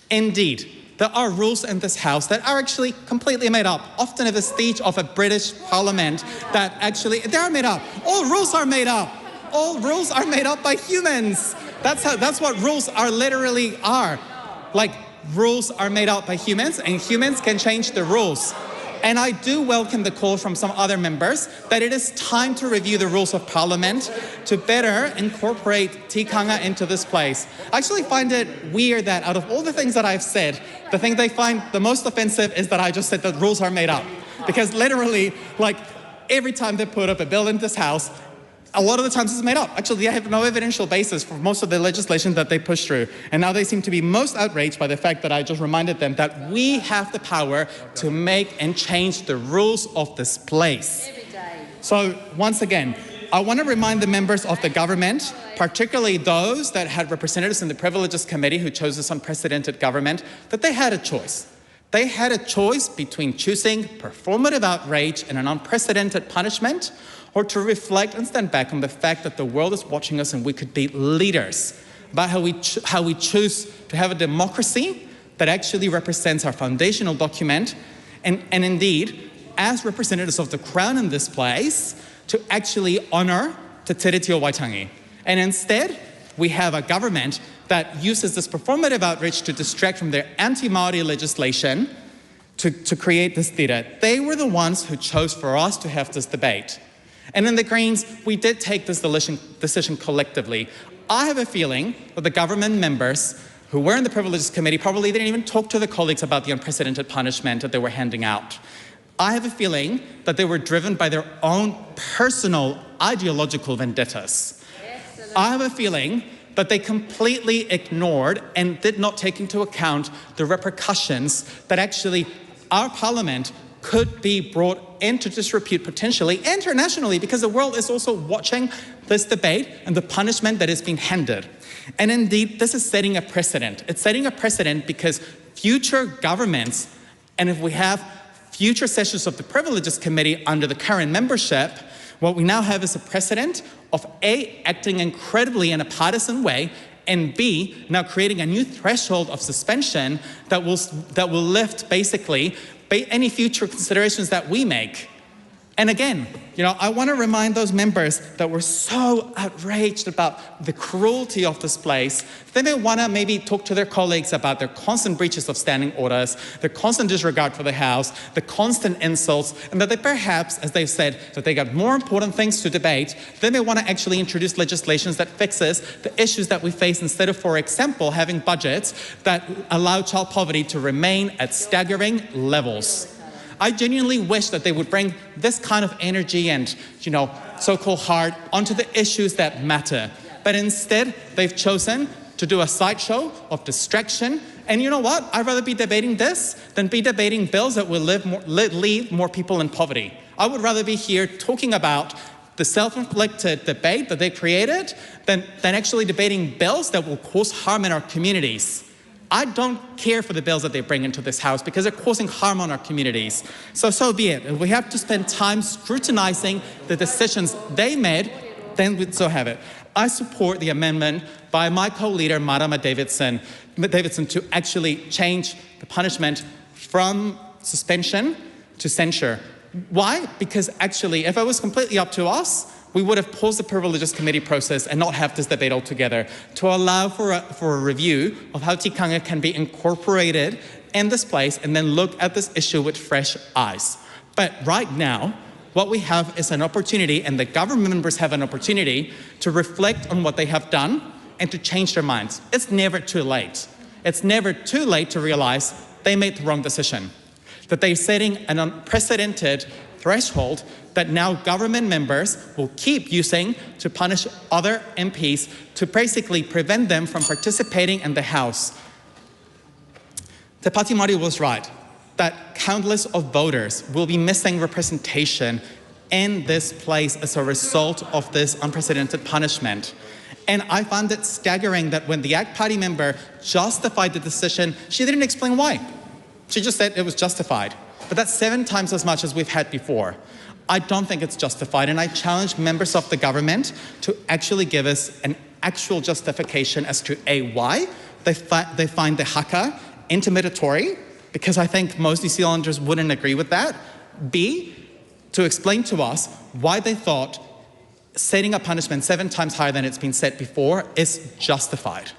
Indeed, there are rules in this House that are actually completely made up, often a vestige of a British Parliament that actually, they are made up. All rules are made up. All rules are made up by humans. That's what rules are literally are. Like, rules are made up by humans, and humans can change the rules. And I do welcome the call from some other members that it is time to review the rules of Parliament to better incorporate tikanga into this place. I actually find it weird that out of all the things that I've said, the thing they find the most offensive is that I just said that rules are made up. Because literally, like, every time they put up a bill in this House, a lot of the times it's made up. Actually, they have no evidential basis for most of the legislation that they push through. And now they seem to be most outraged by the fact that I just reminded them that we have the power to make and change the rules of this place. So once again, I want to remind the members of the government, particularly those that had representatives in the Privileges Committee who chose this unprecedented government, that they had a choice. They had a choice between choosing performative outrage and an unprecedented punishment, or to reflect and stand back on the fact that the world is watching us and we could be leaders about how we choose to have a democracy that actually represents our foundational document, and indeed, as representatives of the Crown in this place, to actually honour Te Tiriti o Waitangi. And instead, we have a government that uses this performative outrage to distract from their anti-Māori legislation to create this theatre. They were the ones who chose for us to have this debate. And in the Greens, we did take this decision collectively. I have a feeling that the government members who were in the Privileges Committee probably didn't even talk to the colleagues about the unprecedented punishment that they were handing out. I have a feeling that they were driven by their own personal ideological vendettas. I have a feeling that they completely ignored and did not take into account the repercussions that actually our Parliament could be brought into disrepute potentially internationally, because the world is also watching this debate and the punishment that is being handed. And indeed, this is setting a precedent. It's setting a precedent because future governments, and if we have future sessions of the Privileges Committee under the current membership, what we now have is a precedent of A, acting incredibly in a partisan way, and B, now creating a new threshold of suspension that will lift basically any future considerations that we make. And again, I want to remind those members that were so outraged about the cruelty of this place, they may want to maybe talk to their colleagues about their constant breaches of standing orders, their constant disregard for the House, the constant insults, and that they perhaps, as they've said, that they got more important things to debate, they may want to actually introduce legislation that fixes the issues that we face instead of, for example, having budgets that allow child poverty to remain at staggering levels. I genuinely wish that they would bring this kind of energy and, so-called heart onto the issues that matter. But instead, they've chosen to do a sideshow of distraction. And you know what? I'd rather be debating this than be debating bills that will leave more people in poverty. I would rather be here talking about the self-inflicted debate that they created than actually debating bills that will cause harm in our communities. I don't care for the bills that they bring into this House because they're causing harm on our communities. So be it. If we have to spend time scrutinizing the decisions they made, then we'd so have it. I support the amendment by my co-leader, Marama Davidson, to actually change the punishment from suspension to censure. Why? Because actually, if it was completely up to us, we would have paused the Privileges Committee process and not have this debate altogether to allow for a review of how tikanga can be incorporated in this place and then look at this issue with fresh eyes. But right now, what we have is an opportunity, and the government members have an opportunity to reflect on what they have done and to change their minds. It's never too late. It's never too late to realize they made the wrong decision, that they're setting an unprecedented threshold that now government members will keep using to punish other MPs to basically prevent them from participating in the House. Te Pāti Māori was right that countless of voters will be missing representation in this place as a result of this unprecedented punishment. And I found it staggering that when the ACT Party member justified the decision, she didn't explain why. She just said it was justified. But that's 7 times as much as we've had before. I don't think it's justified, and I challenge members of the government to actually give us an actual justification as to A, why they find the haka intimidatory, because I think most New Zealanders wouldn't agree with that. B, to explain to us why they thought setting a punishment 7 times higher than it's been set before is justified.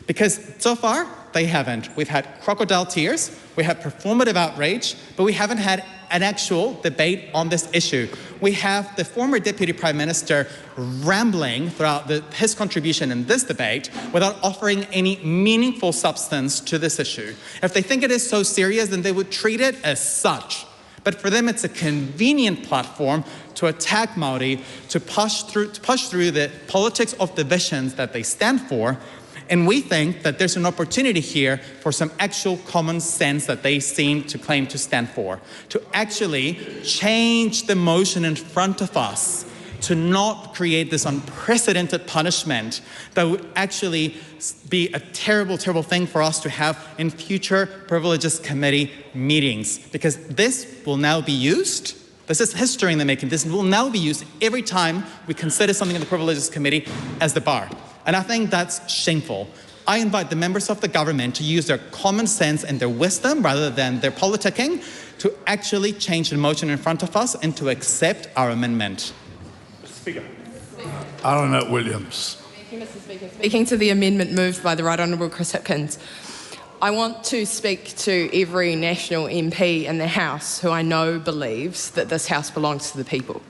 Because so far, they haven't. We've had crocodile tears, we had performative outrage, but we haven't had an actual debate on this issue. We have the former Deputy Prime Minister rambling throughout his contribution in this debate without offering any meaningful substance to this issue. If they think it is so serious, then they would treat it as such. But for them, it's a convenient platform to attack Māori, to push through the politics of divisions that they stand for. And we think that there's an opportunity here for some actual common sense that they seem to claim to stand for, to actually change the motion in front of us, to not create this unprecedented punishment that would actually be a terrible, terrible thing for us to have in future Privileges Committee meetings. Because this will now be used, this is history in the making, this will now be used every time we consider something in the Privileges Committee as the bar. And I think that's shameful. I invite the members of the government to use their common sense and their wisdom rather than their politicking to actually change the motion in front of us and to accept our amendment. Speaker. Alana Williams. Thank you, Mr. Speaker. Speaking to the amendment moved by the Right Honourable Chris Hipkins, I want to speak to every National MP in the House who I know believes that this House belongs to the people.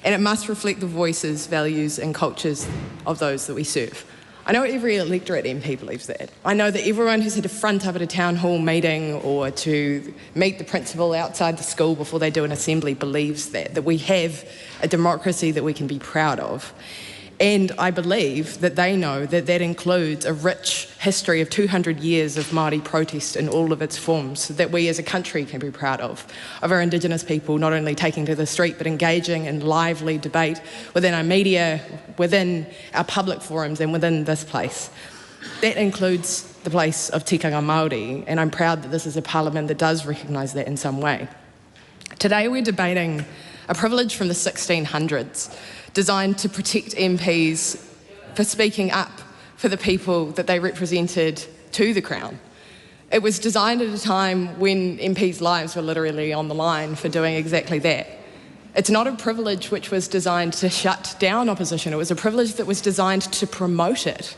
And it must reflect the voices, values and cultures of those that we serve. I know every electorate MP believes that. I know that everyone who's had to front up at a town hall meeting or to meet the principal outside the school before they do an assembly believes that we have a democracy that we can be proud of. And I believe that they know that that includes a rich history of 200 years of Māori protest in all of its forms that we as a country can be proud of our Indigenous people not only taking to the street but engaging in lively debate within our media, within our public forums and within this place. That includes the place of tikanga Māori, and I'm proud that this is a parliament that does recognise that in some way. Today we're debating a privilege from the 1600s designed to protect MPs for speaking up for the people that they represented to the Crown. It was designed at a time when MPs' lives were literally on the line for doing exactly that. It's not a privilege which was designed to shut down opposition, it was a privilege that was designed to promote it.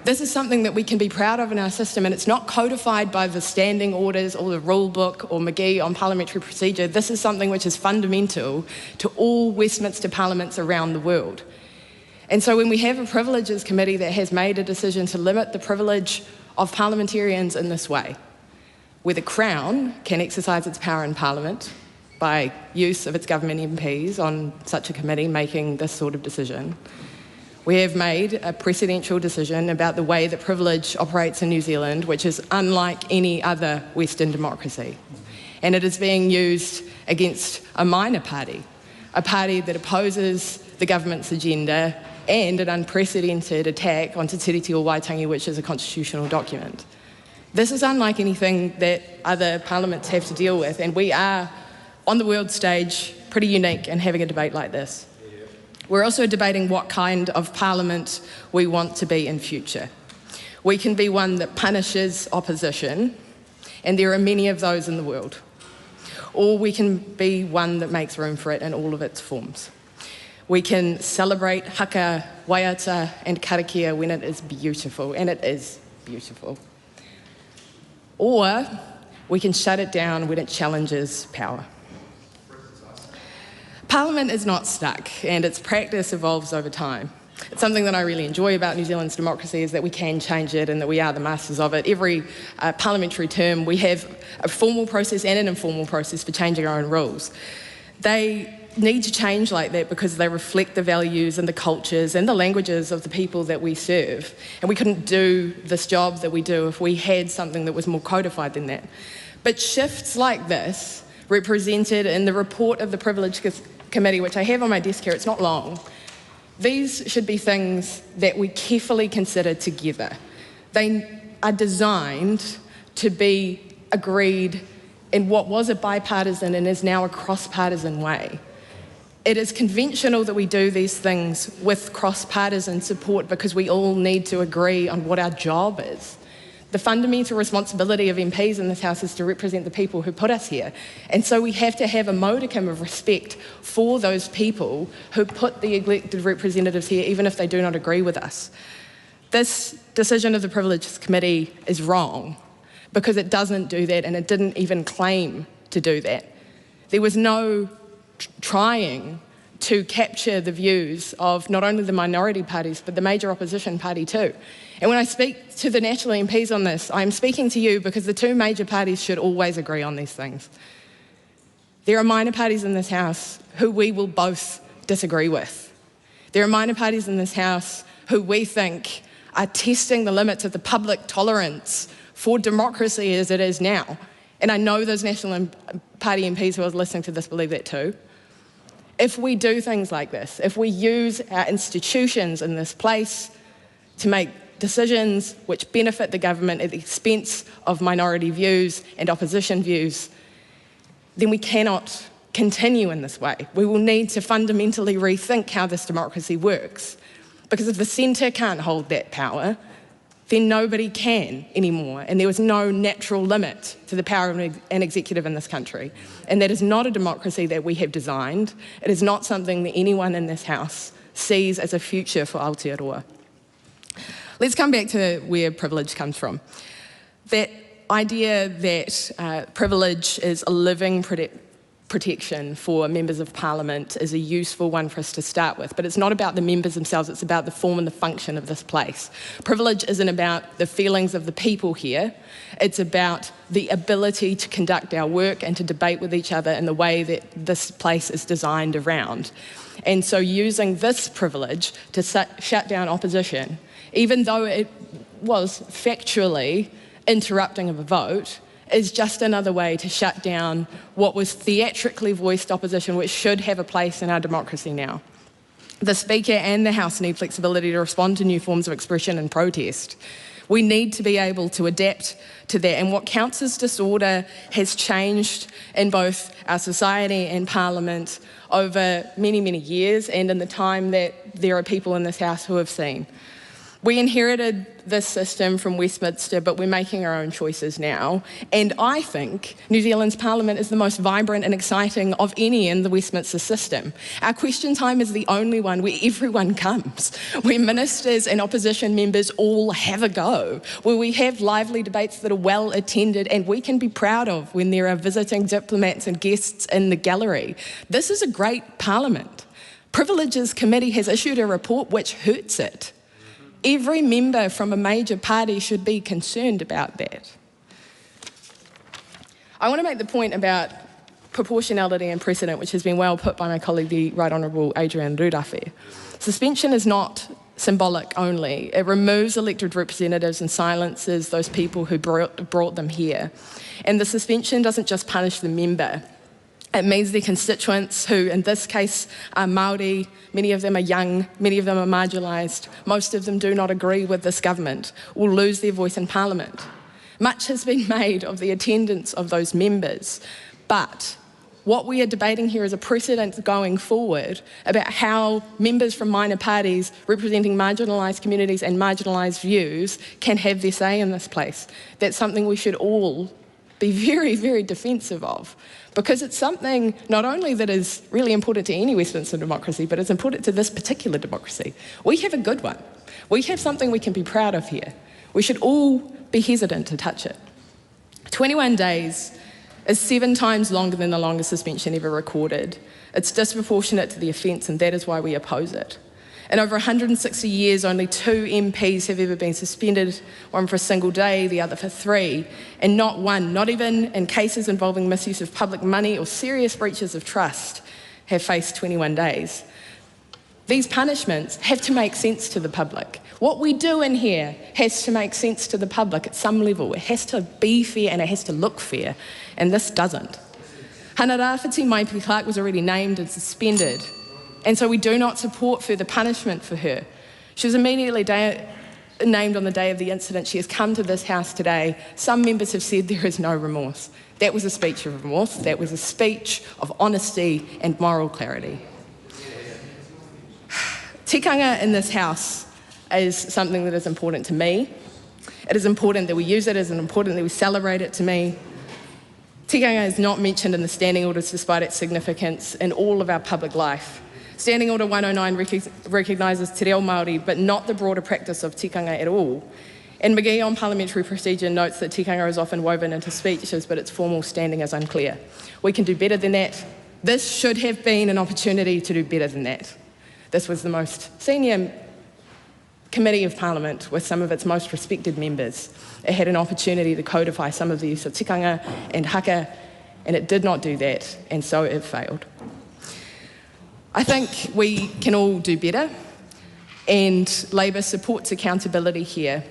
This is something that we can be proud of in our system, and it's not codified by the standing orders or the rule book or McGee on parliamentary procedure. This is something which is fundamental to all Westminster parliaments around the world. And so when we have a Privileges Committee that has made a decision to limit the privilege of parliamentarians in this way, where the Crown can exercise its power in Parliament by use of its government MPs on such a committee making this sort of decision, we have made a precedential decision about the way that privilege operates in New Zealand, which is unlike any other Western democracy. And it is being used against a minor party, a party that opposes the government's agenda and an unprecedented attack on Te Tiriti o Waitangi, which is a constitutional document. This is unlike anything that other parliaments have to deal with, and we are, on the world stage, pretty unique in having a debate like this. We're also debating what kind of parliament we want to be in future. We can be one that punishes opposition, and there are many of those in the world. Or we can be one that makes room for it in all of its forms. We can celebrate haka, waiata and karakia when it is beautiful, and it is beautiful. Or we can shut it down when it challenges power. Parliament is not stuck, and its practice evolves over time. It's something that I really enjoy about New Zealand's democracy is that we can change it and that we are the masters of it. Every parliamentary term we have a formal process and an informal process for changing our own rules. They need to change like that because they reflect the values and the cultures and the languages of the people that we serve. And we couldn't do this job that we do if we had something that was more codified than that. But shifts like this, represented in the report of the Privileges Committee, which I have on my desk here, it's not long, these should be things that we carefully consider together. They are designed to be agreed in what was a bipartisan and is now a cross-partisan way. It is conventional that we do these things with cross-partisan support because we all need to agree on what our job is. The fundamental responsibility of MPs in this House is to represent the people who put us here. And so we have to have a modicum of respect for those people who put the elected representatives here, even if they do not agree with us. This decision of the Privileges Committee is wrong because it doesn't do that, and it didn't even claim to do that. There was no trying to capture the views of not only the minority parties, but the major opposition party too. And when I speak to the national MPs on this, I'm speaking to you because the two major parties should always agree on these things. There are minor parties in this House who we will both disagree with. There are minor parties in this House who we think are testing the limits of the public tolerance for democracy as it is now. And I know those National Party MPs who are listening to this believe that too. If we do things like this, if we use our institutions in this place to make decisions which benefit the government at the expense of minority views and opposition views, then we cannot continue in this way. We will need to fundamentally rethink how this democracy works. Because if the centre can't hold that power, then nobody can anymore. And there is no natural limit to the power of an executive in this country. And that is not a democracy that we have designed. It is not something that anyone in this House sees as a future for Aotearoa. Let's come back to where privilege comes from. That idea that privilege is a living protection for members of parliament is a useful one for us to start with, but it's not about the members themselves, it's about the form and the function of this place. Privilege isn't about the feelings of the people here, it's about the ability to conduct our work and to debate with each other in the way that this place is designed around. And so using this privilege to shut down opposition, even though it was factually interrupting of a vote, is just another way to shut down what was theatrically voiced opposition, which should have a place in our democracy now. The Speaker and the House need flexibility to respond to new forms of expression and protest. We need to be able to adapt to that, and what counts as disorder has changed in both our society and Parliament over many, many years, and in the time that there are people in this House who have seen. We inherited this system from Westminster, but we're making our own choices now. And I think New Zealand's Parliament is the most vibrant and exciting of any in the Westminster system. Our question time is the only one where everyone comes, where ministers and opposition members all have a go, where we have lively debates that are well attended and we can be proud of when there are visiting diplomats and guests in the gallery. This is a great Parliament. Privileges Committee has issued a report which hurts it. Every member from a major party should be concerned about that. I want to make the point about proportionality and precedent, which has been well put by my colleague, the Right Honourable Adrian Rudawhi. Suspension is not symbolic only. It removes elected representatives and silences those people who brought them here. And the suspension doesn't just punish the member. It means their constituents, who in this case are Māori, many of them are young, many of them are marginalised, most of them do not agree with this government, will lose their voice in Parliament. Much has been made of the attendance of those members, but what we are debating here is a precedent going forward about how members from minor parties representing marginalised communities and marginalised views can have their say in this place. That's something we should all be very, very defensive of. Because it's something not only that is really important to any Westminster democracy, but it's important to this particular democracy. We have a good one. We have something we can be proud of here. We should all be hesitant to touch it. 21 days is 7 times longer than the longest suspension ever recorded. It's disproportionate to the offence, and that is why we oppose it. In over 160 years, only 2 MPs have ever been suspended, one for a single day, the other for 3, and not one, not even in cases involving misuse of public money or serious breaches of trust, have faced 21 days. These punishments have to make sense to the public. What we do in here has to make sense to the public at some level. It has to be fair and it has to look fair, and this doesn't. Hanarāwhiti Maipi-Clark was already named and suspended, and so we do not support further punishment for her. She was immediately named on the day of the incident. She has come to this House today. Some members have said there is no remorse. That was a speech of remorse. That was a speech of honesty and moral clarity. Tikanga in this House is something that is important to me. It is important that we use it. It is important that we celebrate it to me. Tikanga is not mentioned in the standing orders despite its significance in all of our public life. Standing Order 109 recognises te reo Māori, but not the broader practice of tikanga at all. And McGee on parliamentary procedure notes that tikanga is often woven into speeches, but its formal standing is unclear. We can do better than that. This should have been an opportunity to do better than that. This was the most senior committee of Parliament with some of its most respected members. It had an opportunity to codify some of the use of tikanga and haka, and it did not do that, and so it failed. I think we can all do better, and Labour supports accountability here.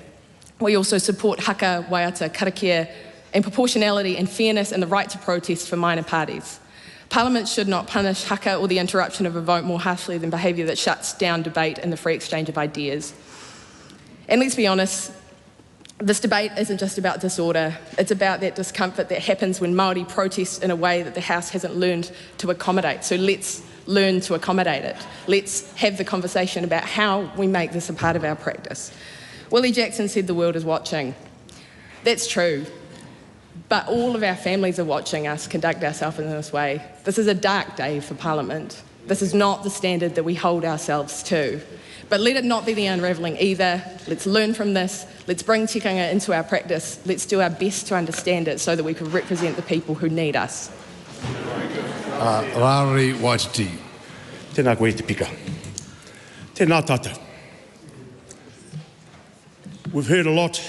We also support haka, waiata, karakia, and proportionality and fairness and the right to protest for minor parties. Parliament should not punish haka or the interruption of a vote more harshly than behaviour that shuts down debate and the free exchange of ideas. And let's be honest, this debate isn't just about disorder, it's about that discomfort that happens when Māori protest in a way that the House hasn't learned to accommodate. So let's learn to accommodate it. Let's have the conversation about how we make this a part of our practice. Willie Jackson said the world is watching. That's true, but all of our families are watching us conduct ourselves in this way. This is a dark day for Parliament. This is not the standard that we hold ourselves to. But let it not be the unravelling either. Let's learn from this. Let's bring tikanga into our practice. Let's do our best to understand it so that we can represent the people who need us. Rāri Waititi. Tēnā koe te pika. Tēnā tātou. We've heard a lot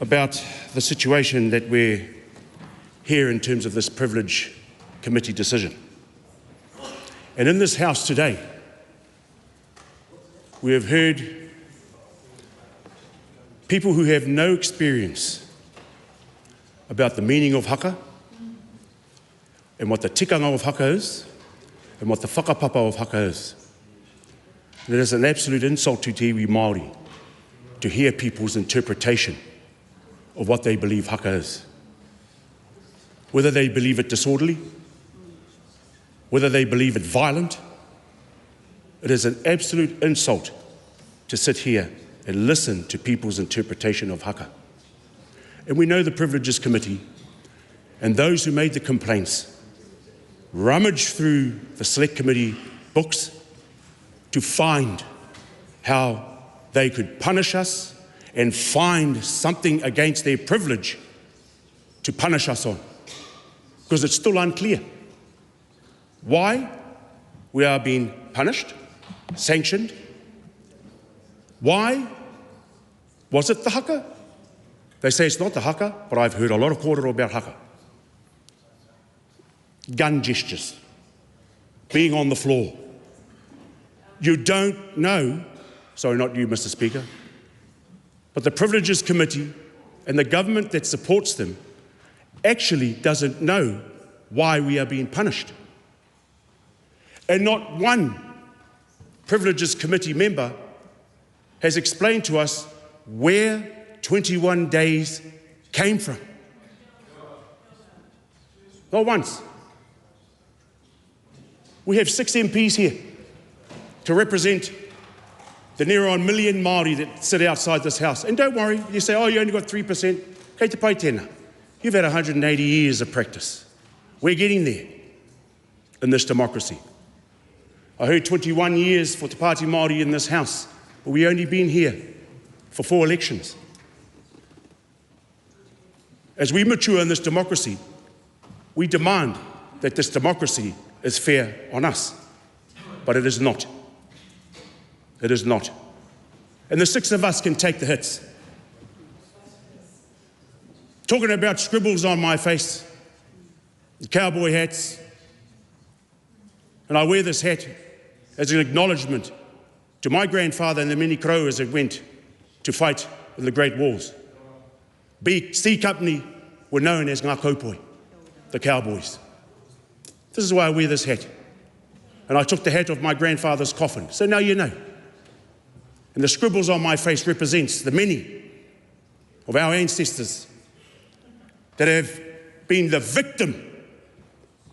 about the situation that we're here in terms of this privilege committee decision. And in this House today, we have heard people who have no experience about the meaning of haka and what the tikanga of haka is and what the whakapapa of haka is. It is an absolute insult to te iwi Māori to hear people's interpretation of what they believe haka is. Whether they believe it disorderly, whether they believe it violent, it is an absolute insult to sit here and listen to people's interpretation of haka. And we know the Privileges Committee and those who made the complaints rummaged through the Select Committee books to find how they could punish us and find something against their privilege to punish us on. Because it's still unclear why we are being punished, sanctioned. Why? Was it the haka? They say it's not the haka, but I've heard a lot of kōrero about haka. Gun gestures, being on the floor. You don't know, sorry, not you, Mr. Speaker, but the Privileges Committee and the government that supports them actually doesn't know why we are being punished. And not one Privileges Committee member has explained to us where 21 days came from. Not once. We have 6 MPs here to represent the near on million Māori that sit outside this House. And don't worry, you say, oh, you only got 3%. Kei te pai tēnā. You've had 180 years of practice. We're getting there in this democracy. I heard 21 years for Te Pāti Māori in this House, but we've only been here for 4 elections. As we mature in this democracy, we demand that this democracy is fair on us, but it is not. It is not. And the 6 of us can take the hits. Talking about scribbles on my face, cowboy hats, and I wear this hat as an acknowledgement to my grandfather and the many Crows that went to fight in the Great Wars. C Company were known as ngā kaupoi, the cowboys. This is why I wear this hat. And I took the hat off my grandfather's coffin, so now you know. And the scribbles on my face represents the many of our ancestors that have been the victim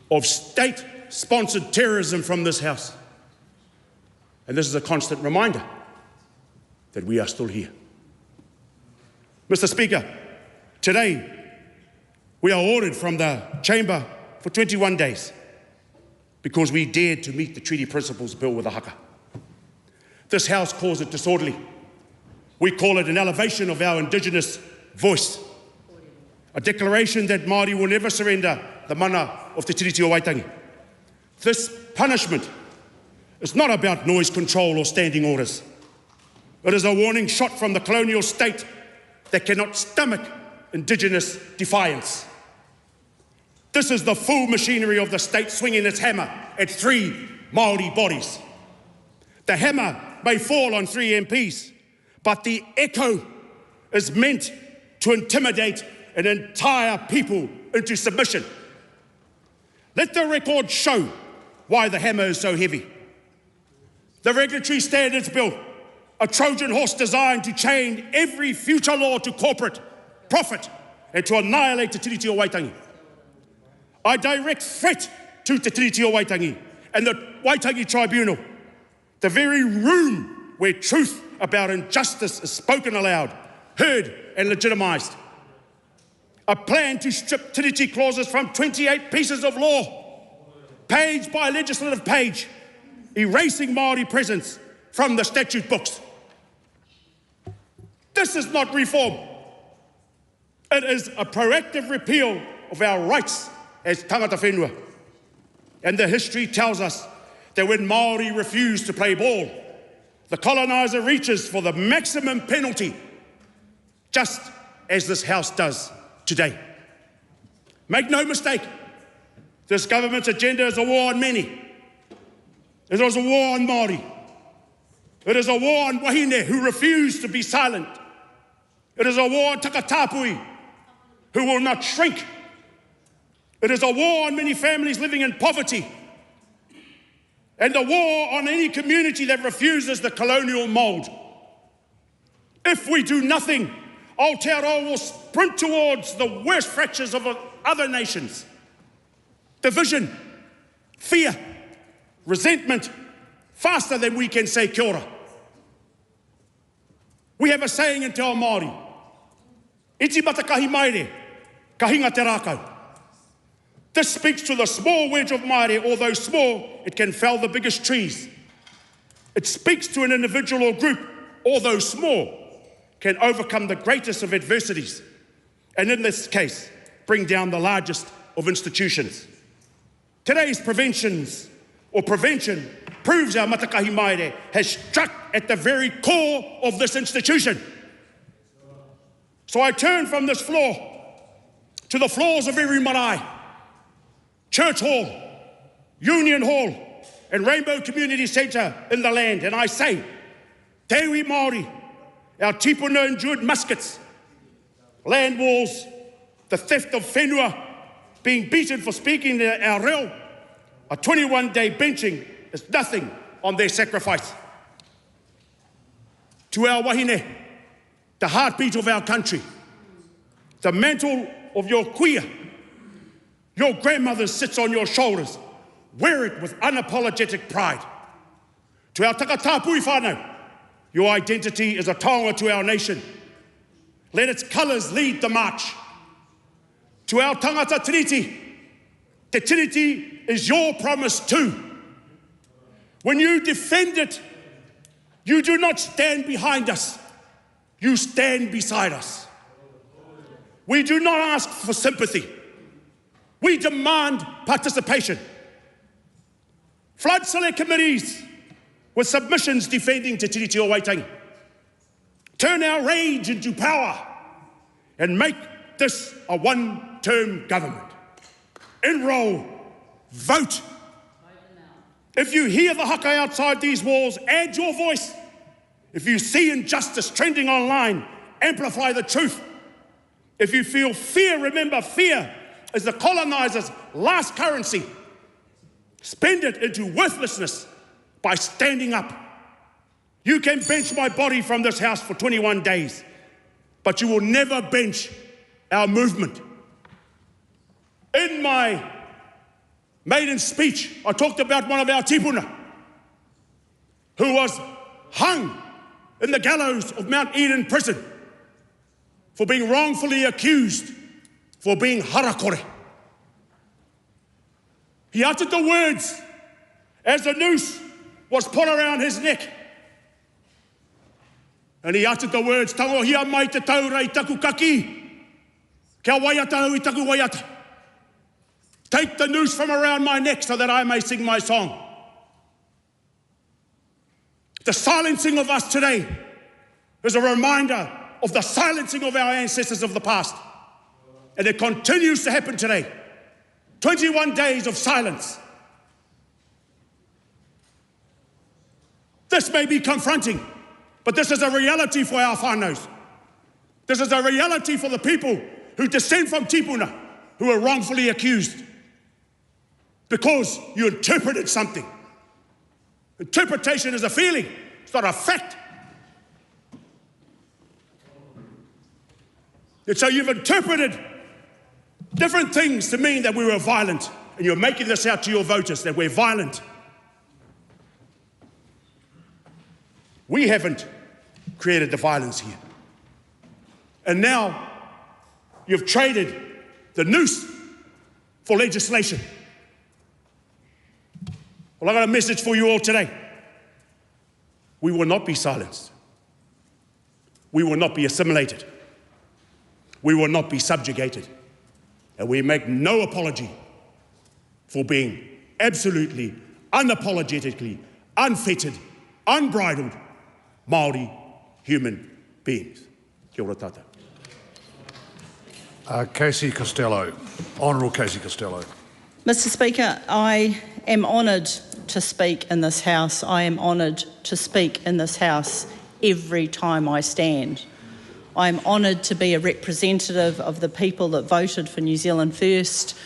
of state-sponsored terrorism from this House. And this is a constant reminder that we are still here. Mr. Speaker, today we are ordered from the chamber for 21 days because we dared to meet the treaty principles bill with a haka. This House calls it disorderly. We call it an elevation of our Indigenous voice. A declaration that Māori will never surrender the mana of Te Tiriti o Waitangi. This punishment is not about noise control or standing orders. It is a warning shot from the colonial state that cannot stomach Indigenous defiance. This is the full machinery of the state swinging its hammer at 3 Māori bodies. The hammer may fall on 3 MPs, but the echo is meant to intimidate an entire people into submission. Let the record show why the hammer is so heavy. The Regulatory Standards Bill, a Trojan horse designed to chain every future law to corporate profit and to annihilate Te Tiriti o Waitangi. I direct threat to Te Tiriti o Waitangi and the Waitangi Tribunal, the very room where truth about injustice is spoken aloud, heard and legitimised. A plan to strip Tiriti clauses from 28 pieces of law, page by legislative page, erasing Māori presence from the statute books. This is not reform. It is a proactive repeal of our rights as tangata whenua. And the history tells us that when Māori refuse to play ball, the coloniser reaches for the maximum penalty, just as this House does today. Make no mistake, this government's agenda is a war on many. It is a war on Māori. It is a war on wahine who refuse to be silent. It is a war on takatapui who will not shrink. It is a war on many families living in poverty, and a war on any community that refuses the colonial mould. If we do nothing, Aotearoa will sprint towards the worst fractures of other nations. Division, fear, resentment, faster than we can say kia ora. We have a saying in Te Ao Māori, iti mata kahi maere, kahinga te rākau. This speaks to the small wedge of maere. Although small, it can fell the biggest trees. It speaks to an individual or group, although small, can overcome the greatest of adversities, and in this case, bring down the largest of institutions. Today's prevention proves our matakahi maere has struck at the very core of this institution. So I turn from this floor to the floors of every marae, Church Hall, Union Hall, and Rainbow Community Centre in the land, and I say, Te iwi Māori, our tipuna endured muskets, land walls, the theft of whenua, being beaten for speaking our reo, a 21-day benching is nothing on their sacrifice. To our wahine, the heartbeat of our country, the mantle of your kuia, your grandmother sits on your shoulders. Wear it with unapologetic pride. To our takatapui whānau, your identity is a taonga to our nation. Let its colours lead the march. To our tangata tiriti, Te Tiriti is your promise too. When you defend it, you do not stand behind us, you stand beside us. We do not ask for sympathy. We demand participation. Flood select committees with submissions defending Te Tiriti o Waitangi. Turn our rage into power and make this a one-term government. Enroll, vote. If you hear the haka outside these walls, add your voice. If you see injustice trending online, amplify the truth. If you feel fear, remember fear is the coloniser's last currency. Spend it into worthlessness by standing up. You can bench my body from this house for 21 days, but you will never bench our movement. In my maiden speech, I talked about one of our tipuna who was hung in the gallows of Mount Eden prison for being wrongfully accused for being harakore. He uttered the words as the noose was put around his neck. And he uttered the words, tangohia mai te taurei taku kaki. Kia waiata hui taku waiata. Take the noose from around my neck so that I may sing my song. The silencing of us today is a reminder of the silencing of our ancestors of the past. And it continues to happen today. 21 days of silence. This may be confronting, but this is a reality for our whānaus. This is a reality for the people who descend from tipuna, who are wrongfully accused. Because you interpreted something. Interpretation is a feeling, it's not a fact. And so you've interpreted different things to mean that we were violent, and you're making this out to your voters, that we're violent. We haven't created the violence here. And now you've traded the noose for legislation. Well, I've got a message for you all today. We will not be silenced. We will not be assimilated. We will not be subjugated. And we make no apology for being absolutely, unapologetically, unfettered, unbridled Māori human beings. Kia ora tātou. Casey Costello. Honourable Casey Costello. Mr Speaker, I am honoured to speak in this House. I am honoured to speak in this House every time I stand. I am honoured to be a representative of the people that voted for New Zealand First,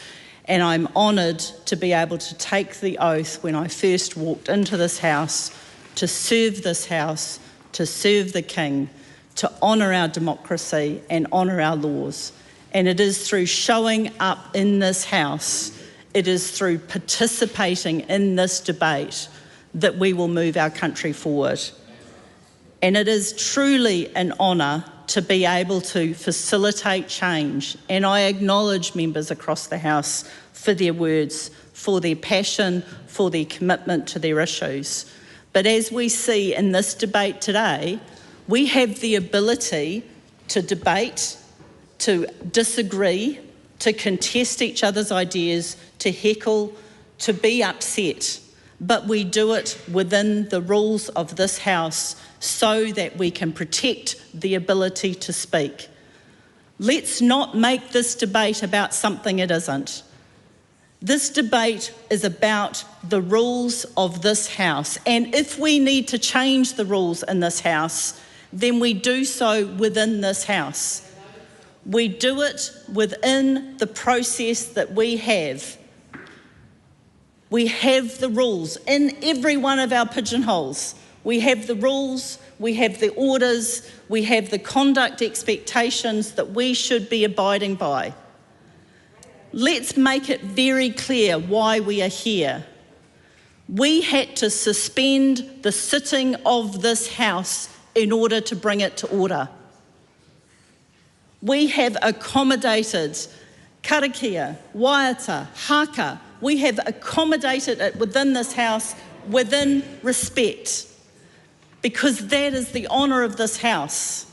and I'm honoured to be able to take the oath when I first walked into this House to serve this House, to serve the King, to honour our democracy and honour our laws. And it is through showing up in this House, it is through participating in this debate that we will move our country forward. And it is truly an honour to be able to facilitate change. And I acknowledge members across the House for their words, for their passion, for their commitment to their issues. But as we see in this debate today, we have the ability to debate, to disagree, to contest each other's ideas, to heckle, to be upset. But we do it within the rules of this House so that we can protect the ability to speak. Let's not make this debate about something it isn't. This debate is about the rules of this House, and if we need to change the rules in this House, then we do so within this House. We do it within the process that we have. We have the rules in every one of our pigeonholes. We have the rules, we have the orders, we have the conduct expectations that we should be abiding by. Let's make it very clear why we are here. We had to suspend the sitting of this House in order to bring it to order. We have accommodated karakia, waiata, haka. We have accommodated it within this House within respect, because that is the honour of this House.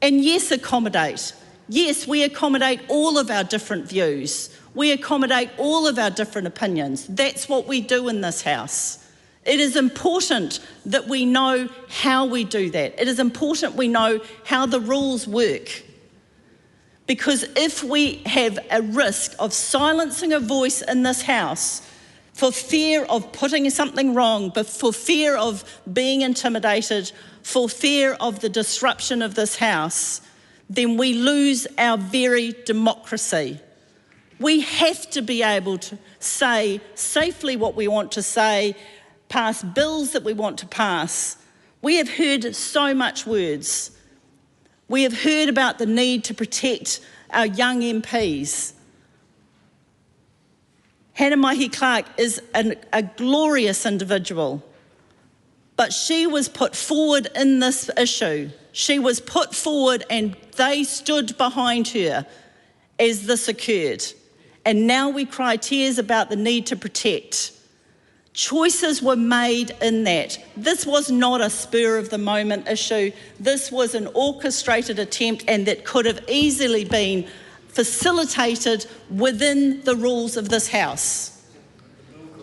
And yes, accommodate. Yes, we accommodate all of our different views. We accommodate all of our different opinions. That's what we do in this House. It is important that we know how we do that. It is important we know how the rules work. Because if we have a risk of silencing a voice in this House for fear of putting something wrong, but for fear of being intimidated, for fear of the disruption of this House, then we lose our very democracy. We have to be able to say safely what we want to say, pass bills that we want to pass. We have heard so much words. We have heard about the need to protect our young MPs. Hannah Mahi-Clark is a glorious individual, but she was put forward in this issue. She was put forward and they stood behind her as this occurred. And now we cry tears about the need to protect. Choices were made in that. This was not a spur-of-the-moment issue. This was an orchestrated attempt, and that could have easily been facilitated within the rules of this House.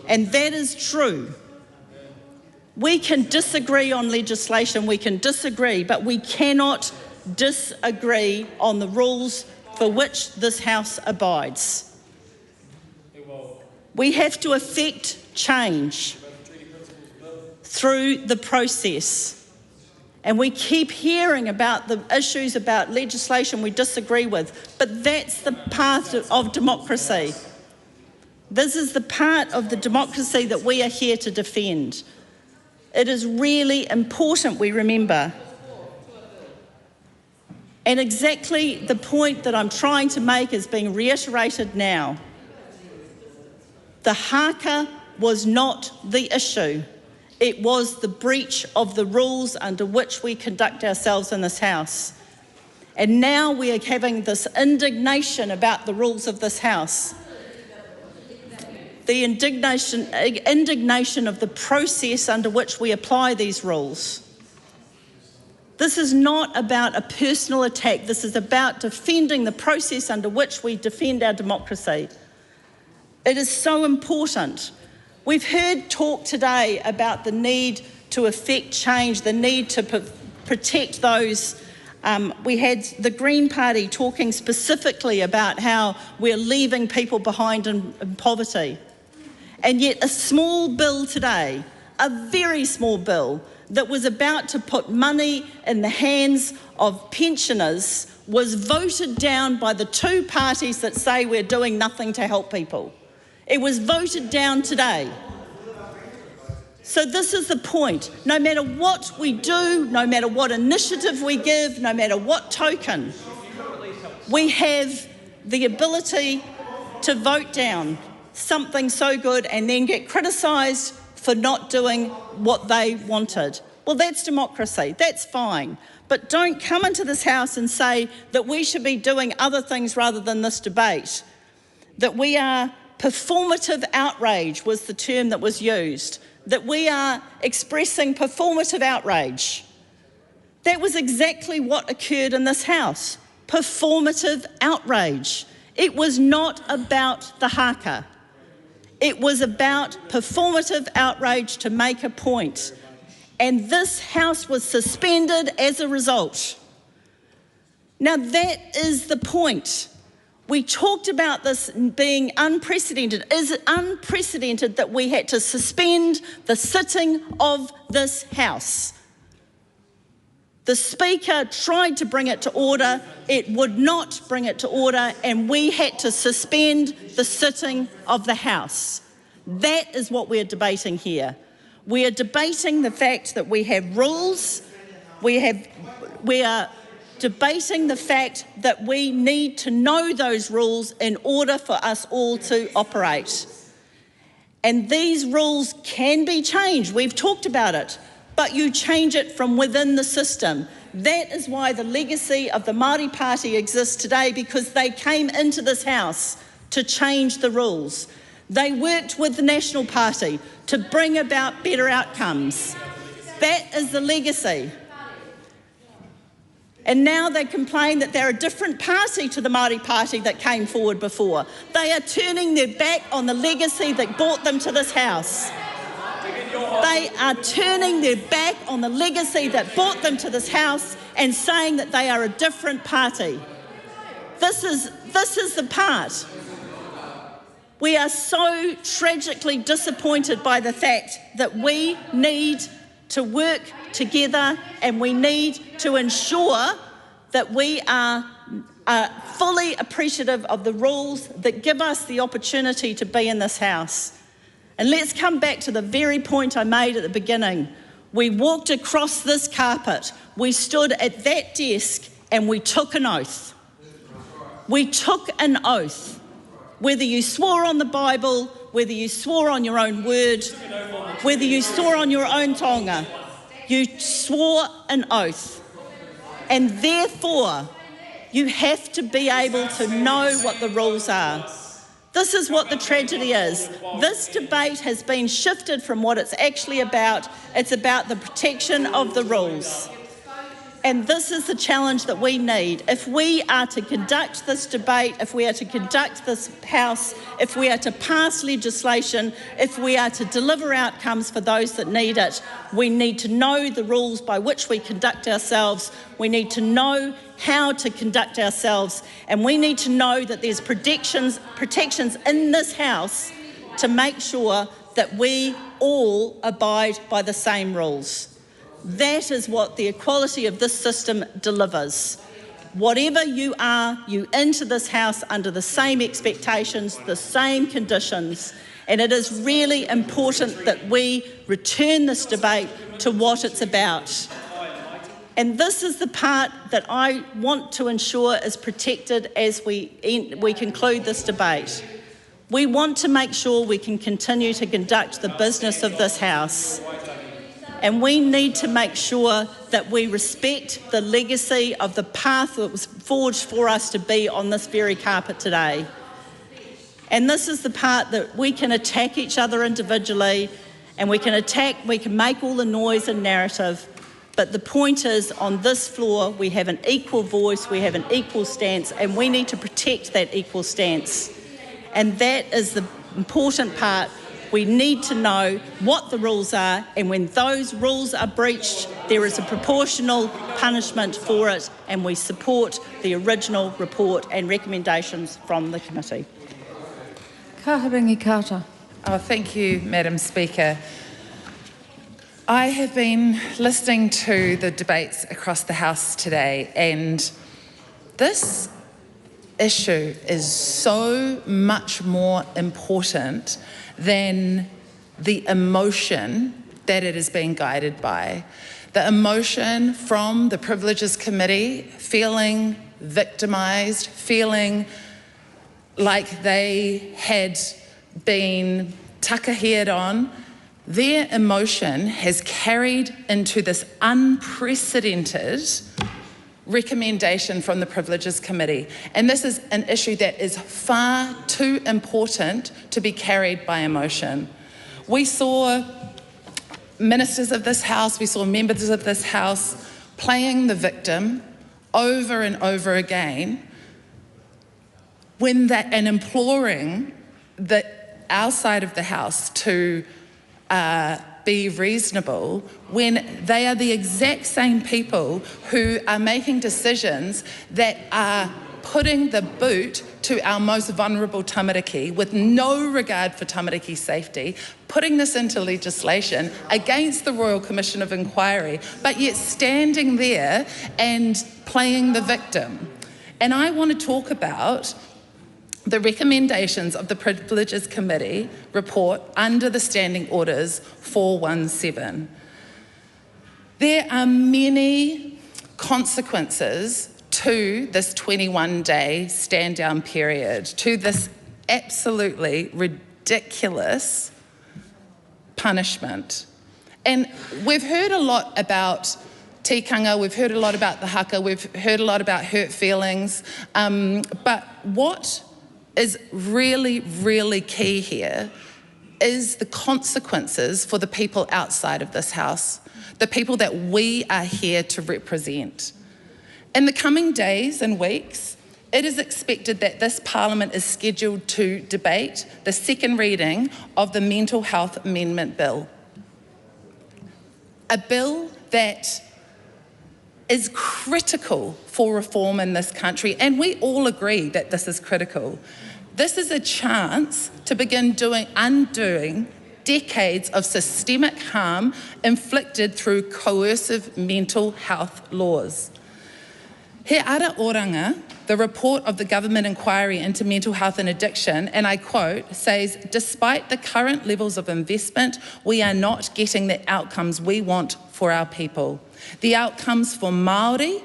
And that is true. We can disagree on legislation, we can disagree, but we cannot disagree on the rules for which this House abides. We have to effect change through the process. And we keep hearing about the issues about legislation we disagree with, but that's the part of democracy. This is the part of the democracy that we are here to defend. It is really important we remember. And exactly the point that I'm trying to make is being reiterated now. The haka was not the issue. It was the breach of the rules under which we conduct ourselves in this House. And now we are having this indignation about the rules of this House. The indignation of the process under which we apply these rules. This is not about a personal attack. This is about defending the process under which we defend our democracy. It is so important. We've heard talk today about the need to effect change, the need to protect those. We had the Green Party talking specifically about how we're leaving people behind in poverty. And yet a small bill today, a very small bill, that was about to put money in the hands of pensioners was voted down by the two parties that say we're doing nothing to help people. It was voted down today. So this is the point. No matter what we do, no matter what initiative we give, no matter what token, we have the ability to vote down something so good and then get criticised for not doing what they wanted. Well, that's democracy. That's fine. But don't come into this House and say that we should be doing other things rather than this debate. That we are performative outrage was the term that was used. That we are expressing performative outrage. That was exactly what occurred in this House. Performative outrage. It was not about the haka. It was about performative outrage to make a point. And this House was suspended as a result. Now that is the point. We talked about this being unprecedented. Is it unprecedented that we had to suspend the sitting of this House? The Speaker tried to bring it to order. It would not bring it to order, and we had to suspend the sitting of the House. That is what we're debating here. We are debating the fact that we have rules. We are debating the fact that we need to know those rules in order for us all to operate. And these rules can be changed. We've talked about it. But you change it from within the system. That is why the legacy of the Māori Party exists today, because they came into this House to change the rules. They worked with the National Party to bring about better outcomes. That is the legacy. And now they complain that they're a different party to the Māori Party that came forward before. They are turning their back on the legacy that brought them to this House. They are turning their back on the legacy that brought them to this House and saying that they are a different party. This is the part. We are so tragically disappointed by the fact that we need to work together and we need to ensure that we are fully appreciative of the rules that give us the opportunity to be in this House. And let's come back to the very point I made at the beginning. We walked across this carpet, we stood at that desk and we took an oath. We took an oath. Whether you swore on the Bible, whether you swore on your own word, whether you swore on your own tonga, you swore an oath. And therefore, you have to be able to know what the rules are. This is what the tragedy is. This debate has been shifted from what it's actually about. It's about the protection of the rules. And this is the challenge that we need. If we are to conduct this debate, if we are to conduct this House, if we are to pass legislation, if we are to deliver outcomes for those that need it, we need to know the rules by which we conduct ourselves. We need to know how to conduct ourselves, and we need to know that there's protections in this House to make sure that we all abide by the same rules. That is what the equality of this system delivers. Whatever you are, you enter this House under the same expectations, the same conditions, and it is really important that we return this debate to what it's about. And this is the part that I want to ensure is protected as we conclude this debate. We want to make sure we can continue to conduct the business of this House. And we need to make sure that we respect the legacy of the path that was forged for us to be on this very carpet today. And this is the part that we can attack each other individually, and we can make all the noise and narrative. But the point is, on this floor, we have an equal voice, we have an equal stance, and we need to protect that equal stance. And that is the important part. We need to know what the rules are, and when those rules are breached, there is a proportional punishment for it, and we support the original report and recommendations from the committee. Kaharangi Carter. Oh, thank you, Madam Speaker. I have been listening to the debates across the House today, and this issue is so much more important than the emotion that it is being guided by. The emotion from the Privileges Committee, feeling victimised, feeling like they had been takahired on, their emotion has carried into this unprecedented recommendation from the Privileges Committee. And this is an issue that is far too important to be carried by emotion. We saw ministers of this House, we saw members of this House playing the victim over and over again and imploring our side of the House to be reasonable when they are the exact same people who are making decisions that are putting the boot to our most vulnerable tamariki with no regard for tamariki safety, putting this into legislation against the Royal Commission of Inquiry, but yet standing there and playing the victim. And I want to talk about the recommendations of the Privileges Committee report under the Standing Orders 417. There are many consequences to this 21-day stand-down period, to this absolutely ridiculous punishment. And we've heard a lot about tikanga, we've heard a lot about the haka, we've heard a lot about hurt feelings, but what is really, really key here is the consequences for the people outside of this House, the people that we are here to represent. In the coming days and weeks, it is expected that this Parliament is scheduled to debate the second reading of the Mental Health Amendment Bill. A bill that is critical for reform in this country, and we all agree that this is critical. This is a chance to begin undoing decades of systemic harm inflicted through coercive mental health laws. He ara oranga, the report of the government inquiry into mental health and addiction, and I quote, says, despite the current levels of investment, we are not getting the outcomes we want for our people. The outcomes for Māori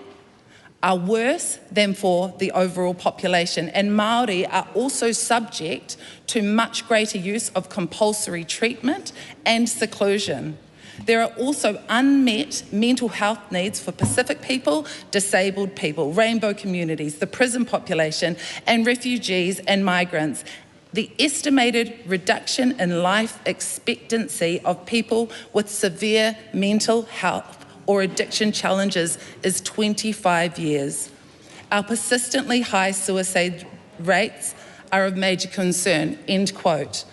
are worse than for the overall population, and Māori are also subject to much greater use of compulsory treatment and seclusion. There are also unmet mental health needs for Pacific people, disabled people, rainbow communities, the prison population, and refugees and migrants. the estimated reduction in life expectancy of people with severe mental health or addiction challenges is 25 years. Our persistently high suicide rates are of major concern, end quote.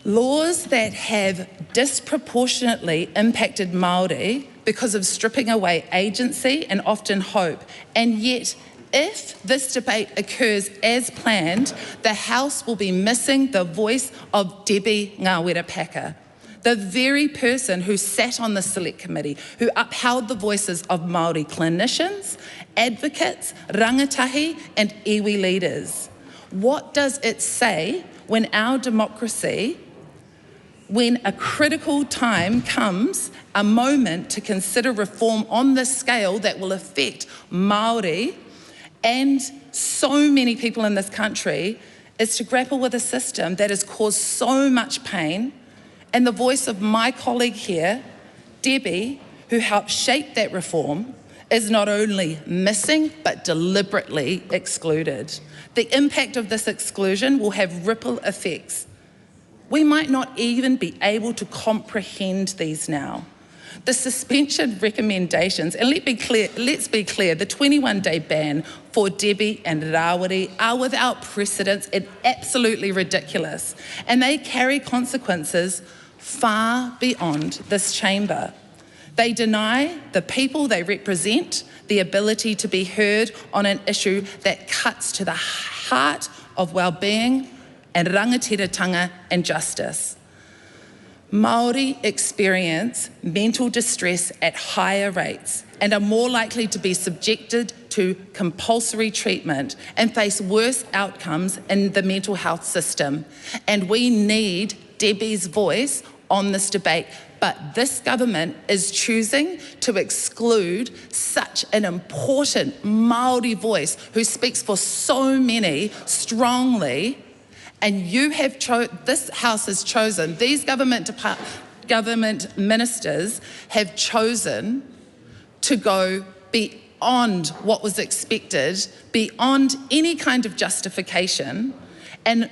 Laws that have disproportionately impacted Māori because of stripping away agency and often hope, and yet if this debate occurs as planned, the House will be missing the voice of Debbie Ngāwera Paka, the very person who sat on the Select Committee, who upheld the voices of Māori clinicians, advocates, rangatahi and iwi leaders. What does it say when our democracy, when a critical time comes, a moment to consider reform on this scale that will affect Māori and so many people in this country, is to grapple with a system that has caused so much pain, and the voice of my colleague here, Debbie, who helped shape that reform, is not only missing but deliberately excluded. The impact of this exclusion will have ripple effects. We might not even be able to comprehend these now. The suspension recommendations, and let's be clear, the 21-day ban for Debbie and Rawiri are without precedence and absolutely ridiculous, and they carry consequences far beyond this chamber. They deny the people they represent the ability to be heard on an issue that cuts to the heart of well-being and rangatiratanga and justice. Māori experience mental distress at higher rates and are more likely to be subjected to compulsory treatment and face worse outcomes in the mental health system. And we need Debbie's voice on this debate. But this government is choosing to exclude such an important Māori voice who speaks for so many strongly. And you have this House has chosen, these government ministers have chosen to go beyond what was expected, beyond any kind of justification. And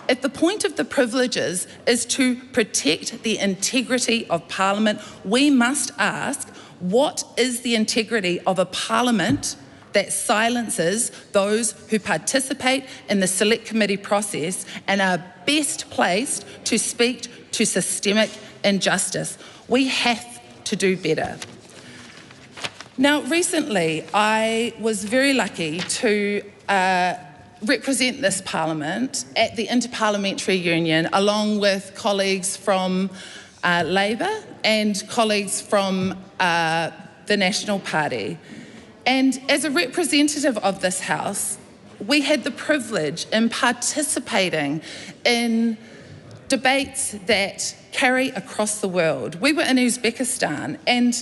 if the point of the privileges is to protect the integrity of Parliament, we must ask, what is the integrity of a Parliament that silences those who participate in the Select Committee process and are best placed to speak to systemic injustice? We have to do better. Now, recently, I was very lucky to represent this Parliament at the Interparliamentary Union, along with colleagues from Labour and colleagues from the National Party. And as a representative of this House, we had the privilege in participating in debates that carry across the world. We were in Uzbekistan, and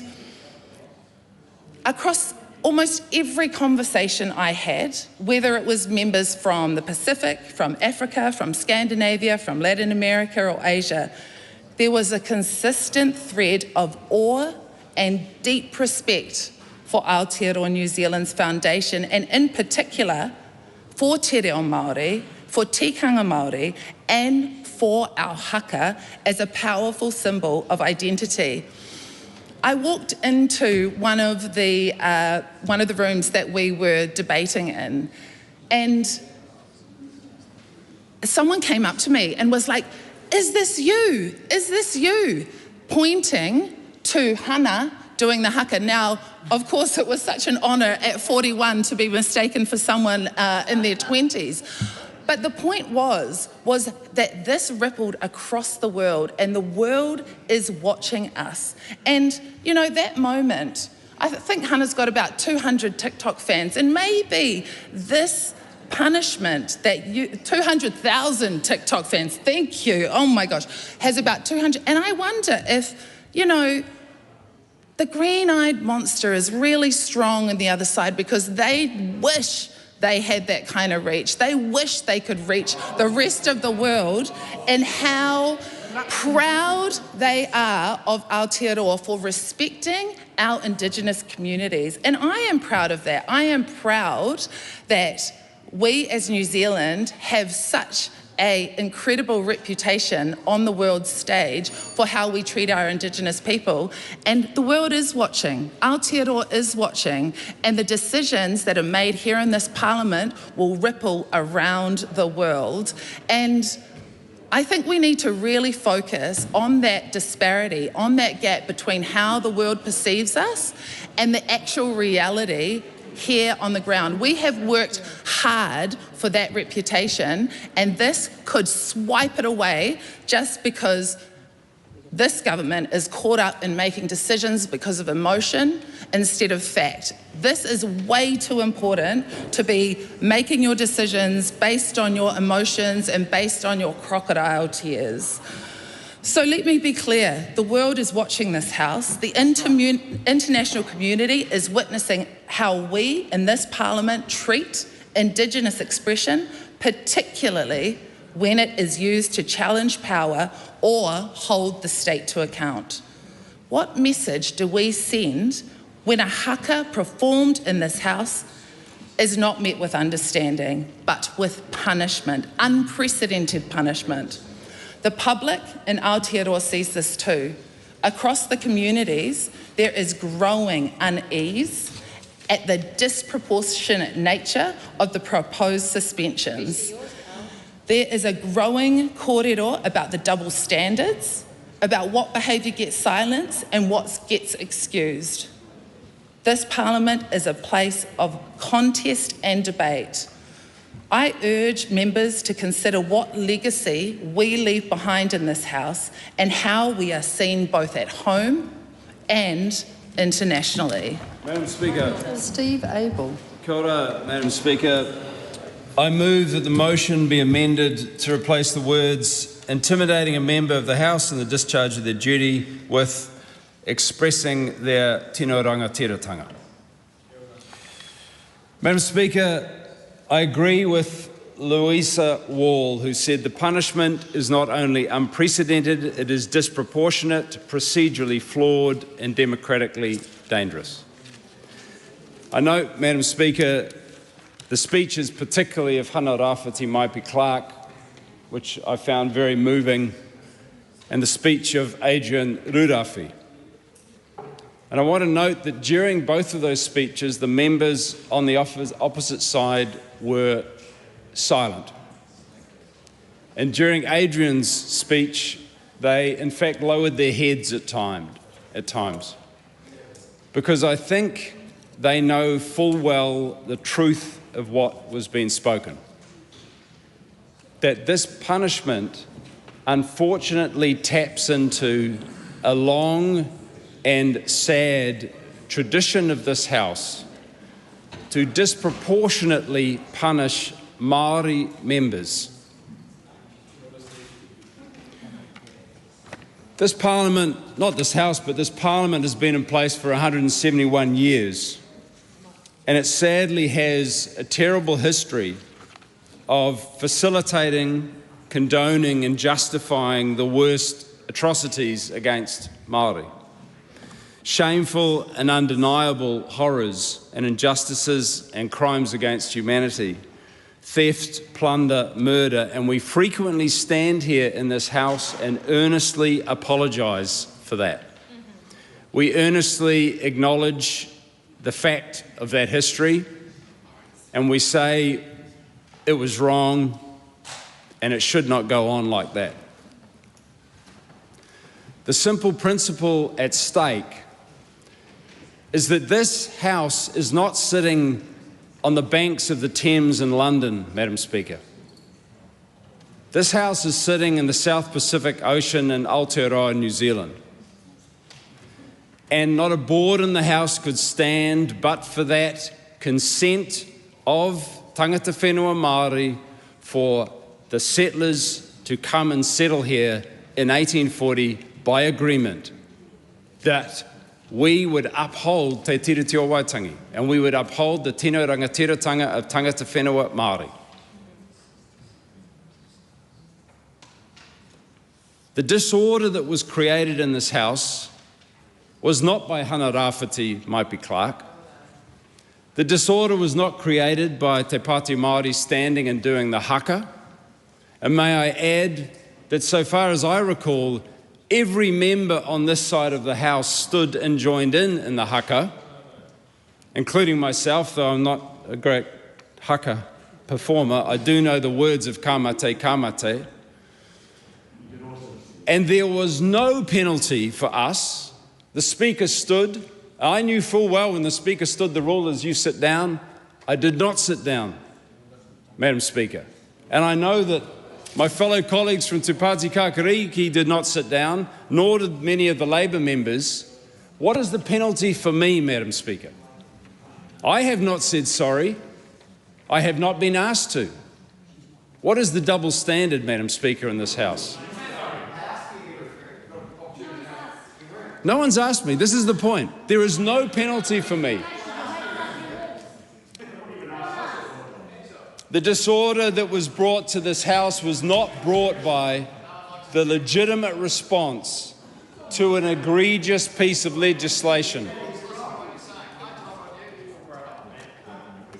across almost every conversation I had, whether it was members from the Pacific, from Africa, from Scandinavia, from Latin America or Asia, there was a consistent thread of awe and deep respect for Aotearoa New Zealand's foundation, and in particular for Te Reo Māori, for tikanga Māori, and for our haka as a powerful symbol of identity. I walked into one of the rooms that we were debating in, and someone came up to me and was like, "Is this you? Is this you?" Pointing to Hana doing the haka. Now, of course, it was such an honour at 41 to be mistaken for someone in their 20s. But the point was that this rippled across the world, and the world is watching us. And, you know, that moment, I think Hannah's got about 200 TikTok fans, and maybe this punishment that 200,000 TikTok fans, thank you, oh my gosh, has about 200. And I wonder if, you know, the green-eyed monster is really strong on the other side because they wish they had that kind of reach. They wish they could reach the rest of the world, and how proud they are of Aotearoa for respecting our Indigenous communities. And I am proud of that. I am proud that we as New Zealand have such an incredible reputation on the world stage for how we treat our Indigenous people. And the world is watching, Aotearoa is watching, and the decisions that are made here in this Parliament will ripple around the world. And I think we need to really focus on that disparity, on that gap between how the world perceives us and the actual reality here on the ground. We have worked hard for that reputation, and this could swipe it away just because this government is caught up in making decisions because of emotion instead of fact. This is way too important to be making your decisions based on your emotions and based on your crocodile tears. So let me be clear, the world is watching this House. The international community is witnessing how we in this Parliament treat Indigenous expression, particularly when it is used to challenge power or hold the state to account. What message do we send when a haka performed in this House is not met with understanding, but with punishment, unprecedented punishment? The public in Aotearoa sees this too. Across the communities, there is growing unease at the disproportionate nature of the proposed suspensions. There is a growing kōrero about the double standards, about what behaviour gets silenced and what gets excused. This Parliament is a place of contest and debate. I urge members to consider what legacy we leave behind in this House and how we are seen both at home and internationally. Madam Speaker. Steve Abel. Kia ora, Madam Speaker. I move that the motion be amended to replace the words intimidating a member of the House in the discharge of their duty with expressing their tino rangatiratanga. Madam Speaker, I agree with Louisa Wall, who said the punishment is not only unprecedented, it is disproportionate, procedurally flawed and democratically dangerous. I note, Madam Speaker, the speeches particularly of Hana Rāwhiti Maipi Clark, which I found very moving, and the speech of Adrian Rurafi. And I want to note that during both of those speeches, the members on the opposite side were silent. And during Adrian's speech, they in fact lowered their heads at times. Because I think they know full well the truth of what was being spoken. That this punishment unfortunately taps into a long and sad tradition of this House to disproportionately punish Māori members. This Parliament, not this House, but this Parliament has been in place for 171 years, and it sadly has a terrible history of facilitating, condoning and justifying the worst atrocities against Māori. Shameful and undeniable horrors and injustices and crimes against humanity, theft, plunder, murder, and we frequently stand here in this House and earnestly apologise for that. We earnestly acknowledge the fact of that history, and we say it was wrong and it should not go on like that. The simple principle at stake is that this House is not sitting on the banks of the Thames in London, Madam Speaker. This House is sitting in the South Pacific Ocean in Aotearoa, New Zealand. And not a board in the House could stand but for that consent of tangata whenua Māori for the settlers to come and settle here in 1840 by agreement that we would uphold Te Tiriti o Waitangi and we would uphold the tino rangatiratanga of tangata whenua Māori. The disorder that was created in this House was not by Hana Rāwhiti Maipi Clark. The disorder was not created by Te Pāti Māori standing and doing the haka And may I add that so far as I recall, every member on this side of the House stood and joined in the haka, including myself, though I'm not a great haka performer. I do know the words of kamate, kamate. And there was no penalty for us. The Speaker stood. I knew full well when the Speaker stood, the rule is you sit down. I did not sit down, Madam Speaker. And I know that my fellow colleagues from Te Pāti Kākāriki did not sit down, nor did many of the Labour members. What is the penalty for me, Madam Speaker? I have not said sorry. I have not been asked to. What is the double standard, Madam Speaker, in this House? No one's asked me. This is the point. There is no penalty for me. The disorder that was brought to this House was not brought by the legitimate response to an egregious piece of legislation.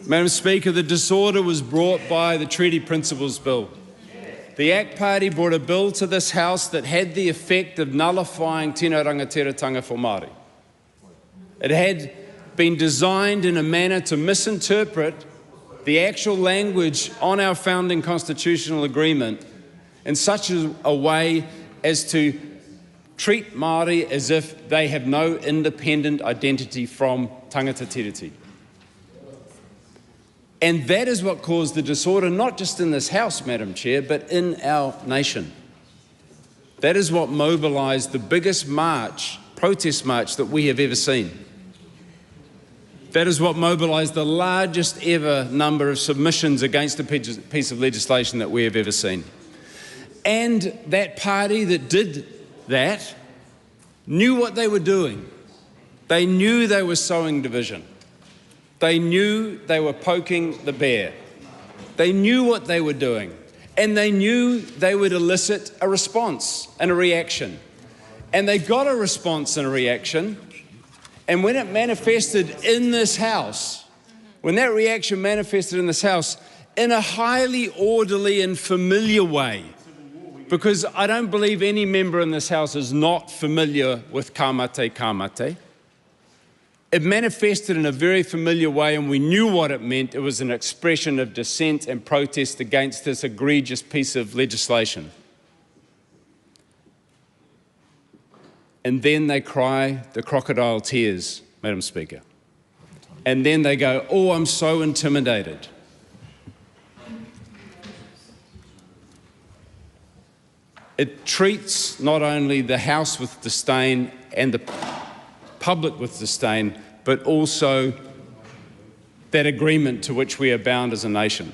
Madam Speaker, the disorder was brought by the Treaty Principles Bill. The ACT Party brought a bill to this House that had the effect of nullifying tino rangatiratanga for Māori. It had been designed in a manner to misinterpret the actual language on our founding constitutional agreement in such a way as to treat Māori as if they have no independent identity from tangata tiriti. And that is what caused the disorder, not just in this House, Madam Chair, but in our nation. That is what mobilised the biggest march, protest march, that we have ever seen. That is what mobilised the largest ever number of submissions against a piece of legislation that we have ever seen. And that party that did that knew what they were doing. They knew they were sowing division. They knew they were poking the bear. They knew what they were doing. And they knew they would elicit a response and a reaction. And they got a response and a reaction. And when it manifested in this House, when that reaction manifested in this House, in a highly orderly and familiar way, because I don't believe any member in this House is not familiar with kamate, kamate. It manifested in a very familiar way, and we knew what it meant. It was an expression of dissent and protest against this egregious piece of legislation. And then they cry the crocodile tears, Madam Speaker. And then they go, oh, I'm so intimidated. It treats not only the House with disdain and the public with disdain, but also that agreement to which we are bound as a nation.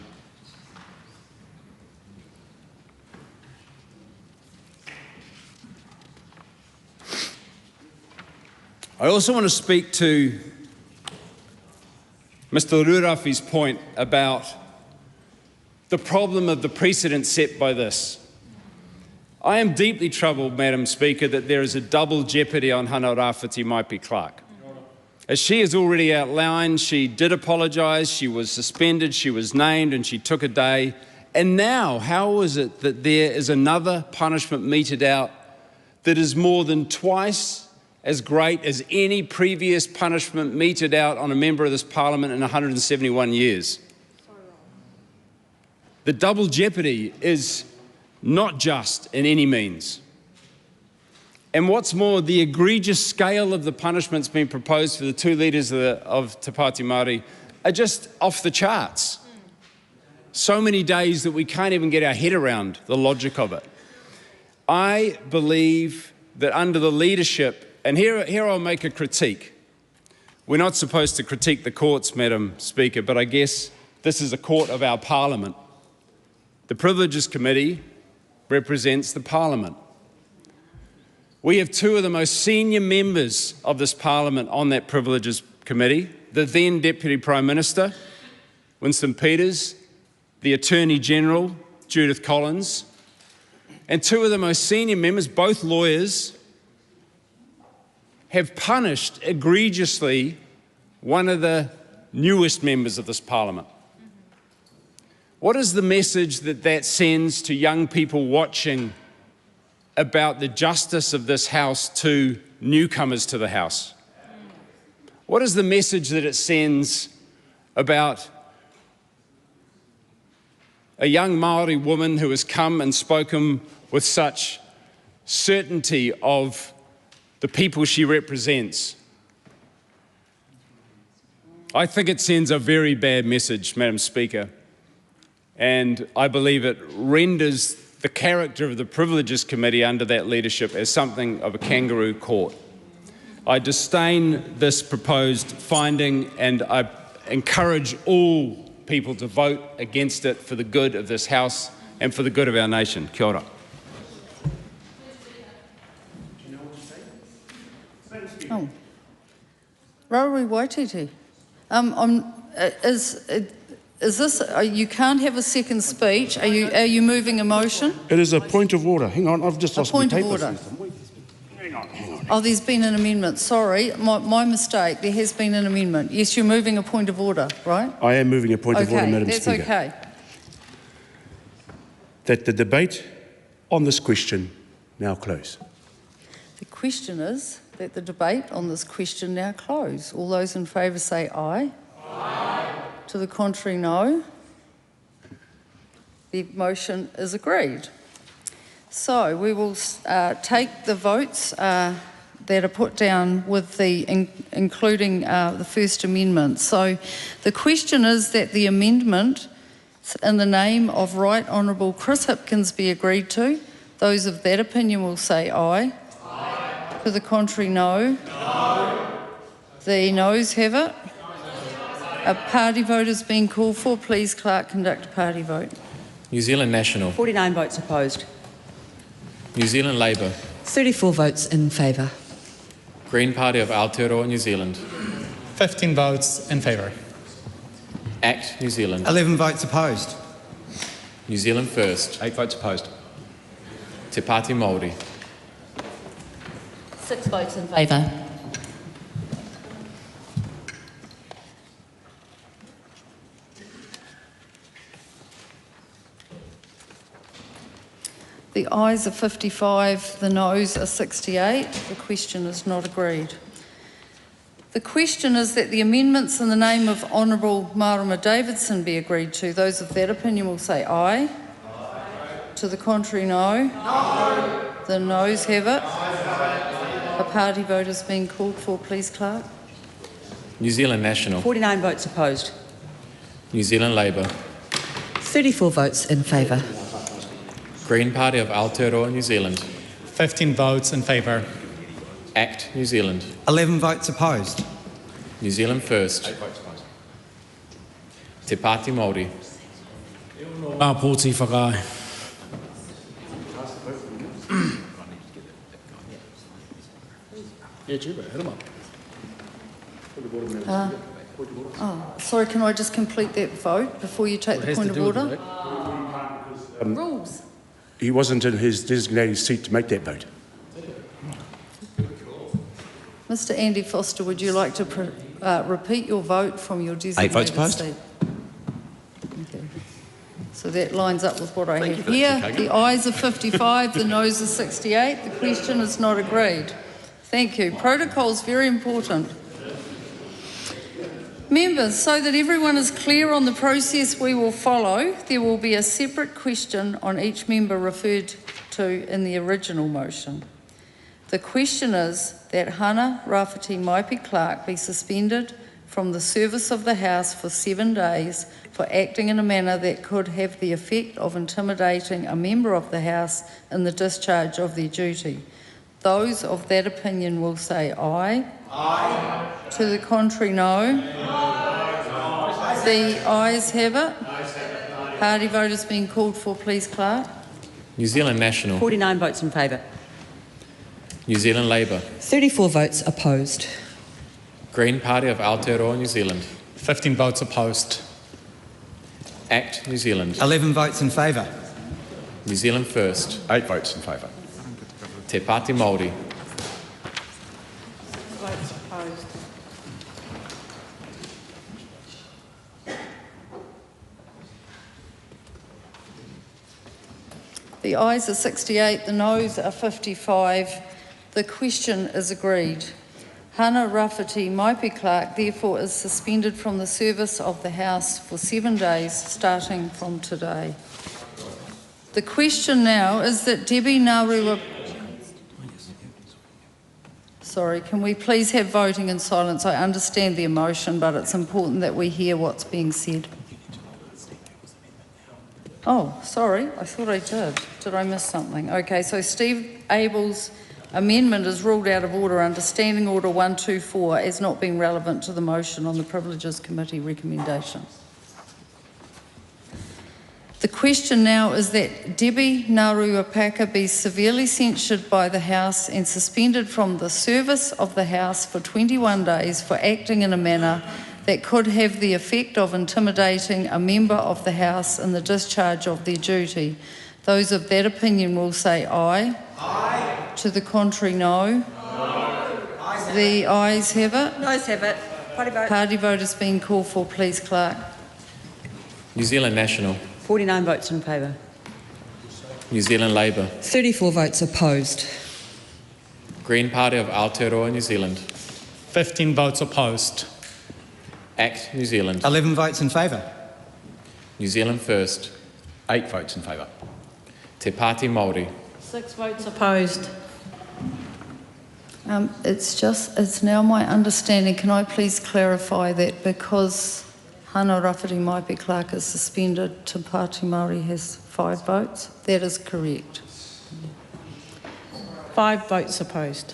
I also want to speak to Mr. Rurafi's point about the problem of the precedent set by this. I am deeply troubled, Madam Speaker, that there is a double jeopardy on Hana Rāwhiti Maipi Clark. As she has already outlined, she did apologise, she was suspended, she was named, and she took a day. And now, how is it that there is another punishment meted out that is more than twice as great as any previous punishment meted out on a member of this Parliament in 171 years? The double jeopardy is not just in any means. And what's more, the egregious scale of the punishments being proposed for the two leaders of Te Pāti Māori are just off the charts. So many days that we can't even get our head around the logic of it. I believe that under the leadership, and here I'll make a critique. We're not supposed to critique the courts, Madam Speaker, but I guess this is a court of our Parliament. The Privileges Committee represents the Parliament. We have two of the most senior members of this Parliament on that Privileges Committee, the then Deputy Prime Minister, Winston Peters, the Attorney General, Judith Collins, and two of the most senior members, both lawyers, have punished egregiously one of the newest members of this Parliament. What is the message that that sends to young people watching about the justice of this House to newcomers to the House? What is the message that it sends about a young Māori woman who has come and spoken with such certainty of the people she represents? I think it sends a very bad message, Madam Speaker, and I believe it renders the character of the Privileges Committee under that leadership as something of a kangaroo court. I disdain this proposed finding, and I encourage all people to vote against it for the good of this House and for the good of our nation. Kia ora. Oh. Rauwi Waititi. Is this, you can't have a second speech. Are you moving a motion? It is a point of order. Hang on, I've just lost my papers. A point of order. Oh, there's been an amendment. Sorry, my mistake. There has been an amendment. Yes, you're moving a point of order, right? I am moving a point of order, Madam Speaker. Speaker. That's okay. That the debate on this question now close. The question is that the debate on this question now close. All those in favour say aye. Aye. To the contrary, no. The motion is agreed. So we will take the votes that are put down with the including the First Amendment. So the question is that the amendment in the name of Right Honourable Chris Hipkins be agreed to. Those of that opinion will say aye. Aye. To the contrary, no. No. The noes have it. A party vote has been called for. Please, Clerk, conduct a party vote. New Zealand National. 49 votes opposed. New Zealand Labour. 34 votes in favour. Green Party of Aotearoa New Zealand. 15 votes in favour. ACT New Zealand. 11 votes opposed. New Zealand First. 8 votes opposed. Te Pāti Māori. 6 votes in favour. The ayes are 55, the noes are 68. The question is not agreed. The question is that the amendments in the name of Honourable Marama Davidson be agreed to. Those of that opinion will say aye. Aye. To the contrary, no. No. The noes have it. A party vote has been called for. Please, Clerk. New Zealand National. 49 votes opposed. New Zealand Labour. 34 votes in favour. Green Party of Aotearoa New Zealand. 15 votes in favour. ACT New Zealand. 11 votes opposed. New Zealand First. 8 votes opposed. Te Pāti Māori. Pōti whakae. Sorry, can I just complete that vote before you take the point of order? Rules. He wasn't in his designated seat to make that vote. Mr. Andy Foster, would you like to repeat your vote from your designated 8 votes opposed. seat? Okay. So that lines up with what I have here. The ayes are 55, the noes are 68. The question is not agreed. Thank you. Protocol is very important. Members, so that everyone is clear on the process we will follow, there will be a separate question on each member referred to in the original motion. The question is that Hana Rafiti Maipi Clark be suspended from the service of the House for 7 days for acting in a manner that could have the effect of intimidating a member of the House in the discharge of their duty. Those of that opinion will say aye. Aye. To the contrary, no. No. The ayes have it. Party vote has been called for. Please, Clerk. New Zealand National. 49 votes in favour. New Zealand Labour. 34 votes opposed. Green Party of Aotearoa New Zealand. 15 votes opposed. ACT New Zealand. 11 votes in favour. New Zealand First. 8 votes in favour. Te Pāti Māori. Votes opposed. The ayes are 68, the noes are 55. The question is agreed. Hana Rafferty Maipi Clark therefore is suspended from the service of the House for 7 days starting from today. The question now is that Debbie Nauru... Sorry, can we please have voting in silence? I understand the emotion, but it's important that we hear what's being said. Oh, sorry, I thought I did. Did I miss something? Okay, so Steve Abel's amendment is ruled out of order under Standing Order 124 as not being relevant to the motion on the Privileges Committee recommendation. The question now is that Debbie Naruapaka be severely censured by the House and suspended from the service of the House for 21 days for acting in a manner that could have the effect of intimidating a member of the House in the discharge of their duty. Those of that opinion will say aye. Aye. To the contrary, no. No. The ayes have it. Noes have it. Party vote. Party vote has been called for. Please, Clerk. New Zealand National. 49 votes in favour. New Zealand Labour. 34 votes opposed. Green Party of Aotearoa, New Zealand. 15 votes opposed. ACT New Zealand. 11 votes in favour. New Zealand First. 8 votes in favour. Te Pāti Māori. 6 votes opposed. It's now my understanding, can I please clarify that because Hana Rafferty Maipi Clark is suspended, Te Pāti Māori has 5 votes? That is correct. 5 votes opposed.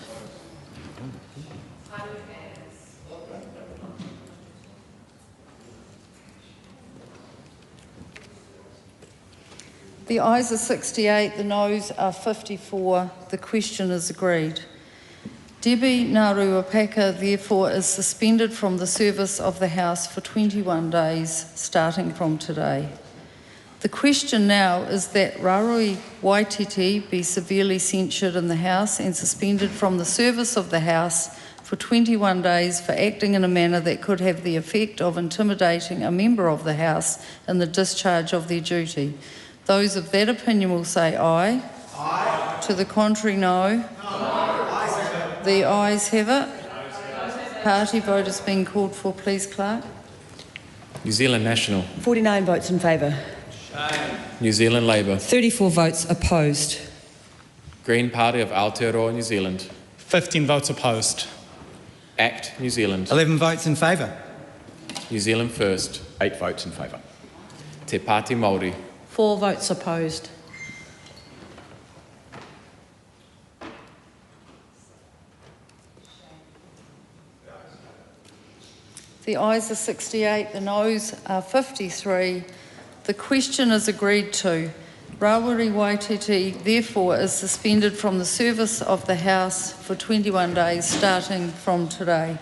The ayes are 68, the noes are 54. The question is agreed. Debbie Naruapaka therefore is suspended from the service of the House for 21 days starting from today. The question now is that Raroi Waititi be severely censured in the House and suspended from the service of the House for 21 days for acting in a manner that could have the effect of intimidating a member of the House in the discharge of their duty. Those of that opinion will say aye. Aye. To the contrary, no. No. The ayes have it. Party vote is being called for. Please, Clerk. New Zealand National. 49 votes in favour. New Zealand Labour. 34 votes opposed. Green Party of Aotearoa, New Zealand. 15 votes opposed. ACT New Zealand. 11 votes in favour. New Zealand First. 8 votes in favour. Te Pāti Māori. 4 votes opposed. The ayes are 68, the noes are 53. The question is agreed to. Rawiri Waititi therefore is suspended from the service of the House for 21 days starting from today.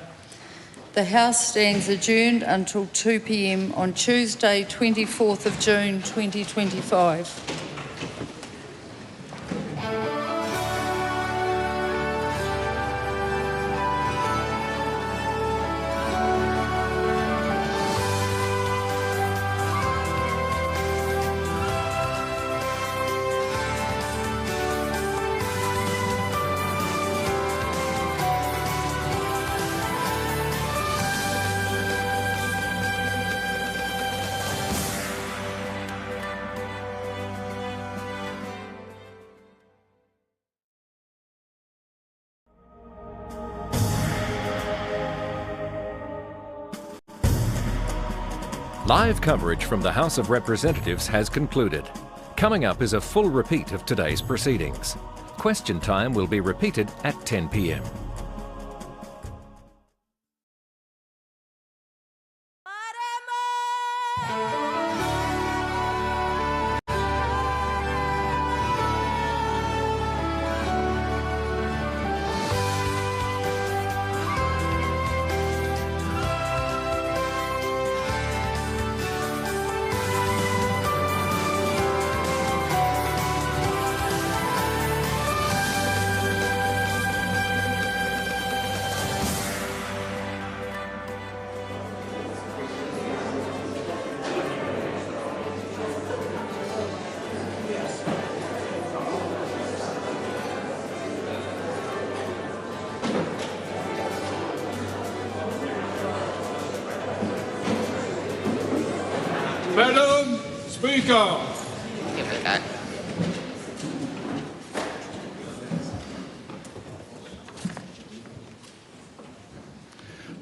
The House stands adjourned until 2 p.m. on Tuesday, 24th of June 2025. Live coverage from the House of Representatives has concluded. Coming up is a full repeat of today's proceedings. Question time will be repeated at 10 p.m. Madam Speaker. Here we go.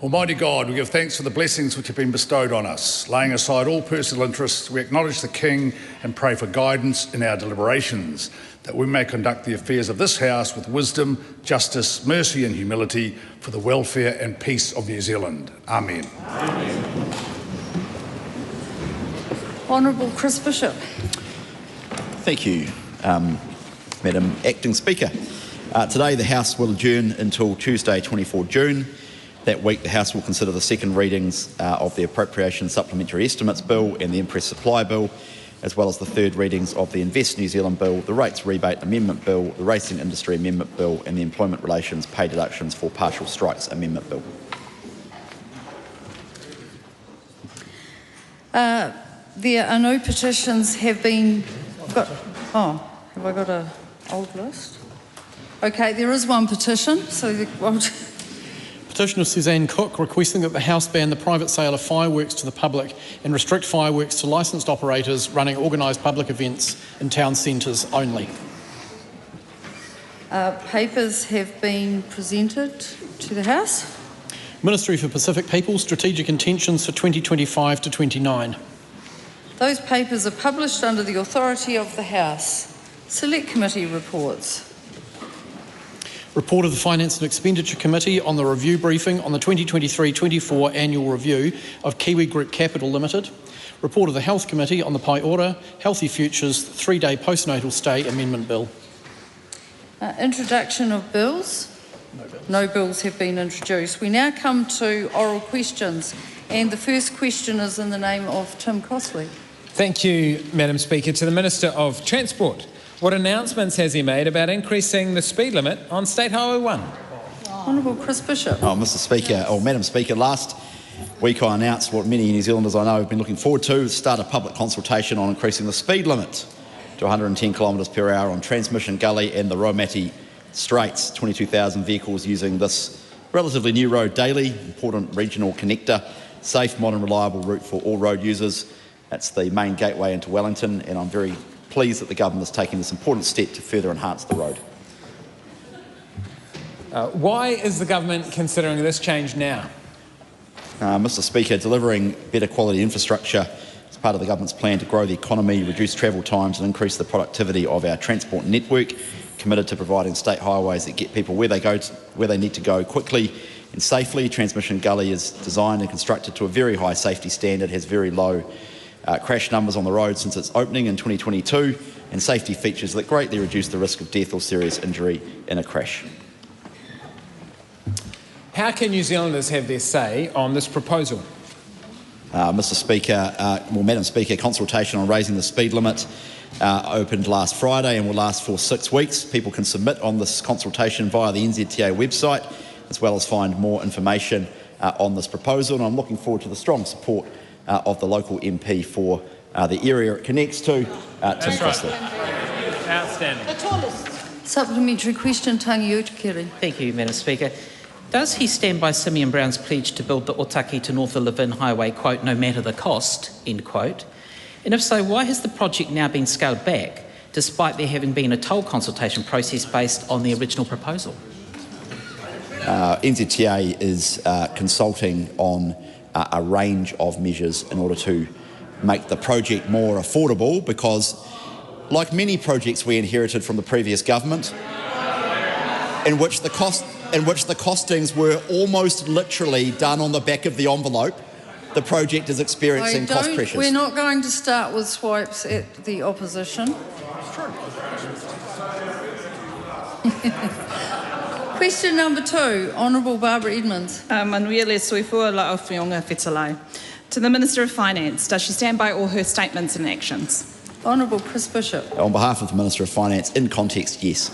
Almighty God, we give thanks for the blessings which have been bestowed on us. Laying aside all personal interests, we acknowledge the King and pray for guidance in our deliberations, that we may conduct the affairs of this House with wisdom, justice, mercy and humility for the welfare and peace of New Zealand. Amen. Amen. Honourable Chris Bishop. Thank you, Madam Acting Speaker. Today the House will adjourn until Tuesday 24 June. That week the House will consider the second readings of the Appropriation Supplementary Estimates Bill and the Impress Supply Bill, as well as the third readings of the Invest New Zealand Bill, the Rates Rebate Amendment Bill, the Racing Industry Amendment Bill and the Employment Relations Pay Deductions for Partial Strikes Amendment Bill. There are no petitions have been got. Oh, have I got an old list? Okay, there is one petition. Petitioner Suzanne Cook requesting that the House ban the private sale of fireworks to the public and restrict fireworks to licensed operators running organised public events in town centres only. Papers have been presented to the House. Ministry for Pacific People, Strategic Intentions for 2025 to 29. Those papers are published under the authority of the House. Select Committee reports. Report of the Finance and Expenditure Committee on the review briefing on the 2023-24 annual review of Kiwi Group Capital Limited. Report of the Health Committee on the Pai Ora Healthy Futures 3-day postnatal stay amendment bill. Introduction of bills. No bills have been introduced. We now come to oral questions, and the first question is in the name of Tim Costley. Thank you, Madam Speaker. To the Minister of Transport. What announcements has he made about increasing the speed limit on State Highway 1? Honourable Chris Bishop. Mr. Speaker, Madam Speaker, last week I announced what many New Zealanders I know have been looking forward to, the start of public consultation on increasing the speed limit to 110 kilometres per hour on Transmission Gully and the Raumati Straits. 22,000 vehicles using this relatively new road daily, important regional connector, safe, modern, reliable route for all road users. That's the main gateway into Wellington, and I'm very pleased that the government is taking this important step to further enhance the road. Why is the government considering this change now? Mr. Speaker, delivering better quality infrastructure is part of the government's plan to grow the economy, reduce travel times and increase the productivity of our transport network, committed to providing state highways that get people where they need to go quickly and safely. Transmission Gully is designed and constructed to a very high safety standard, has very low crash numbers on the road since its opening in 2022, and safety features that greatly reduce the risk of death or serious injury in a crash. How can New Zealanders have their say on this proposal? Mr. Speaker, Madam Speaker, consultation on raising the speed limit opened last Friday and will last for 6 weeks. People can submit on this consultation via the NZTA website, as well as find more information on this proposal. And I'm looking forward to the strong support of the local MP for the area it connects to, Tim Costley. Outstanding. Supplementary question, Tangi Utukiri. Thank you, Madam Speaker. Does he stand by Simeon Brown's pledge to build the Otaki to North Levin Highway, quote, no matter the cost, end quote? And if so, why has the project now been scaled back, despite there having been a toll consultation process based on the original proposal? NZTA is consulting on a range of measures in order to make the project more affordable, because, like many projects we inherited from the previous government, in which the costings were almost literally done on the back of the envelope, the project is experiencing cost pressures. We're not going to start with swipes at the opposition. Question number 2, Honourable Barbara Edmonds. Manuele Soifua La'awhionga Whetalai. To the Minister of Finance, does she stand by all her statements and actions? Honourable Chris Bishop. On behalf of the Minister of Finance, in context, yes.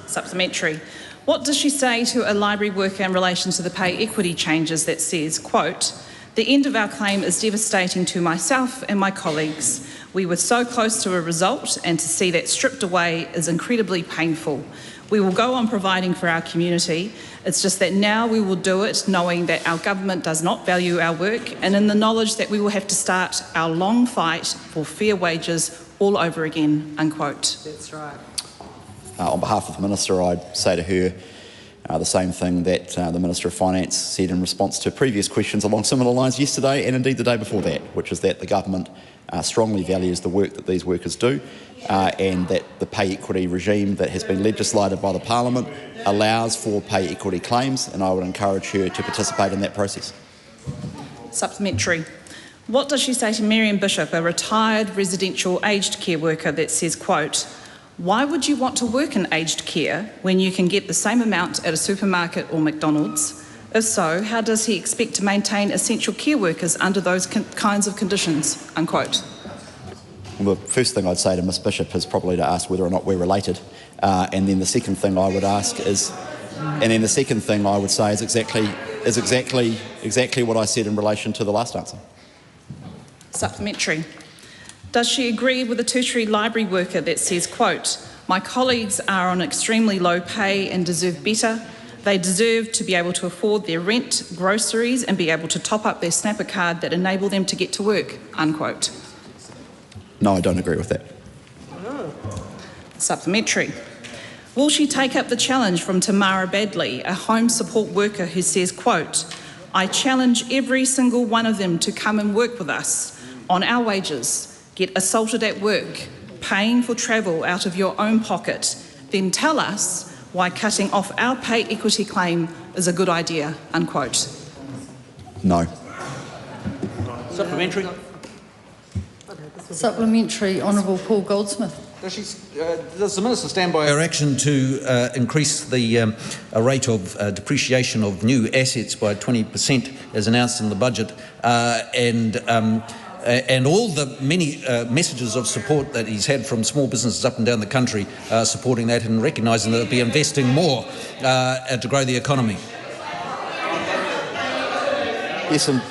Supplementary. What does she say to a library worker in relation to the pay equity changes that says, quote, the end of our claim is devastating to myself and my colleagues. We were so close to a result, and to see that stripped away is incredibly painful. We will go on providing for our community. It's just that now we will do it knowing that our government does not value our work and in the knowledge that we will have to start our long fight for fair wages all over again, unquote. That's right. On behalf of the Minister, I'd say to her the same thing that the Minister of Finance said in response to previous questions along similar lines yesterday and indeed the day before that, which is that the government strongly values the work that these workers do and that the pay equity regime that has been legislated by the Parliament allows for pay equity claims, and I would encourage her to participate in that process. Supplementary. What does she say to Miriam Bishop, a retired residential aged care worker that says, quote, "Why would you want to work in aged care when you can get the same amount at a supermarket or McDonald's? If so, how does he expect to maintain essential care workers under those kinds of conditions?" Unquote. Well, the first thing I'd say to Ms Bishop is probably to ask whether or not we're related, and then the second thing I would ask is, exactly what I said in relation to the last answer. Supplementary. Does she agree with the tertiary library worker that says, quote, "My colleagues are on extremely low pay and deserve better. They deserve to be able to afford their rent, groceries and be able to top up their snapper card that enable them to get to work," unquote. No, I don't agree with that. Supplementary. Will she take up the challenge from Tamara Badley, a home support worker who says, quote, "I challenge every single one of them to come and work with us on our wages, get assaulted at work, paying for travel out of your own pocket, then tell us why cutting off our pay equity claim is a good idea," unquote. No. Supplementary. Supplementary, Honourable Paul Goldsmith. Does the Minister stand by her action to increase the rate of depreciation of new assets by 20% as announced in the budget and all the many messages of support that he's had from small businesses up and down the country supporting that and recognising that they'll be investing more to grow the economy? Yes, and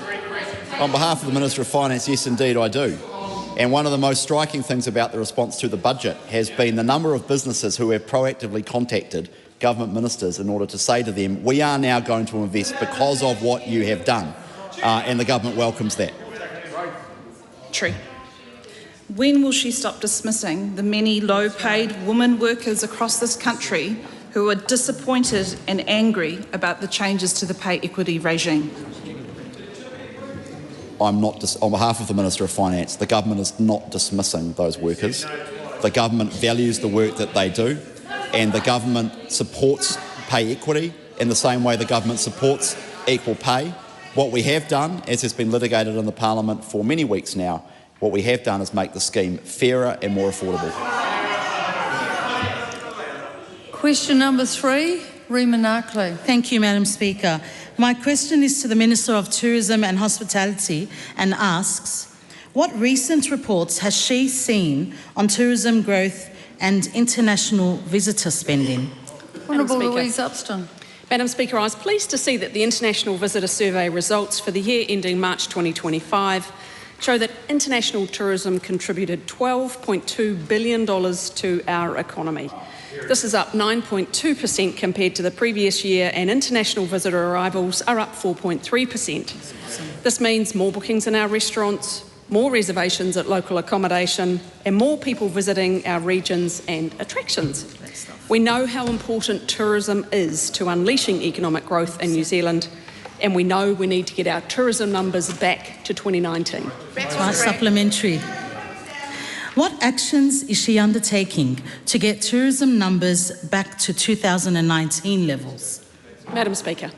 on behalf of the Minister of Finance, yes indeed I do. And one of the most striking things about the response to the budget has been the number of businesses who have proactively contacted government ministers in order to say to them, we are now going to invest because of what you have done. And the government welcomes that. True. When will she stop dismissing the many low-paid women workers across this country who are disappointed and angry about the changes to the pay equity regime? I'm not, on behalf of the Minister of Finance, the government is not dismissing those workers. The government values the work that they do, and the government supports pay equity in the same way the government supports equal pay. What we have done, as has been litigated in the Parliament for many weeks now, what we have done is make the scheme fairer and more affordable. Question number 3, Rima Narkley. Thank you, Madam Speaker. My question is to the Minister of Tourism and Hospitality and asks, what recent reports has she seen on tourism growth and international visitor spending? Honourable Louise Upston. Madam Speaker, I was pleased to see that the International Visitor Survey results for the year ending March 2025 show that international tourism contributed $12.2 billion to our economy. This is up 9.2% compared to the previous year, and international visitor arrivals are up 4.3%. This means more bookings in our restaurants, more reservations at local accommodation, and more people visiting our regions and attractions. We know how important tourism is to unleashing economic growth in New Zealand, and we know we need to get our tourism numbers back to 2019. That's right, supplementary. What actions is she undertaking to get tourism numbers back to 2019 levels? Madam Speaker,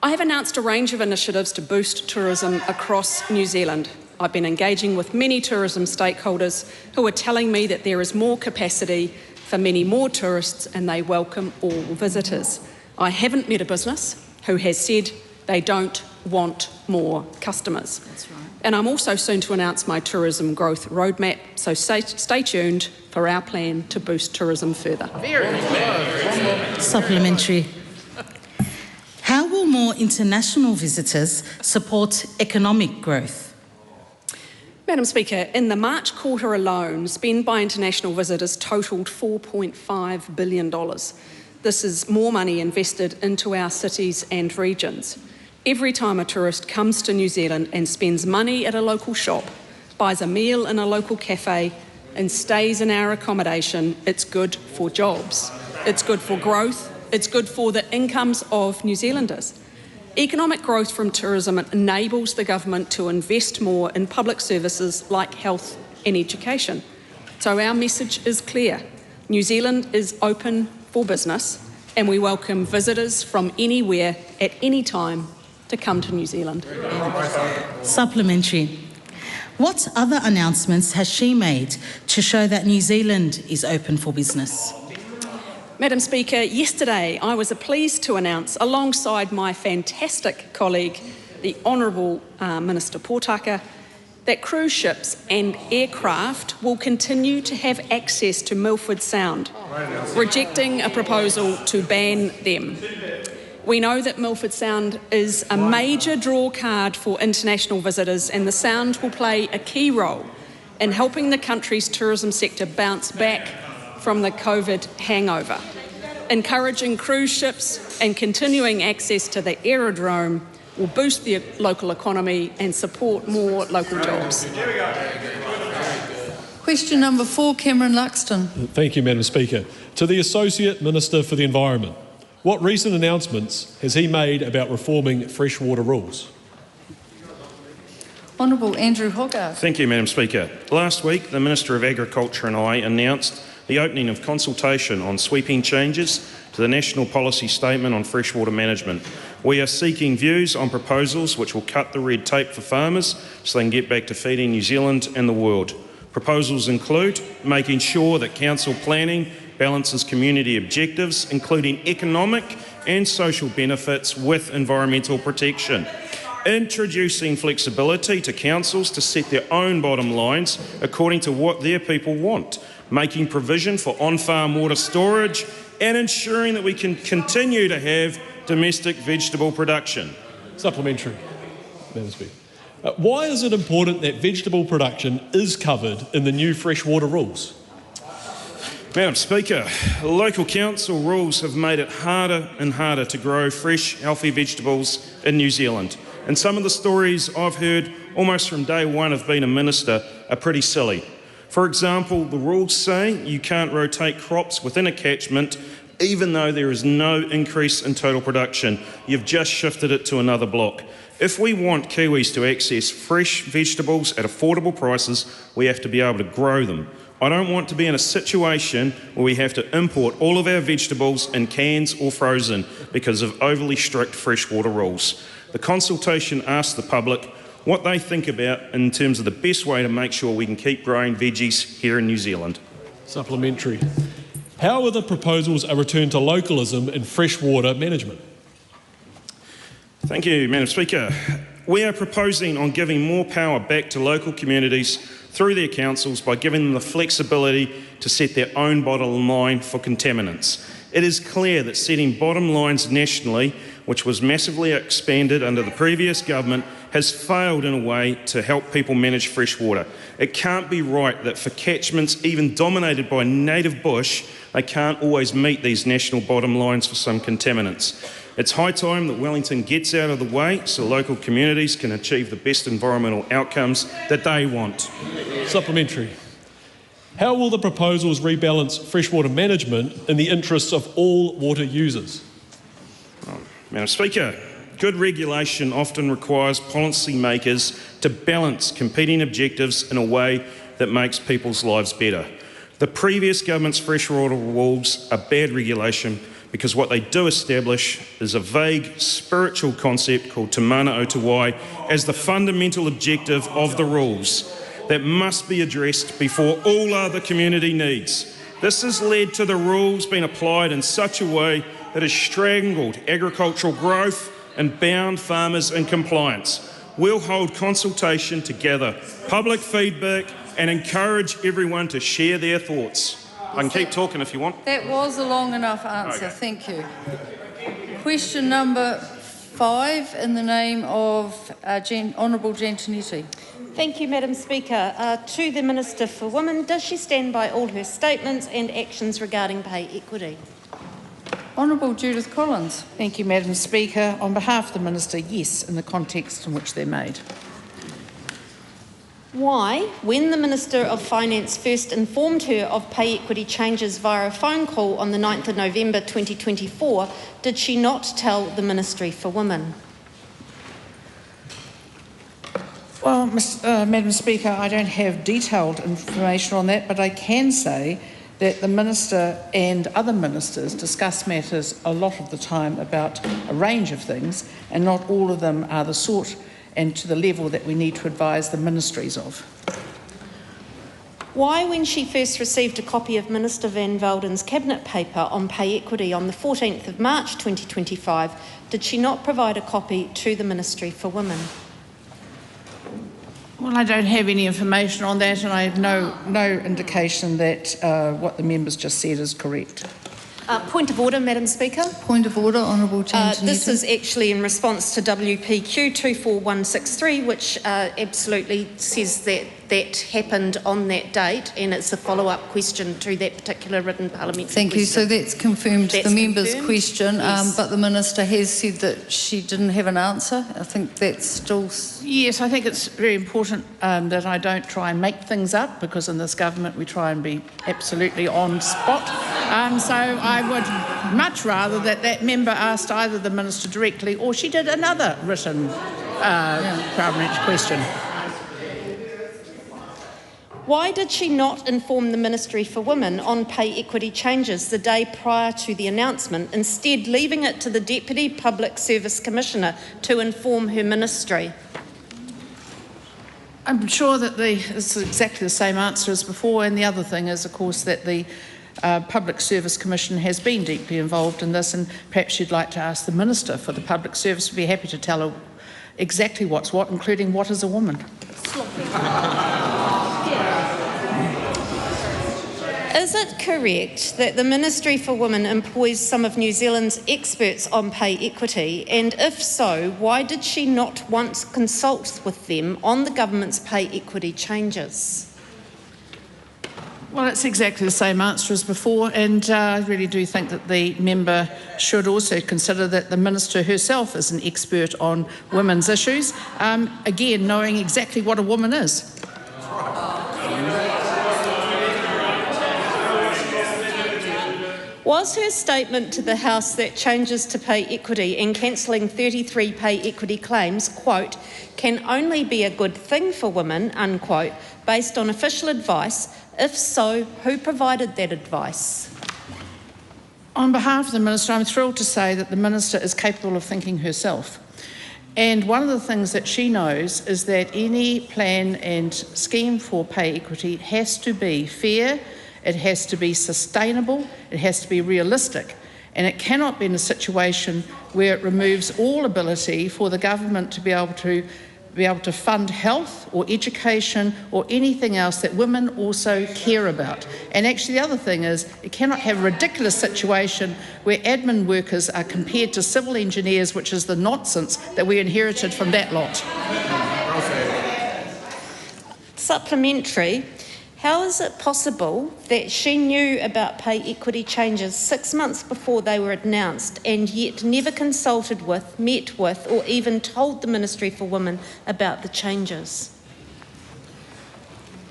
I have announced a range of initiatives to boost tourism across New Zealand. I've been engaging with many tourism stakeholders who are telling me that there is more capacity for many more tourists and they welcome all visitors. I haven't met a business who has said they don't want more customers. That's right. And I'm also soon to announce my tourism growth roadmap, so stay tuned for our plan to boost tourism further. Supplementary. How will more international visitors support economic growth? Madam Speaker, in the March quarter alone, spend by international visitors totalled $4.5 billion. This is more money invested into our cities and regions. Every time a tourist comes to New Zealand and spends money at a local shop, buys a meal in a local cafe and stays in our accommodation, it's good for jobs, it's good for growth, it's good for the incomes of New Zealanders. Economic growth from tourism enables the government to invest more in public services like health and education. So our message is clear. New Zealand is open for business and we welcome visitors from anywhere at any time to come to New Zealand. Supplementary. What other announcements has she made to show that New Zealand is open for business? Madam Speaker, yesterday I was pleased to announce, alongside my fantastic colleague, the Honourable Minister Pōtaka, that cruise ships and aircraft will continue to have access to Milford Sound, rejecting a proposal to ban them. We know that Milford Sound is a major draw card for international visitors, and the Sound will play a key role in helping the country's tourism sector bounce back from the COVID hangover. Encouraging cruise ships and continuing access to the aerodrome will boost the local economy and support more local jobs. Question number 4, Cameron Luxton. Thank you, Madam Speaker. To the Associate Minister for the Environment, what recent announcements has he made about reforming freshwater rules? Honourable Andrew Hogarth. Thank you, Madam Speaker. Last week, the Minister of Agriculture and I announced the opening of consultation on sweeping changes to the National Policy Statement on Freshwater Management. We are seeking views on proposals which will cut the red tape for farmers so they can get back to feeding New Zealand and the world. Proposals include making sure that council planning balances community objectives, including economic and social benefits, with environmental protection. Introducing flexibility to councils to set their own bottom lines according to what their people want. Making provision for on-farm water storage and ensuring that we can continue to have domestic vegetable production. Supplementary, Madam Speaker. Why is it important that vegetable production is covered in the new freshwater rules? Madam Speaker, local council rules have made it harder and harder to grow fresh, healthy vegetables in New Zealand. And some of the stories I've heard almost from day one of being a minister are pretty silly. For example, the rules say you can't rotate crops within a catchment even though there is no increase in total production. You've just shifted it to another block. If we want Kiwis to access fresh vegetables at affordable prices, we have to be able to grow them. I don't want to be in a situation where we have to import all of our vegetables in cans or frozen because of overly strict freshwater rules. The consultation asked the public what they think about in terms of the best way to make sure we can keep growing veggies here in New Zealand. Supplementary. How are the proposals a return to localism in freshwater management? Thank you, Madam Speaker. We are proposing on giving more power back to local communities through their councils by giving them the flexibility to set their own bottom line for contaminants. It is clear that setting bottom lines nationally, which was massively expanded under the previous government, has failed in a way to help people manage freshwater. It can't be right that for catchments even dominated by native bush, they can't always meet these national bottom lines for some contaminants. It's high time that Wellington gets out of the way so local communities can achieve the best environmental outcomes that they want. Supplementary. How will the proposals rebalance freshwater management in the interests of all water users? Madam Speaker, good regulation often requires policymakers to balance competing objectives in a way that makes people's lives better. The previous government's freshwater rules are bad regulation because what they do establish is a vague spiritual concept called te mana o te wai as the fundamental objective of the rules that must be addressed before all other community needs. This has led to the rules being applied in such a way that has strangled agricultural growth and bound farmers in compliance. We'll hold consultation to gather public feedback and encourage everyone to share their thoughts. I can keep talking if you want. That was a long enough answer. Okay. Thank you. Question number 5 in the name of Honourable Giantinetti. Thank you, Madam Speaker. To the Minister for Women, does she stand by all her statements and actions regarding pay equity? Honourable Judith Collins. Thank you, Madam Speaker. On behalf of the Minister, yes, in the context in which they're made. Why, when the Minister of Finance first informed her of pay equity changes via a phone call on the 9th of November 2024, did she not tell the Ministry for Women? Well, Madam Speaker, I don't have detailed information on that, but I can say that the Minister and other ministers discuss matters a lot of the time about a range of things, and not all of them are the sort and to the level that we need to advise the ministries of. Why, when she first received a copy of Minister Van Velden's Cabinet paper on pay equity on the 14th of March 2025, did she not provide a copy to the Ministry for Women? Well, I don't have any information on that, and I have no indication that what the members just said is correct. Point of order, Madam Speaker. Point of order, Honourable Jantanita. This is actually in response to WPQ 24163, which absolutely says that that happened on that date, and it's a follow-up question to that particular written parliamentary Thank you. So that's confirmed the member's question, yes. but the Minister has said that she didn't have an answer. I think that's still... Yes, I think it's very important that I don't try and make things up, because in this government we try and be absolutely on spot. So I would much rather that that member asked either the Minister directly or she did another written parliamentary question. Why did she not inform the Ministry for Women on pay equity changes the day prior to the announcement, instead leaving it to the Deputy Public Service Commissioner to inform her ministry? I'm sure that it's exactly the same answer as before, and the other thing is, of course, that the Public Service Commission has been deeply involved in this, and perhaps you'd like to ask the Minister for the Public Service. We'd be happy to tell her exactly what's what, including what is a woman. Is it correct that the Ministry for Women employs some of New Zealand's experts on pay equity? And if so, why did she not once consult with them on the government's pay equity changes? Well, it's exactly the same answer as before, and I really do think that the member should also consider that the Minister herself is an expert on women's issues, again, knowing exactly what a woman is. Was her statement to the House that changes to pay equity and cancelling 33 pay equity claims, quote, can only be a good thing for women, unquote, based on official advice? If so, who provided that advice? On behalf of the Minister, I'm thrilled to say that the Minister is capable of thinking herself. And one of the things that she knows is that any plan and scheme for pay equity has to be fair, it has to be sustainable, it has to be realistic, and it cannot be in a situation where it removes all ability for the government to be able to fund health or education or anything else that women also care about. And actually the other thing is, it cannot have a ridiculous situation where admin workers are compared to civil engineers, which is the nonsense that we inherited from that lot. Supplementary. How is it possible that she knew about pay equity changes 6 months before they were announced and yet never consulted with, met with, or even told the Ministry for Women about the changes?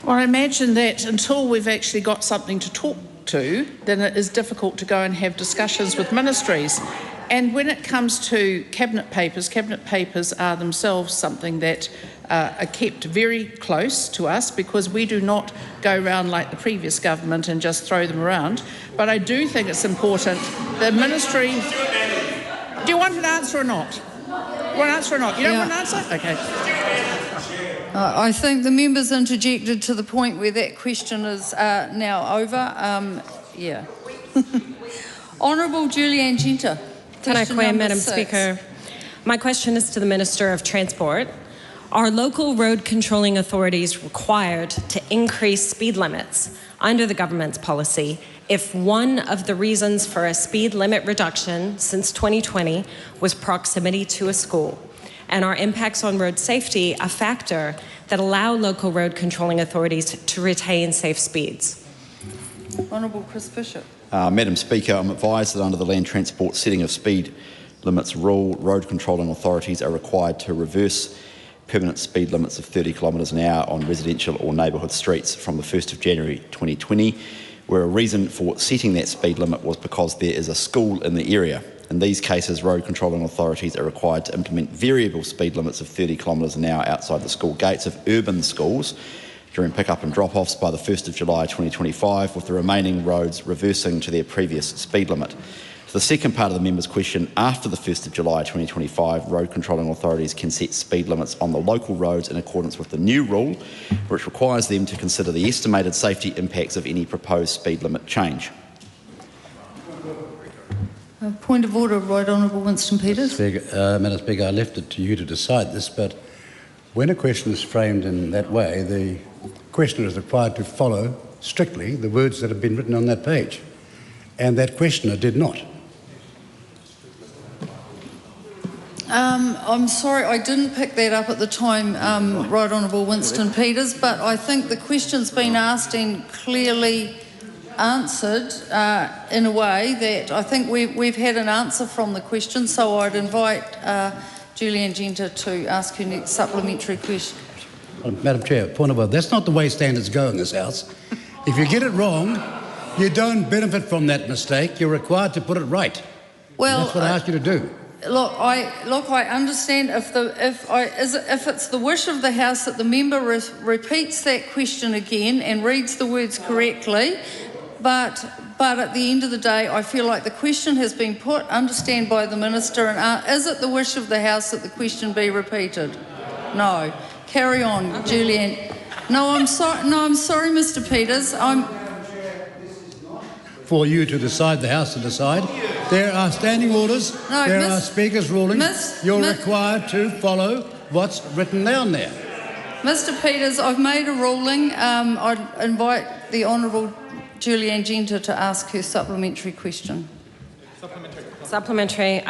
Well, I imagine that until we've actually got something to talk to, then it is difficult to go and have discussions with ministries. And when it comes to cabinet papers are themselves something that are kept very close to us, because we do not go around like the previous government and just throw them around. But I do think it's important the ministry... Do you want an answer or not? You want an answer or not? You don't want an answer? Okay. I think the member's interjected to the point where that question is now over. Honourable Julianne Genter. Madam Speaker. My question is to the Minister of Transport. Are local road controlling authorities required to increase speed limits under the government's policy if one of the reasons for a speed limit reduction since 2020 was proximity to a school? And are impacts on road safety a factor that allow local road controlling authorities to retain safe speeds? Honourable Chris Bishop. Madam Speaker, I'm advised that under the Land Transport Setting of Speed Limits rule, road controlling authorities are required to reverse permanent speed limits of 30 kilometres an hour on residential or neighbourhood streets from the 1st of January 2020, where a reason for setting that speed limit was because there is a school in the area. In these cases, road controlling authorities are required to implement variable speed limits of 30 kilometres an hour outside the school gates of urban schools during pick-up and drop-offs by the 1st of July 2025, with the remaining roads reversing to their previous speed limit. To the second part of the member's question, after the 1st of July 2025, road controlling authorities can set speed limits on the local roads in accordance with the new rule, which requires them to consider the estimated safety impacts of any proposed speed limit change. Point of order, Right Honourable Winston Peters. Madam Speaker, I left it to you to decide this, but when a question is framed in that way, the questioner is required to follow strictly the words that have been written on that page, and that questioner did not. I'm sorry, I didn't pick that up at the time, Right Honourable Winston Peters, but I think the question's been asked and clearly answered in a way that I think we've had an answer from the question, so I'd invite Julianne Genter to ask her next supplementary question. Madam Chair, point of order. That's not the way standards go in this House. If you get it wrong, you don't benefit from that mistake. You're required to put it right. Well, and that's what I asked you to do. Look, I understand if it's the wish of the House that the member repeats that question again and reads the words correctly, but at the end of the day, I feel like the question has been put, understand by the Minister, and is it the wish of the House that the question be repeated? No. Carry on, Julianne. No, I'm sorry, Mr. Peters. For you to decide, the House to decide. There are standing orders, there are Speaker's rulings. You're required to follow what's written down there. Mr. Peters, I've made a ruling. I'd invite the Honourable Julianne Genter to ask her supplementary question. Supplementary.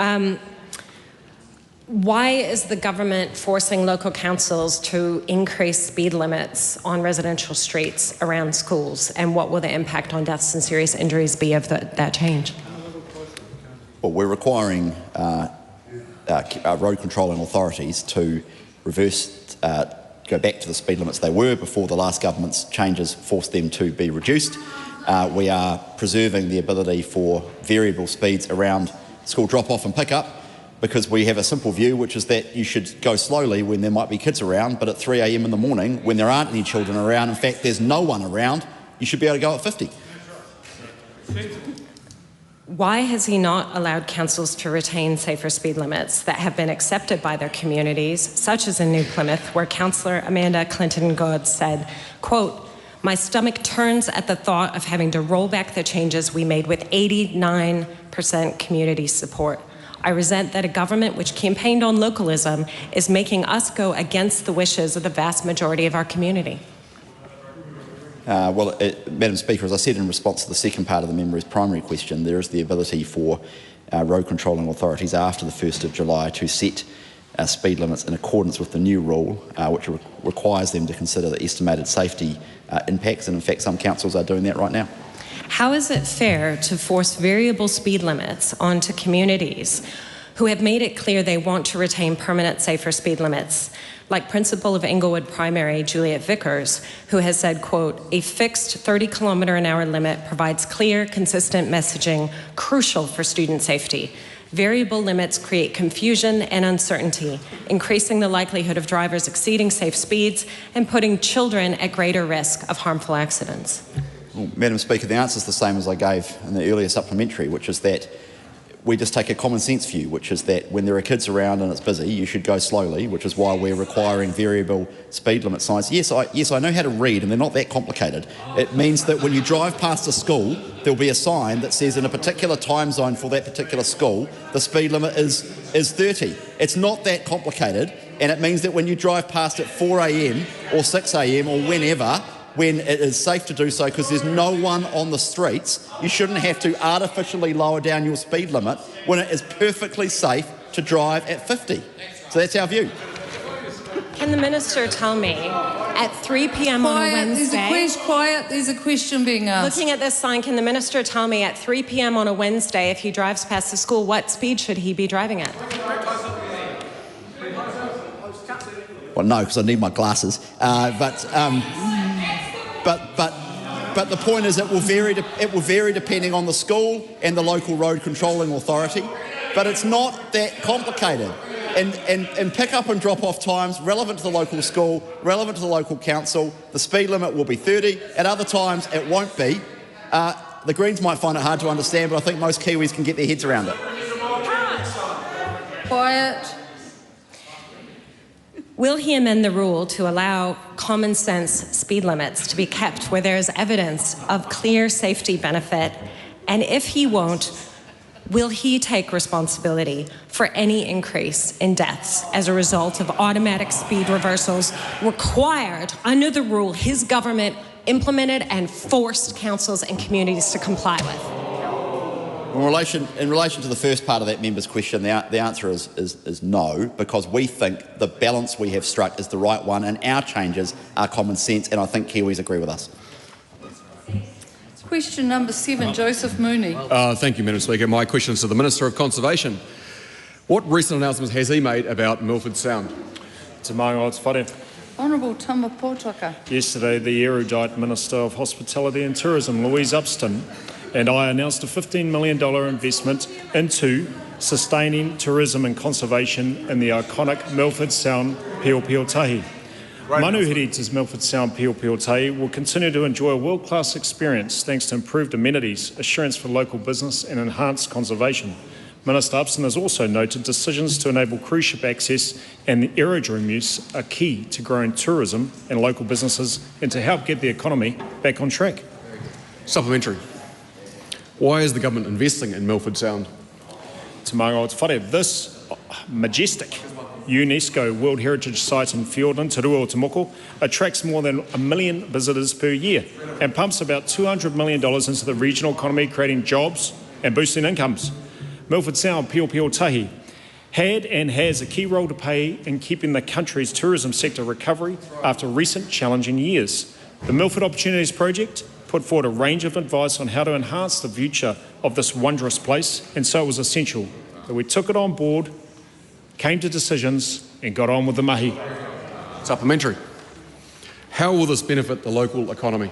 Why is the government forcing local councils to increase speed limits on residential streets around schools, and what will the impact on deaths and serious injuries be of that change? Well, we're requiring road controlling authorities to reverse, go back to the speed limits they were before the last government's changes forced them to be reduced. We are preserving the ability for variable speeds around school drop-off and pick-up, because we have a simple view, which is that you should go slowly when there might be kids around, but at 3 a.m. in the morning, when there aren't any children around, in fact there's no one around, you should be able to go at 50. Why has he not allowed councils to retain safer speed limits that have been accepted by their communities, such as in New Plymouth, where Councillor Amanda Clinton-God said, quote, "My stomach turns at the thought of having to roll back the changes we made with 89% community support. I resent that a government which campaigned on localism is making us go against the wishes of the vast majority of our community." Madam Speaker, as I said in response to the second part of the member's primary question, there is the ability for road controlling authorities after the 1st of July to set speed limits in accordance with the new rule, which requires them to consider the estimated safety impacts, and in fact some councils are doing that right now. How is it fair to force variable speed limits onto communities who have made it clear they want to retain permanent safer speed limits, like Principal of Inglewood Primary, Juliet Vickers, who has said, quote, "A fixed 30-kilometre-an-hour limit provides clear, consistent messaging crucial for student safety. Variable limits create confusion and uncertainty, increasing the likelihood of drivers exceeding safe speeds and putting children at greater risk of harmful accidents." Well, Madam Speaker, the answer is the same as I gave in the earlier supplementary, which is that we just take a common sense view, which is that when there are kids around and it's busy, you should go slowly, which is why we're requiring variable speed limit signs. Yes, I know how to read, and they're not that complicated. It means that when you drive past a school, there'll be a sign that says in a particular time zone for that particular school, the speed limit is 30. It's not that complicated, and it means that when you drive past at 4 a.m. or 6 a.m. or whenever, when it is safe to do so because there's no one on the streets, you shouldn't have to artificially lower down your speed limit when it is perfectly safe to drive at 50. So that's our view. Can the Minister tell me at 3 p.m. on a Wednesday... There's a question being asked. Looking at this sign, can the Minister tell me at 3 p.m. on a Wednesday, if he drives past the school, what speed should he be driving at? Well, no, because I need my glasses. But the point is, it will vary depending on the school and the local road controlling authority. But it's not that complicated. And pick up and drop off times relevant to the local school, relevant to the local council. The speed limit will be 30. At other times, it won't be. The Greens might find it hard to understand, but I think most Kiwis can get their heads around it. Quiet. Will he amend the rule to allow common sense speed limits to be kept where there is evidence of clear safety benefit? And if he won't, will he take responsibility for any increase in deaths as a result of automatic speed reversals required under the rule his government implemented and forced councils and communities to comply with? In relation to the first part of that member's question, the answer is no, because we think the balance we have struck is the right one, and our changes are common sense, and I think Kiwis agree with us. Question number 7, Joseph Mooney. Thank you, Madam Speaker. My question is to the Minister of Conservation. What recent announcements has he made about Milford Sound? Te Māori Whare. Honourable Tama Potaka. Yesterday, the erudite Minister of Hospitality and Tourism, Louise Upston, and I announced a $15 million investment into sustaining tourism and conservation in the iconic Milford Sound Pio Pio Tahi. Manuhiri Milford Sound Pio Pio Tahi will continue to enjoy a world-class experience thanks to improved amenities, assurance for local business and enhanced conservation. Minister Upson has also noted decisions to enable cruise ship access and the aerodrome use are key to growing tourism and local businesses and to help get the economy back on track. Supplementary. Why is the government investing in Milford Sound? Te Māori Whare. This majestic UNESCO World Heritage Site in Fiordland, Te Rua o Te Moko, attracts more than 1 million visitors per year and pumps about $200 million into the regional economy, creating jobs and boosting incomes. Milford Sound Pio Pio Tahi had and has a key role to play in keeping the country's tourism sector recovery after recent challenging years. The Milford Opportunities Project put forward a range of advice on how to enhance the future of this wondrous place, and so it was essential that we took it on board, came to decisions and got on with the mahi. Supplementary. How will this benefit the local economy?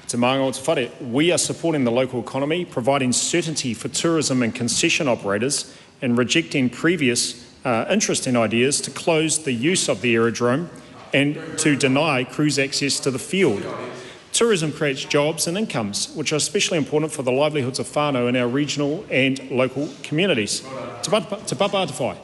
Te Māori Whare. We are supporting the local economy, providing certainty for tourism and concession operators and rejecting previous interesting ideas to close the use of the aerodrome and to deny cruise access to the field. Tourism creates jobs and incomes, which are especially important for the livelihoods of whānau in our regional and local communities. Te Pāti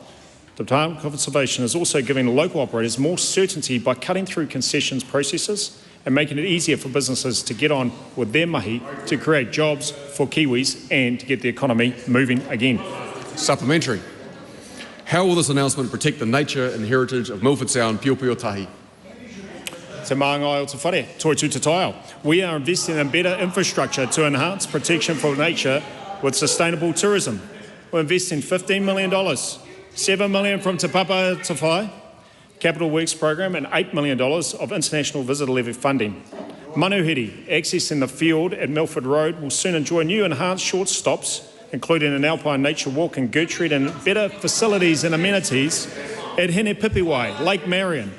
The Department of Conservation is also giving local operators more certainty by cutting through concessions processes and making it easier for businesses to get on with their mahi to create jobs for Kiwis and to get the economy moving again. Supplementary. How will this announcement protect the nature and heritage of Milford Sound Pio Pio Tahi? Te Māngai o Te Whare, Toi Tu Te Taiao. We are investing in better infrastructure to enhance protection for nature with sustainable tourism. We're investing $15 million, $7 million from Te Papa Te Whai Capital Works Program and $8 million of international visitor levy funding. Manuhiri, accessing the field at Milford Road, will soon enjoy new enhanced short stops, including an alpine nature walk in Gertrude and better facilities and amenities at Hene Pipiwai, Lake Marion.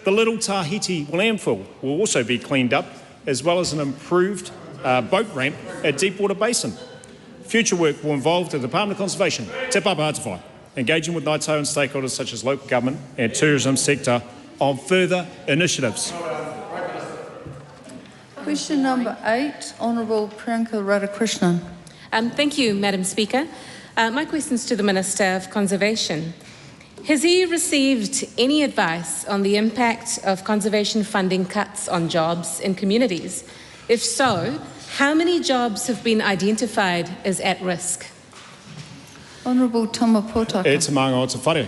The Little Tahiti landfill will also be cleaned up, as well as an improved boat ramp at Deepwater Basin. Future work will involve the Department of Conservation, Te Papa Te Whai, engaging with Ngāi Tahu and stakeholders such as local government and tourism sector on further initiatives. Question number 8, Honourable Priyanka Radhakrishnan. Thank you, Madam Speaker. My question is to the Minister of Conservation. Has he received any advice on the impact of conservation funding cuts on jobs in communities? If so, how many jobs have been identified as at risk? Honourable Tama Potaka. E te manga o te whare.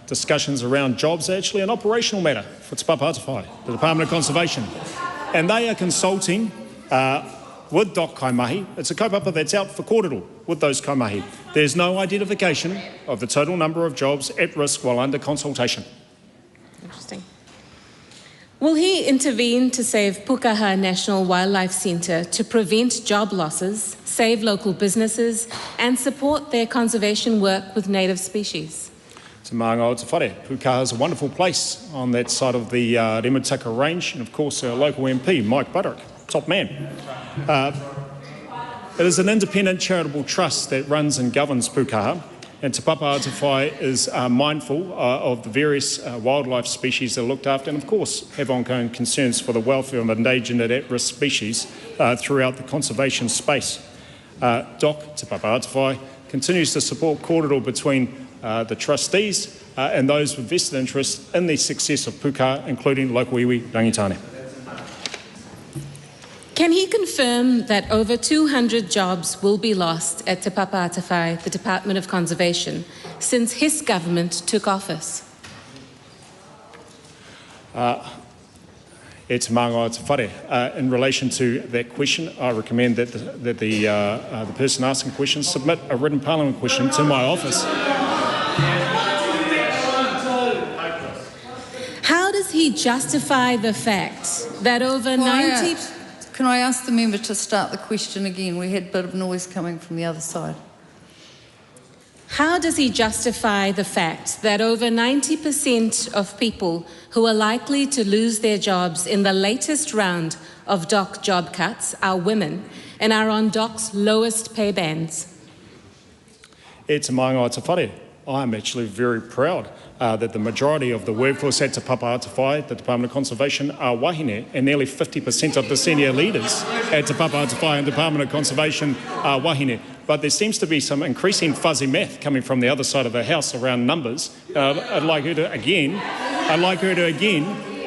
Discussions around jobs are actually an operational matter for Te Papa Te Whai, the Department of Conservation. And they are consulting with Doc Kaimahi. It's a kaupapa that's out for kōrero with those kaimahi. There's no identification of the total number of jobs at risk while under consultation. Interesting. Will he intervene to save Pukaha National Wildlife Centre to prevent job losses, save local businesses and support their conservation work with native species? Te maanga o te whare. Pukaha is a wonderful place on that side of the Remutaka Range, and of course our local MP, Mike Buderick, top man. It is an independent charitable trust that runs and governs Pukaha, and Te Pāti Māori is mindful of the various wildlife species that are looked after, and of course have ongoing concerns for the welfare of endangered and at-risk species throughout the conservation space. DOC, Te Pāti Māori, continues to support kōrero between the trustees and those with vested interest in the success of Pukaha, including local iwi rangitane. Can he confirm that over 200 jobs will be lost at Te Pāti Māori, the Department of Conservation, since his government took office? E te maanga o te whare. In relation to that question, I recommend that the person asking questions submit a written parliament question to my office. How does he justify the fact that over 90... Can I ask the member to start the question again? We had a bit of noise coming from the other side. How does he justify the fact that over 90% of people who are likely to lose their jobs in the latest round of DOC job cuts are women and are on DOC's lowest pay bands? E te maanga o te whare. I am actually very proud that the majority of the workforce at Te Pāti Māori, the Department of Conservation, are wahine, and nearly 50% of the senior leaders at Te Pāti Māori and Department of Conservation are wahine. But there seems to be some increasing fuzzy math coming from the other side of the House around numbers. I'd like her to again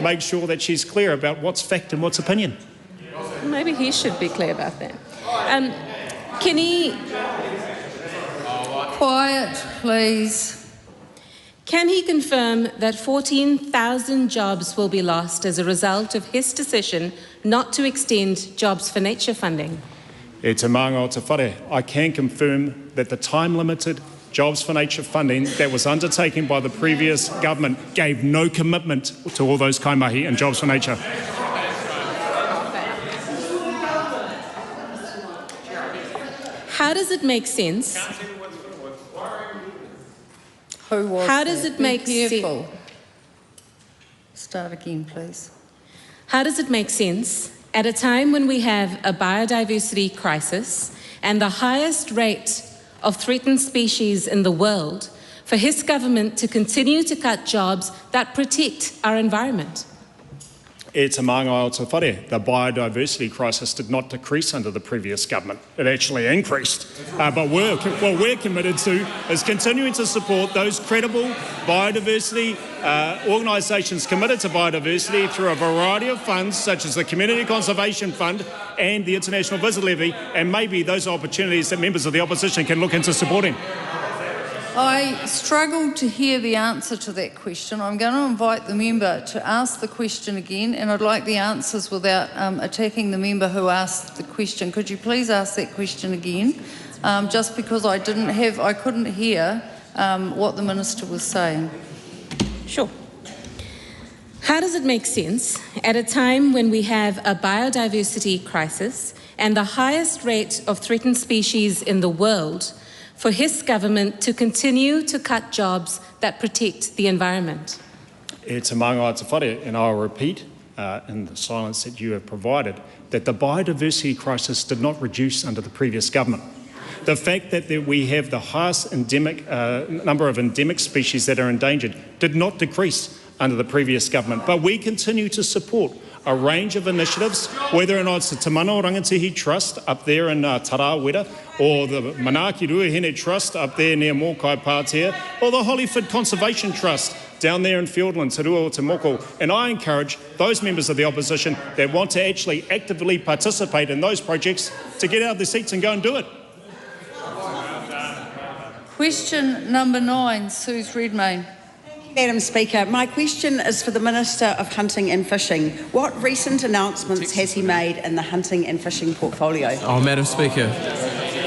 make sure that she's clear about what's fact and what's opinion. Maybe he should be clear about that. Can he... Quiet, please. Can he confirm that 14,000 jobs will be lost as a result of his decision not to extend Jobs for Nature funding? E te maanga o te whare. I can confirm that the time-limited Jobs for Nature funding that was undertaken by the previous government gave no commitment to all those kaimahi and Jobs for Nature. How does it make sense? How does it make sense? Start again, please. How does it make sense at a time when we have a biodiversity crisis and the highest rate of threatened species in the world for his government to continue to cut jobs that protect our environment? E te maanga o te whare. The biodiversity crisis did not decrease under the previous government. It actually increased. But what we're committed to is continuing to support those credible biodiversity organisations committed to biodiversity through a variety of funds, such as the Community Conservation Fund and the International Visit Levy, and maybe those opportunities that members of the opposition can look into supporting. I struggled to hear the answer to that question. I'm going to invite the member to ask the question again, and I'd like the answers without attacking the member who asked the question. Could you please ask that question again? Just because I couldn't hear what the Minister was saying. Sure. How does it make sense at a time when we have a biodiversity crisis and the highest rate of threatened species in the world for his government to continue to cut jobs that protect the environment? E te maanga o te whare, and I'll repeat in the silence that you have provided, that the biodiversity crisis did not reduce under the previous government. The fact that we have the highest number of endemic species that are endangered did not decrease under the previous government, but we continue to support a range of initiatives, whether or not it's the Te Mana Rangatihi Trust up there in Tarawera, or the Manaaki Ruahine Trust up there near Mokai Pātea, or the Hollyford Conservation Trust down there in Fiordland, Te Rua o Te Moko. And I encourage those members of the opposition that want to actually actively participate in those projects to get out of their seats and go and do it. Question number 9, Suze Redmayne. Madam Speaker, my question is for the Minister of Hunting and Fishing. What recent announcements has he made in the hunting and fishing portfolio? Madam Speaker.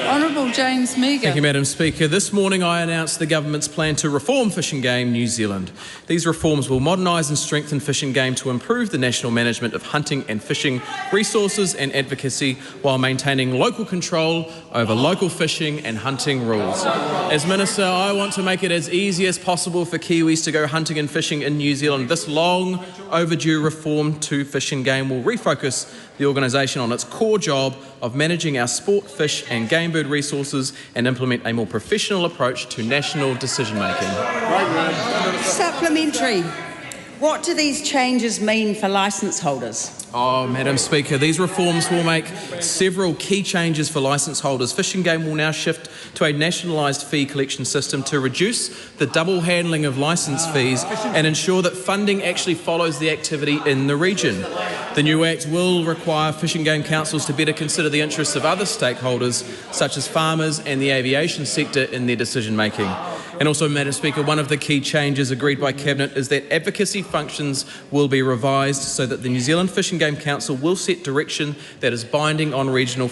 Honourable James Meagher. Thank you, Madam Speaker. This morning I announced the government's plan to reform Fish and Game New Zealand. These reforms will modernise and strengthen Fish and Game to improve the national management of hunting and fishing resources and advocacy while maintaining local control over local fishing and hunting rules. As Minister, I want to make it as easy as possible for Kiwis to go hunting and fishing in New Zealand. This long overdue reform to Fish and Game will refocus the organisation on its core job of managing our sport, fish and game bird resources and implement a more professional approach to national decision making. Supplementary. What do these changes mean for licence holders? Madam Speaker, these reforms will make several key changes for licence holders. Fish and Game will now shift to a nationalised fee collection system to reduce the double handling of licence fees and ensure that funding actually follows the activity in the region. The new Act will require Fish and Game councils to better consider the interests of other stakeholders, such as farmers and the aviation sector, in their decision making. And also, Madam Speaker, one of the key changes agreed by Cabinet is that advocacy functions will be revised so that the New Zealand Fish and Game Council will set direction that is binding on regional